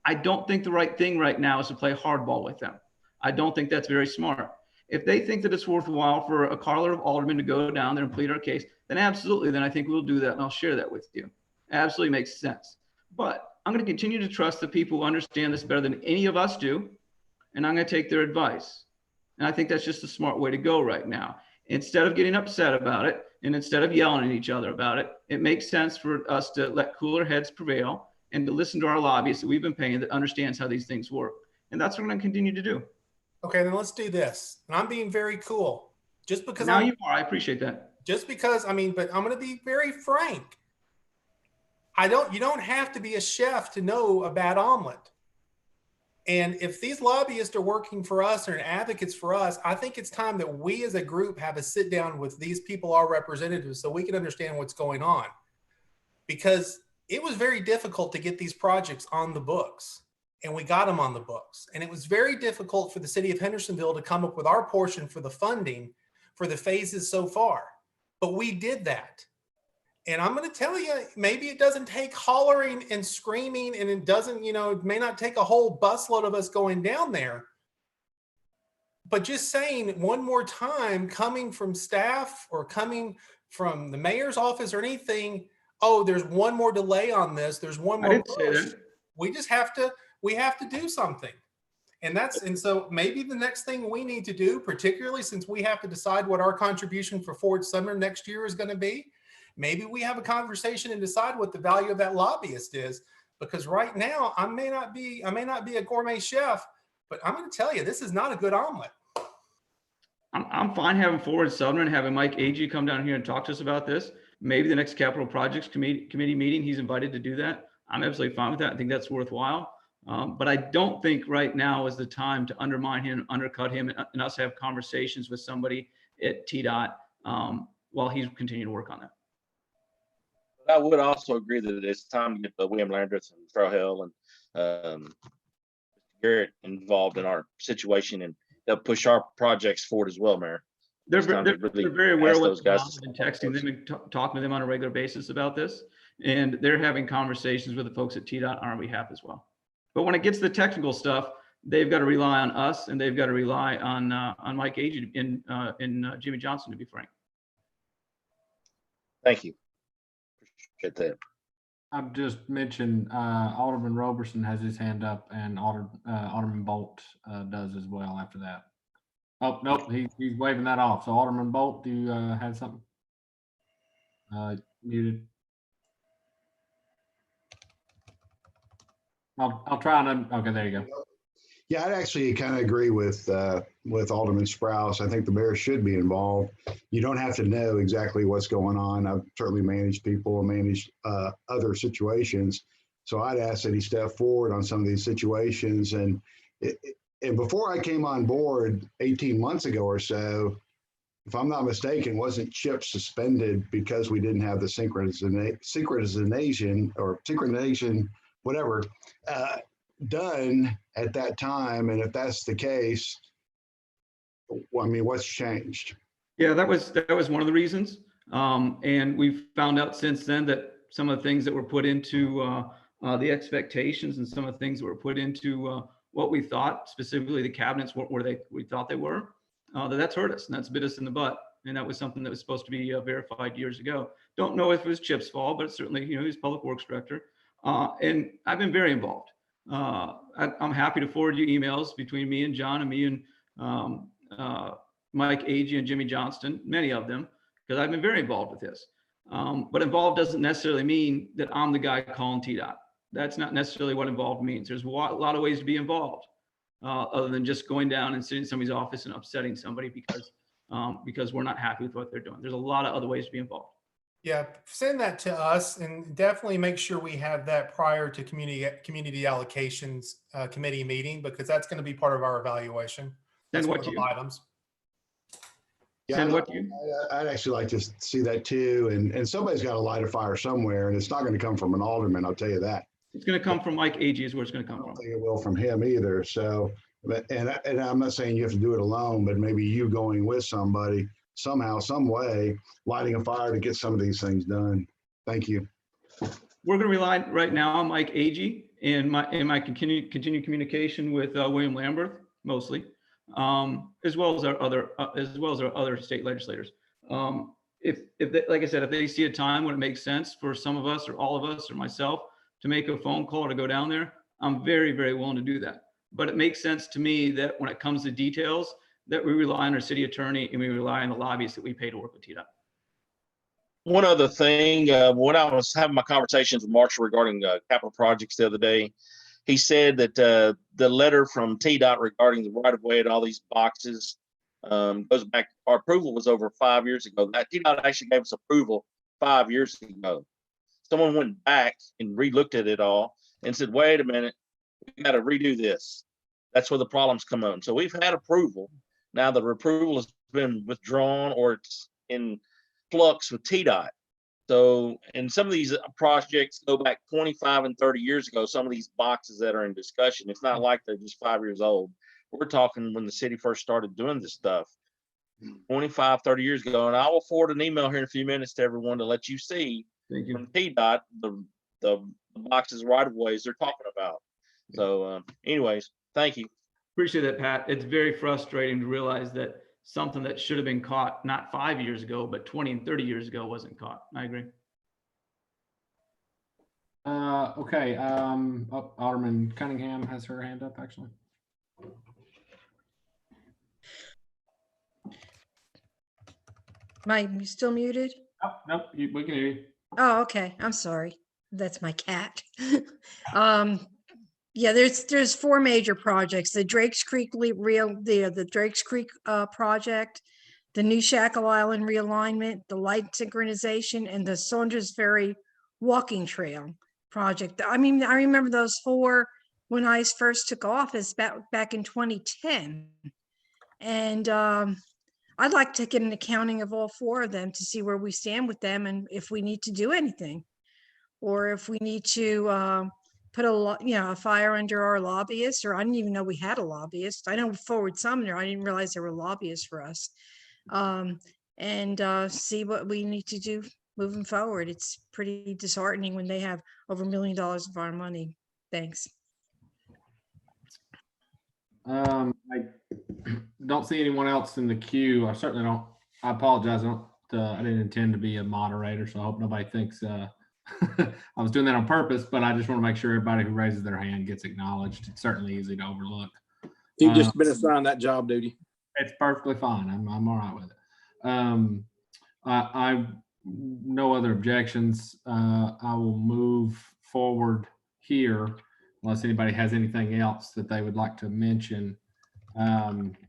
I don't think the right thing right now is to play hardball with them. I don't think that's very smart. If they think that it's worthwhile for a carload of aldermen to go down there and plead our case, then absolutely, then I think we'll do that, and I'll share that with you. Absolutely makes sense. But I'm going to continue to trust the people who understand this better than any of us do, and I'm going to take their advice. And I think that's just a smart way to go right now. Instead of getting upset about it, and instead of yelling at each other about it, it makes sense for us to let cooler heads prevail and to listen to our lobbyists that we've been paying that understands how these things work. And that's what I'm going to continue to do. Okay, then let's do this. And I'm being very cool. Just because now you are, I appreciate that. Just because, but I'm going to be very frank. You don't have to be a chef to know a bad omelet. And if these lobbyists are working for us or advocates for us, I think it's time that we as a group have a sit down with these people, our representatives, so we can understand what's going on. Because it was very difficult to get these projects on the books, and we got them on the books. And it was very difficult for the city of Hendersonville to come up with our portion for the funding for the phases so far. But we did that. And I'm going to tell you, maybe it doesn't take hollering and screaming, and it doesn't, it may not take a whole busload of us going down there. But just saying one more time, coming from staff or coming from the mayor's office or anything, oh, there's one more delay on this, there's one more push. We just have to do something. And so maybe the next thing we need to do, particularly since we have to decide what our contribution for Ford Summer next year is going to be, maybe we have a conversation and decide what the value of that lobbyist is. Because right now I may not be a gourmet chef, but I'm going to tell you, this is not a good omelet. I'm fine having Ford Summer, having Mike Agee come down here and talk to us about this. Maybe the next Capital Projects Committee meeting, he's invited to do that. I'm absolutely fine with that. I think that's worthwhile. But I don't think right now is the time to undermine him, undercut him, and us have conversations with somebody at TDOT while he's continuing to work on that. But I would also agree that it's time to get William Landreth and Frohill and Garrett involved in our situation, and they'll push our projects forward as well, Mayor. They're very aware of what's going on. I've been texting them and talking to them on a regular basis about this, and they're having conversations with the folks at TDOT on our behalf as well. But when it gets to the technical stuff, they've got to rely on us, and they've got to rely on Mike Agee and Jimmy Johnson, to be frank. Thank you. Appreciate that. I've just mentioned Alderman Roberson has his hand up, and Alderman Bolt does as well after that. Oh, nope, he's waving that off. So Alderman Bolt, do you have something? Muted. I'll try and okay, there you go. Yeah, I'd actually kind of agree with Alderman Sprouse. I think the mayor should be involved. You don't have to know exactly what's going on. I've certainly managed people and managed other situations. So I'd ask that he step forward on some of these situations. And before I came on board 18 months ago or so, if I'm not mistaken, wasn't CHIP suspended because we didn't have the synchronization, whatever, done at that time? And if that's the case, I mean, what's changed? Yeah, that was one of the reasons. And we've found out since then that some of the things that were put into the expectations and some of the things that were put into what we thought, specifically the cabinets, we thought they were, that's hurt us and that's bit us in the butt. And that was something that was supposed to be verified years ago. Don't know if it was Chip's fault, but certainly, he's public works director. And I've been very involved. I'm happy to forward you emails between me and John and me and Mike Agee and Jimmy Johnston, many of them, because I've been very involved with this. But involved doesn't necessarily mean that I'm the guy calling TDOT. That's not necessarily what involved means. There's a lot of ways to be involved, other than just going down and sitting in somebody's office and upsetting somebody because we're not happy with what they're doing. There's a lot of other ways to be involved. Yeah, send that to us and definitely make sure we have that prior to community allocations committee meeting, because that's going to be part of our evaluation. That's one of the items. Yeah, I'd actually like to see that too. And somebody's got to light a fire somewhere, and it's not going to come from an alderman, I'll tell you that. It's going to come from Mike Agee is where it's going to come from. I don't think it will from him either. So, and I'm not saying you have to do it alone, but maybe you going with somebody somehow, some way, lighting a fire to get some of these things done. Thank you. We're going to rely right now on Mike Agee and my continued communication with William Lambert, mostly, as well as our other state legislators. If they, like I said, if they see a time when it makes sense for some of us or all of us or myself to make a phone call or to go down there, I'm very, very willing to do that. But it makes sense to me that when it comes to details, that we rely on our city attorney and we rely on the lobbyists that we pay to work with TDOT. One other thing, when I was having my conversations with Marshall regarding capital projects the other day, he said that the letter from TDOT regarding the right of way and all these boxes goes back. Our approval was over 5 years ago. That TDOT actually gave us approval 5 years ago. Someone went back and re-looked at it all and said, wait a minute, we got to redo this. That's where the problems come on. So we've had approval. Now the approval has been withdrawn or it's in flux with TDOT. So, and some of these projects go back 25 and 30 years ago. Some of these boxes that are in discussion, it's not like they're just 5 years old. We're talking when the city first started doing this stuff 25, 30 years ago. And I will forward an email here in a few minutes to everyone to let you see from TDOT the boxes right of ways they're talking about. So anyways, thank you. Appreciate that, Pat. It's very frustrating to realize that something that should have been caught not 5 years ago, but 20 and 30 years ago wasn't caught. I agree. Okay. Alderman Cunningham has her hand up, actually. Am I still muted? Oh, nope, we can hear you. Oh, okay. I'm sorry. That's my cat. Yeah, there's 4 major projects: the Drakes Creek the Drakes Creek project, the New Shackle Island realignment, the light synchronization, and the Saunders Ferry walking trail project. I mean, I remember those 4 when I first took office back in 2010, and I'd like to get an accounting of all 4 of them to see where we stand with them and if we need to do anything, or if we need to put a fire under our lobbyists, or I didn't even know we had a lobbyist. I know Forward Sumner, I didn't realize there were lobbyists for us, and see what we need to do moving forward. It's pretty disheartening when they have over $1 million of our money. Thanks. I don't see anyone else in the queue. I certainly don't. I apologize. I didn't intend to be a moderator, so I hope nobody thinks I was doing that on purpose, but I just want to make sure everybody who raises their hand gets acknowledged. It's certainly easy to overlook. You've just been assigned that job duty. It's perfectly fine. I'm all right with it. I no other objections. I will move forward here unless anybody has anything else that they would like to mention.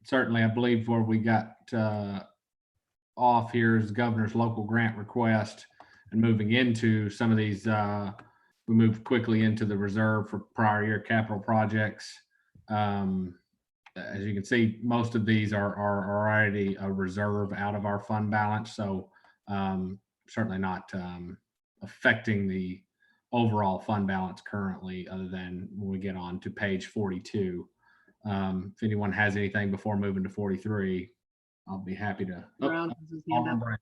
Certainly, I believe where we got off here is the governor's local grant request, and moving into some of these, we moved quickly into the reserve for prior year capital projects. As you can see, most of these are already a reserve out of our fund balance, so certainly not affecting the overall fund balance currently, other than when we get on to page 42. If anyone has anything before moving to 43, I'll be happy to. Brown has his hand Alderman up. Brown.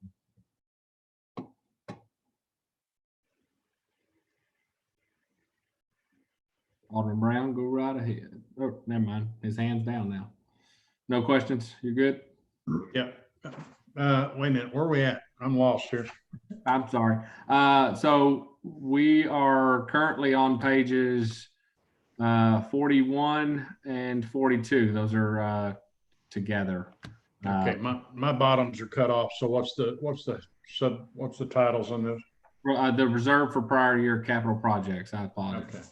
Alderman Brown, go right ahead. Oh, never mind. His hand's down now. No questions? You're good? Yeah. Wait a minute. Where are we at? I'm lost here. I'm sorry. So we are currently on pages 41 and 42. Those are together. Okay, my bottoms are cut off. So what's the titles on this? The reserve for prior year capital projects. I apologize. Okay.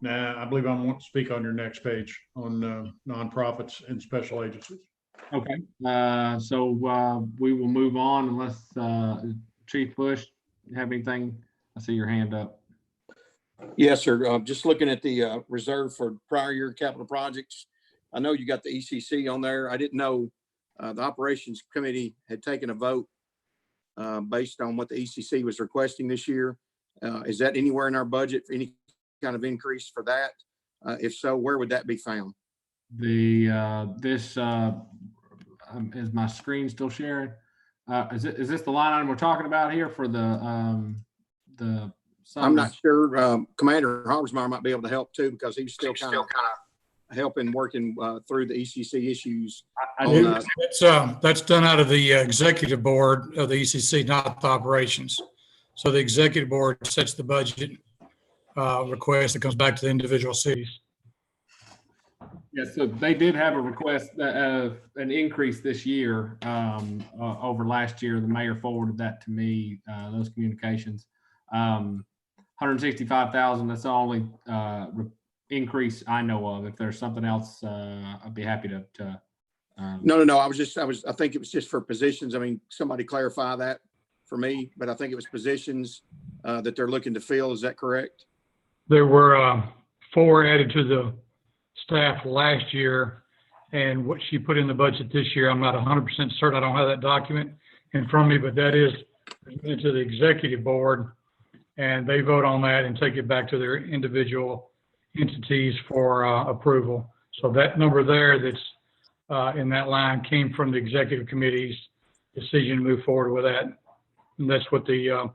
Now, I believe I want to speak on your next page on nonprofits and special agencies. Okay. So we will move on unless Chief Bush, you have anything? I see your hand up. Yes, sir. Just looking at the reserve for prior year capital projects. I know you got the ECC on there. I didn't know the operations committee had taken a vote based on what the ECC was requesting this year. Is that anywhere in our budget for any kind of increase for that? If so, where would that be found? This is my screen still sharing? Is this the line item we're talking about here for the I'm not sure. Commander Hoggsmeyer might be able to help too, because he's still kind of helping working through the ECC issues. That's done out of the executive board of the ECC, not the operations. So the executive board sets the budget request that comes back to the individual cities. Yes, so they did have a request, an increase this year over last year. The mayor forwarded that to me, those communications. 165,000, that's the only increase I know of. If there's something else, I'd be happy to. No. I think it was just for positions. I mean, somebody clarify that for me, but I think it was positions that they're looking to fill. Is that correct? There were 4 added to the staff last year, and what she put in the budget this year, I'm not 100% certain. I don't have that document in front of me, but that is to the executive board, and they vote on that and take it back to their individual entities for approval. So that number there that's in that line came from the executive committee's decision to move forward with that. And that's what the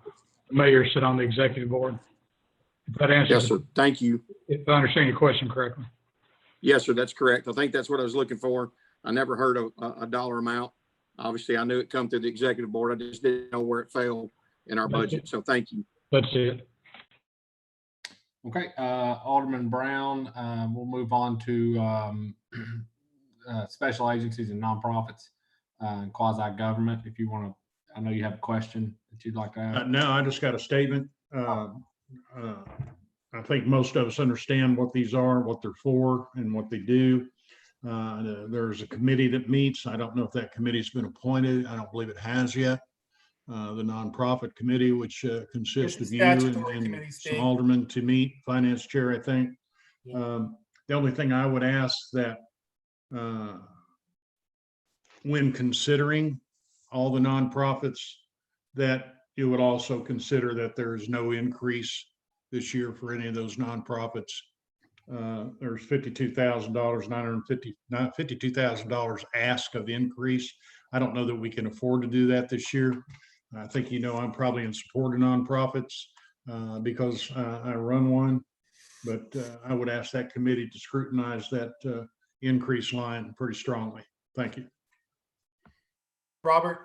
mayor said on the executive board. If that answers. Yes, sir. Thank you. If I understand your question correctly. Yes, sir. That's correct. I think that's what I was looking for. I never heard of a dollar amount. Obviously, I knew it come through the executive board. I just didn't know where it fell in our budget. So thank you. That's it. Okay, Alderman Brown, we'll move on to special agencies and nonprofits and quasi-government. If you want to, I know you have a question that you'd like to ask. No, I just got a statement. I think most of us understand what these are, what they're for, and what they do. There's a committee that meets. I don't know if that committee's been appointed. I don't believe it has yet. The nonprofit committee, which consists of you and some aldermen to meet, finance chair, I think. The only thing I would ask that when considering all the nonprofits, that you would also consider that there is no increase this year for any of those nonprofits. There's $52,000, $52,000 ask of increase. I don't know that we can afford to do that this year. I think, I'm probably in support of nonprofits because I run one, but I would ask that committee to scrutinize that increase line pretty strongly. Thank you. Robert?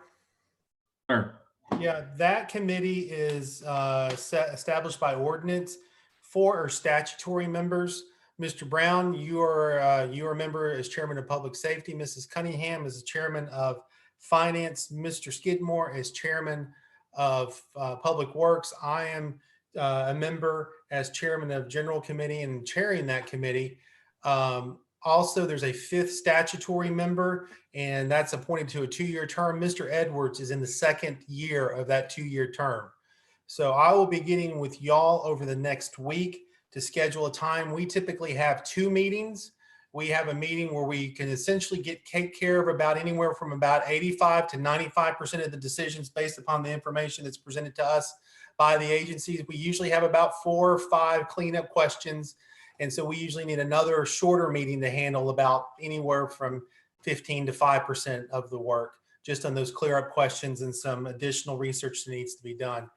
Sure. Yeah, that committee is established by ordinance. 4 are statutory members. Mr. Brown, you are a member as chairman of public safety. Mrs. Cunningham is the chairman of finance. Mr. Skidmore is chairman of public works. I am a member as chairman of general committee and chairing that committee. Also, there's a 5th statutory member, and that's appointed to a 2-year term. Mr. Edwards is in the 2nd year of that 2-year term. So I will be getting with y'all over the next week to schedule a time. We typically have 2 meetings. We have a meeting where we can essentially take care of about anywhere from about 85 to 95% of the decisions based upon the information that's presented to us by the agencies. We usually have about 4 or 5 cleanup questions. And so we usually need another shorter meeting to handle about anywhere from 15 to 5% of the work, just on those clear up questions and some additional research that needs to be done.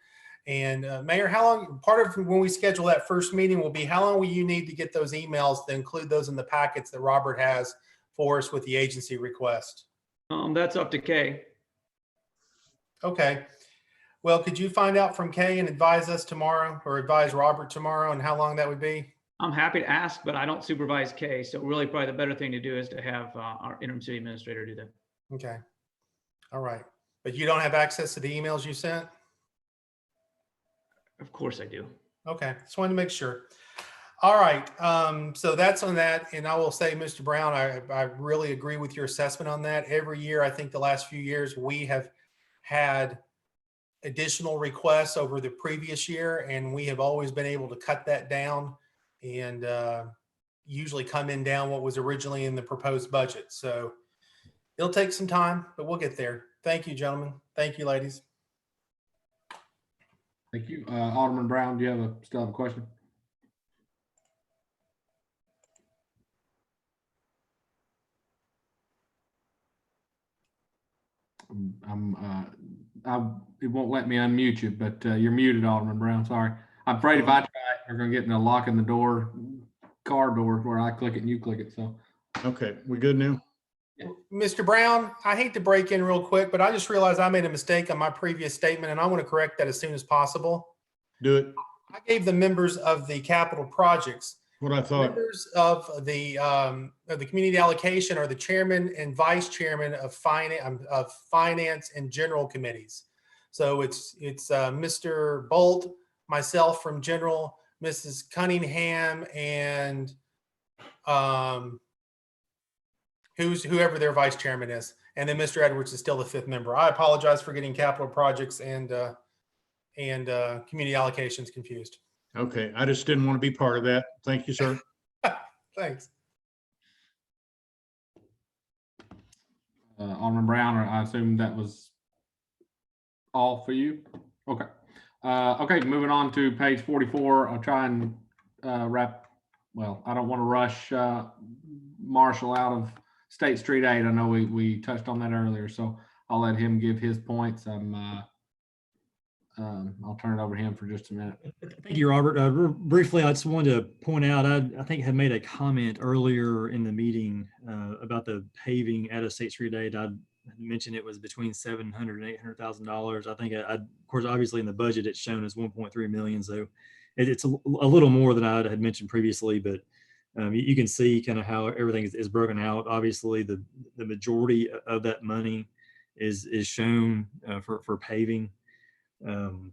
And Mayor, how long, part of when we schedule that first meeting will be, how long will you need to get those emails to include those in the packets that Robert has for us with the agency request? That's up to Kay. Okay. Well, could you find out from Kay and advise us tomorrow, or advise Robert tomorrow, on how long that would be? I'm happy to ask, but I don't supervise Kay. So really probably the better thing to do is to have our interim city administrator do that. Okay. All right. But you don't have access to the emails you sent? Of course I do. Okay. Just wanted to make sure. All right. So that's on that. And I will say, Mr. Brown, I really agree with your assessment on that. Every year, I think the last few years, we have had additional requests over the previous year, and we have always been able to cut that down and usually come in down what was originally in the proposed budget. So it'll take some time, but we'll get there. Thank you, gentlemen. Thank you, ladies. Thank you. Alderman Brown, do you still have a question? It won't let me unmute you, but you're muted, Alderman Brown. Sorry. I'm afraid if I try it, we're gonna get in a lock in the door, car door, where I click it and you click it. So. Okay, we good now? Mr. Brown, I hate to break in real quick, but I just realized I made a mistake on my previous statement, and I want to correct that as soon as possible. Do it. I gave the members of the capital projects. What I thought. Members of the community allocation are the chairman and vice chairman of finance and general committees. So it's Mr. Bolt, myself from general, Mrs. Cunningham, and whoever their vice chairman is, and then Mr. Edwards is still the 5th member. I apologize for getting capital projects and community allocations confused. Okay, I just didn't want to be part of that. Thank you, sir. Thanks. Alderman Brown, I assume that was all for you? Okay. Okay, moving on to page 44. I'll try and wrap, well, I don't want to rush Marshall out of State Street 8. I know we touched on that earlier, so I'll let him give his points. I'll turn it over to him for just a minute. Thank you, Robert. Briefly, I just wanted to point out, I think I had made a comment earlier in the meeting about the paving at a State Street 8. I mentioned it was between $700,000 and $800,000. I think, of course, obviously in the budget, it's shown as 1.3 million. So it's a little more than I had mentioned previously, but you can see kind of how everything is broken out. Obviously, the majority of that money is shown for paving. And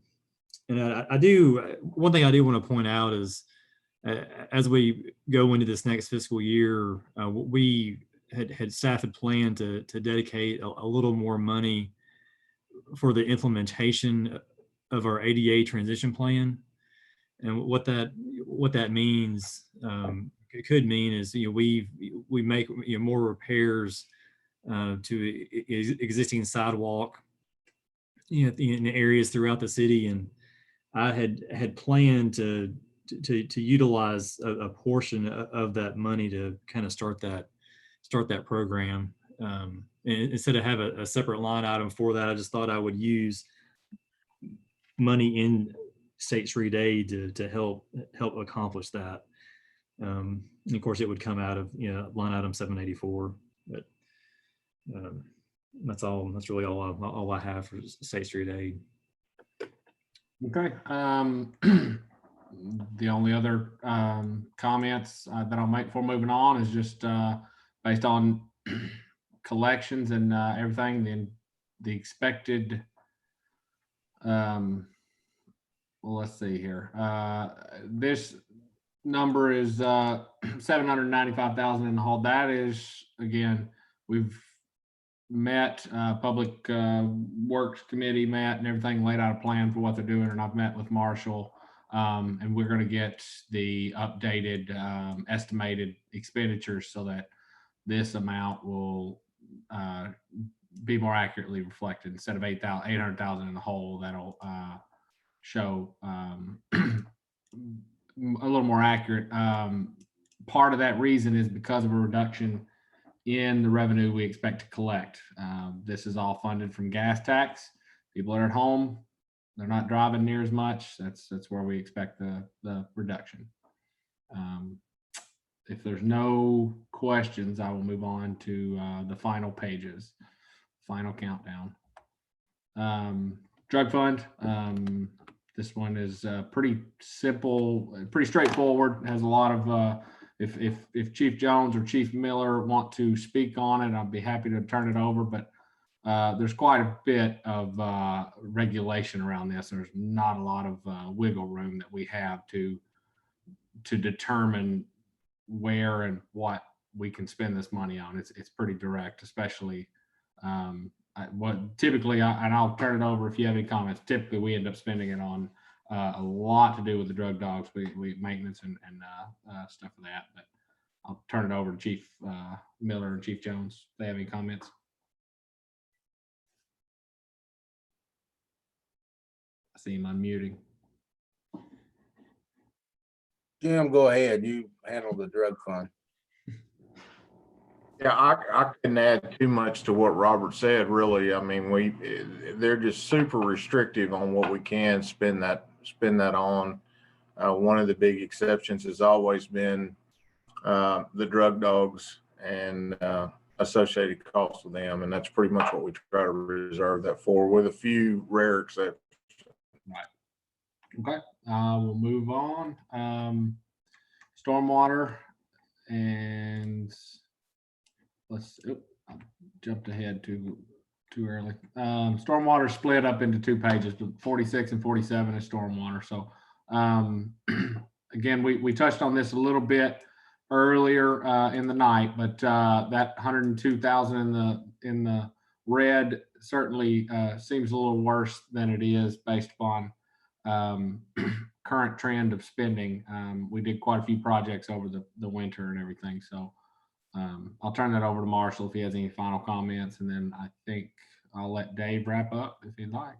I do, one thing I do want to point out is as we go into this next fiscal year, we staff had planned to dedicate a little more money for the implementation of our ADA transition plan. And what that means, it could mean is, we make more repairs to existing sidewalk in areas throughout the city, and I had planned to utilize a portion of that money to kind of start that program. And instead of have a separate line item for that, I just thought I would use money in State Street Aid to help accomplish that. And of course, it would come out of line item 784. But That's all. That's really all I have for State Street aid. Okay. The only other comments that I'll make before moving on is just based on collections and everything, the expected, well, let's see here. This number is 795,000 in the hall. That is, again, we've met, Public Works Committee met and everything, laid out a plan for what they're doing, and I've met with Marshall, and we're going to get the updated estimated expenditures so that this amount will be more accurately reflected. Instead of 800,000 in the hole, that'll show a little more accurate. Part of that reason is because of a reduction in the revenue we expect to collect. This is all funded from gas tax. People are at home, they're not driving near as much. That's where we expect the reduction. If there's no questions, I will move on to the final pages, final countdown. Drug fund. This one is pretty simple, pretty straightforward. It has a lot of, if Chief Jones or Chief Miller want to speak on it, I'd be happy to turn it over, but there's quite a bit of regulation around this. There's not a lot of wiggle room that we have to determine where and what we can spend this money on. It's pretty direct, especially typically, and I'll turn it over if you have any comments. Typically, we end up spending it on a lot to do with the drug dogs, we maintenance and stuff for that. But I'll turn it over to Chief Miller and Chief Jones if they have any comments. I see him unmuting. Jim, go ahead. You handle the drug fund. Yeah, I couldn't add too much to what Robert said, really. I mean, they're just super restrictive on what we can spend that on. One of the big exceptions has always been the drug dogs and associated costs with them, and that's pretty much what we try to reserve that for, with a few rare exceptions. Right. Okay. We'll move on. Stormwater, and I jumped ahead too early. Stormwater split up into 2 pages, but 46 and 47 is stormwater. So again, we touched on this a little bit earlier in the night, but that 102,000 in the red certainly seems a little worse than it is based upon current trend of spending. We did quite a few projects over the winter and everything. So I'll turn that over to Marshall if he has any final comments, and then I think I'll let Dave wrap up if he'd like.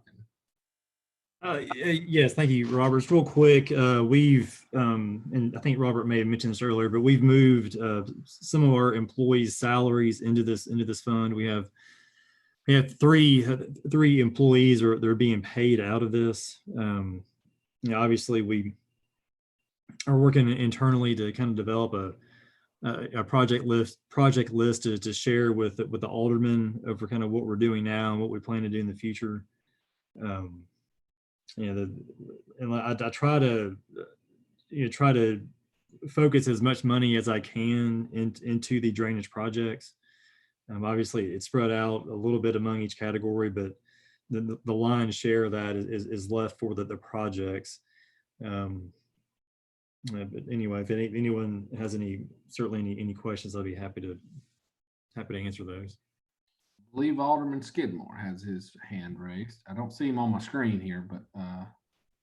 Yes, thank you, Robert. Real quick, we've, and I think Robert may have mentioned this earlier, but we've moved some of our employees' salaries into this fund. We have three employees they're being paid out of this. Obviously, we are working internally to kind of develop a project list to share with the aldermen over kind of what we're doing now and what we plan to do in the future. And I try to focus as much money as I can into the drainage projects. Obviously, it's spread out a little bit among each category, but the lion's share of that is left for the projects. But anyway, if anyone has any questions, I'll be happy to answer those. I believe Alderman Skidmore has his hand raised. I don't see him on my screen here, but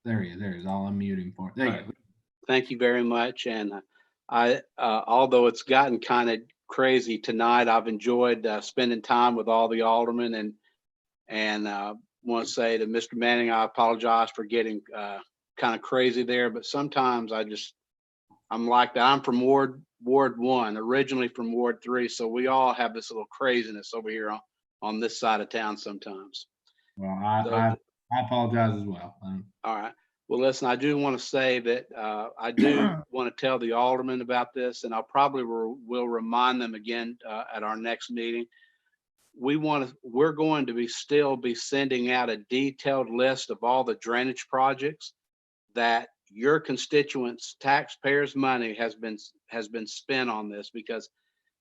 there he is. I'll unmute him for it. There you go. Thank you very much. And although it's gotten kind of crazy tonight, I've enjoyed spending time with all the aldermen, and want to say to Mr. Manning, I apologize for getting kind of crazy there, but sometimes I'm like that. I'm from Ward 1, originally from Ward 3, so we all have this little craziness over here on this side of town sometimes. Well, I apologize as well. All right. Well, listen, I do want to say that I do want to tell the aldermen about this, and I'll probably will remind them again at our next meeting. we're going to still be sending out a detailed list of all the drainage projects that your constituents, taxpayers' money has been spent on this, because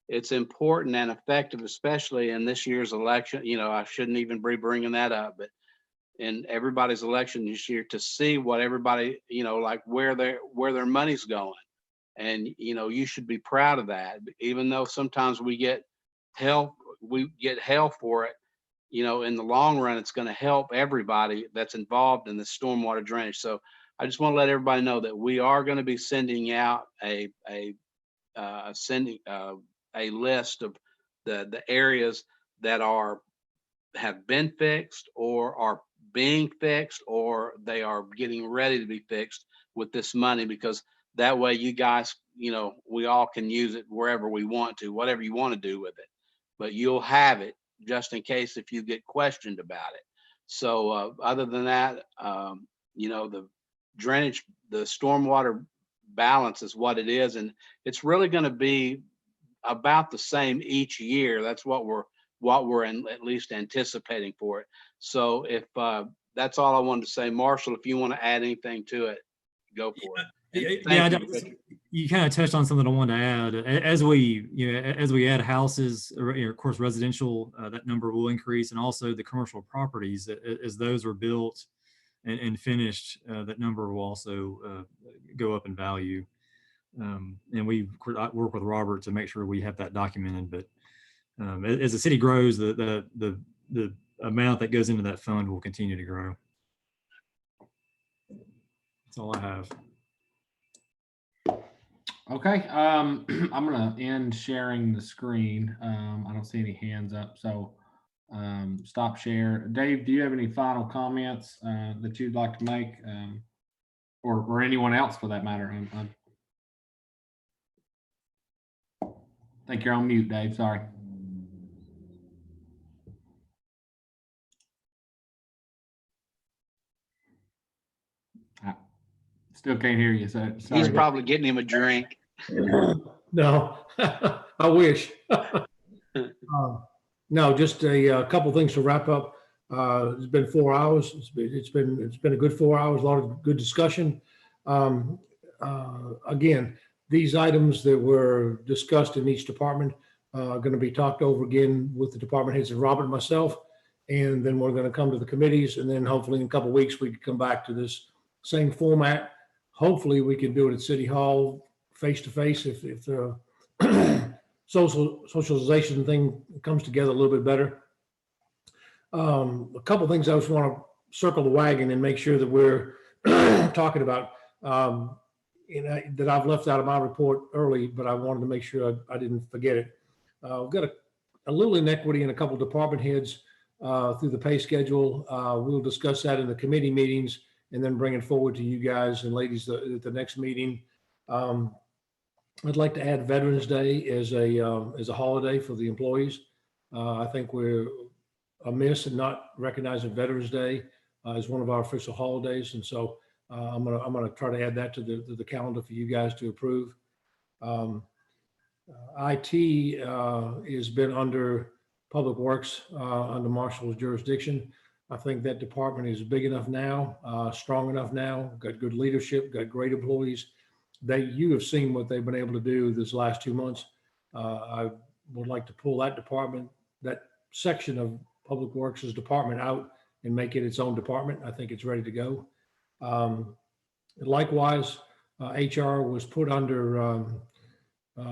it's important and effective, especially in this year's election. You know, I shouldn't even be bringing that up, but in everybody's election this year, to see what everybody, you know, like where their money's going. And, you know, you should be proud of that, even though sometimes we get hell for it. You know, in the long run, it's going to help everybody that's involved in the stormwater drainage. So I just want to let everybody know that we are going to be sending out a list of the areas that have been fixed or are being fixed, or they are getting ready to be fixed with this money, because that way you guys, you know, we all can use it wherever we want to, whatever you want to do with it, but you'll have it just in case if you get questioned about it. So other than that, you know, the drainage, the stormwater balance is what it is, and it's really going to be about the same each year. That's what we're at least anticipating for it. So if that's all I wanted to say. Marshall, if you want to add anything to it, go for it. You kind of touched on something I wanted to add. As we add houses, or, of course, residential, that number will increase, and also the commercial properties as those are built and finished, that number will also go up in value. And we work with Robert to make sure we have that documented. But as the city grows, the amount that goes into that fund will continue to grow. That's all I have. Okay, I'm gonna end sharing the screen. I don't see any hands up, so stop share. Dave, do you have any final comments that you'd like to make, or anyone else for that matter? I think you're on mute, Dave. Sorry. Still can't hear you. So sorry. He's probably getting him a drink. No, I wish. No, just a couple things to wrap up. It's been 4 hours. It's been a good 4 hours. A lot of good discussion. Again, these items that were discussed in each department are going to be talked over again with the department heads and Robert and myself, and then we're going to come to the committees, and then hopefully in a couple of weeks we can come back to this same format. Hopefully we can do it at City Hall face to face if the socialization thing comes together a little bit better. A couple of things I just want to circle the wagon and make sure that we're talking about, that I've left out of my report early, but I wanted to make sure I didn't forget it. We've got a little inequity in a couple of department heads through the pay schedule. We'll discuss that in the committee meetings and then bring it forward to you guys and ladies at the next meeting. I'd like to add Veterans Day as a holiday for the employees. I think we're amiss in not recognizing Veterans Day as one of our official holidays, and so I'm gonna try to add that to the calendar for you guys to approve. IT has been under Public Works under Marshall's jurisdiction. I think that department is big enough now, strong enough now, got good leadership, got great employees. You have seen what they've been able to do this last 2 months. I would like to pull that department, that section of Public Works' department out and make it its own department. I think it's ready to go. Likewise, HR was put under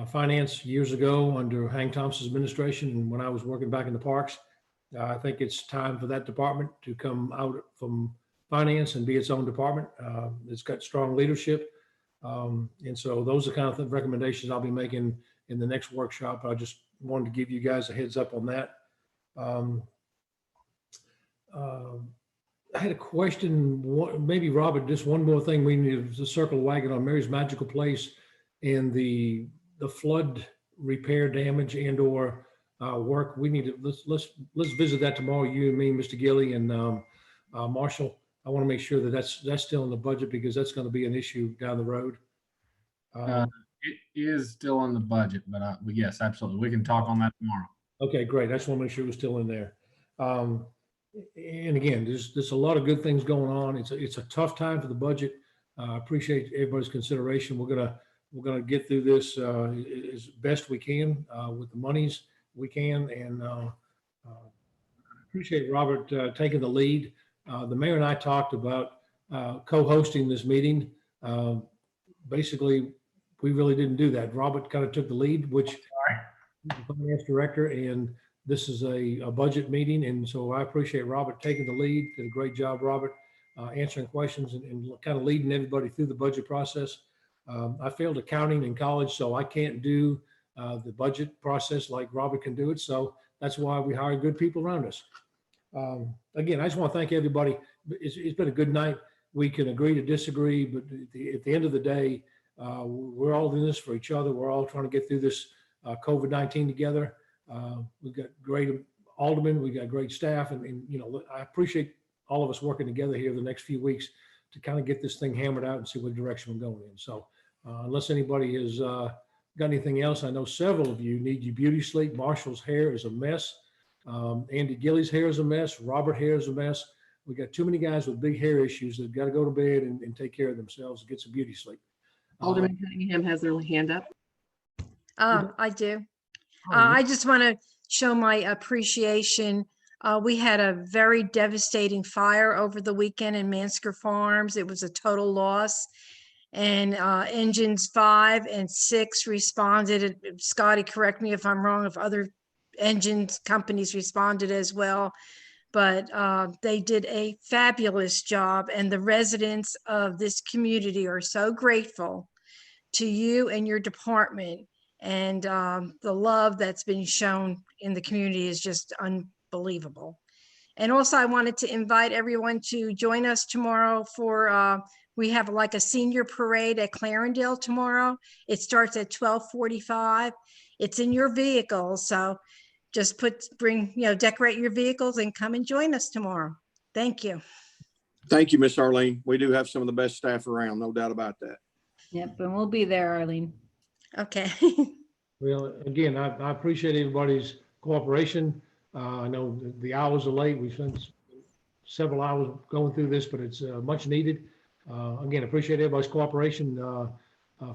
finance years ago under Hank Thompson's administration. And when I was working back in the parks, I think it's time for that department to come out from finance and be its own department. It's got strong leadership. And so those are kind of the recommendations I'll be making in the next workshop. I just wanted to give you guys a heads up on that. I had a question, maybe Robert, just one more thing. We need to circle the wagon on Mary's Magical Place and the flood repair damage and or work. We need to, let's visit that tomorrow, you and me, Mr. Gilly and Marshall. I want to make sure that that's still in the budget, because that's going to be an issue down the road. It is still in the budget, but yes, absolutely. We can talk on that tomorrow. Okay, great. I just want to make sure it was still in there. And again, there's a lot of good things going on. It's a tough time for the budget. I appreciate everybody's consideration. We're gonna get through this as best we can with the monies we can, and appreciate Robert taking the lead. The mayor and I talked about co-hosting this meeting. Basically, we really didn't do that. Robert kind of took the lead, which the finance director, and this is a budget meeting. And so I appreciate Robert taking the lead. Did a great job, Robert, answering questions and kind of leading everybody through the budget process. I failed accounting in college, so I can't do the budget process like Robert can do it. So that's why we hire good people around us. Again, I just want to thank everybody. It's been a good night. We can agree to disagree, but at the end of the day, we're all in this for each other. We're all trying to get through this COVID-19 together. We've got great aldermen, we've got great staff, and you know, I appreciate all of us working together here the next few weeks to kind of get this thing hammered out and see what direction we're going in. So unless anybody has got anything else, I know several of you need your beauty sleep. Marshall's hair is a mess. Andy Gilly's hair is a mess. Robert hair is a mess. We got too many guys with big hair issues that got to go to bed and take care of themselves and get some beauty sleep. Alderman Cunningham has their hand up. I do. I just want to show my appreciation. We had a very devastating fire over the weekend in Mansker Farms. It was a total loss. And engines 5 and 6 responded. Scotty, correct me if I'm wrong, if other engines companies responded as well. But they did a fabulous job. And the residents of this community are so grateful to you and your department. And the love that's been shown in the community is just unbelievable. And also, I wanted to invite everyone to join us tomorrow for, we have like a senior parade at Clarendale tomorrow. It starts at 12:45. It's in your vehicles. So just decorate your vehicles and come and join us tomorrow. Thank you. Thank you, Miss Arlene. We do have some of the best staff around, no doubt about that. Yep, and we'll be there, Arlene. Okay. Well, again, I appreciate everybody's cooperation. I know the hours are late. We spent several hours going through this, but it's much needed. Again, appreciate everybody's cooperation.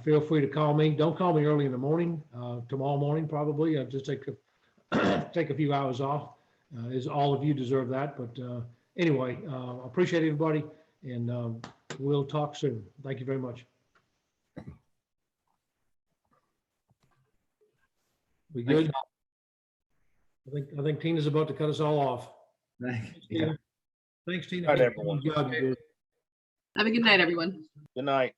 Feel free to call me. Don't call me early in the morning. Tomorrow morning, probably. I'll just take a few hours off. As all of you deserve that. But anyway, appreciate everybody, and we'll talk soon. Thank you very much. We good? I think Tina's about to cut us all off. Thanks. Tina. Thanks, Tina. All right, everyone. Good job, you did. Have a good night, everyone. Good night.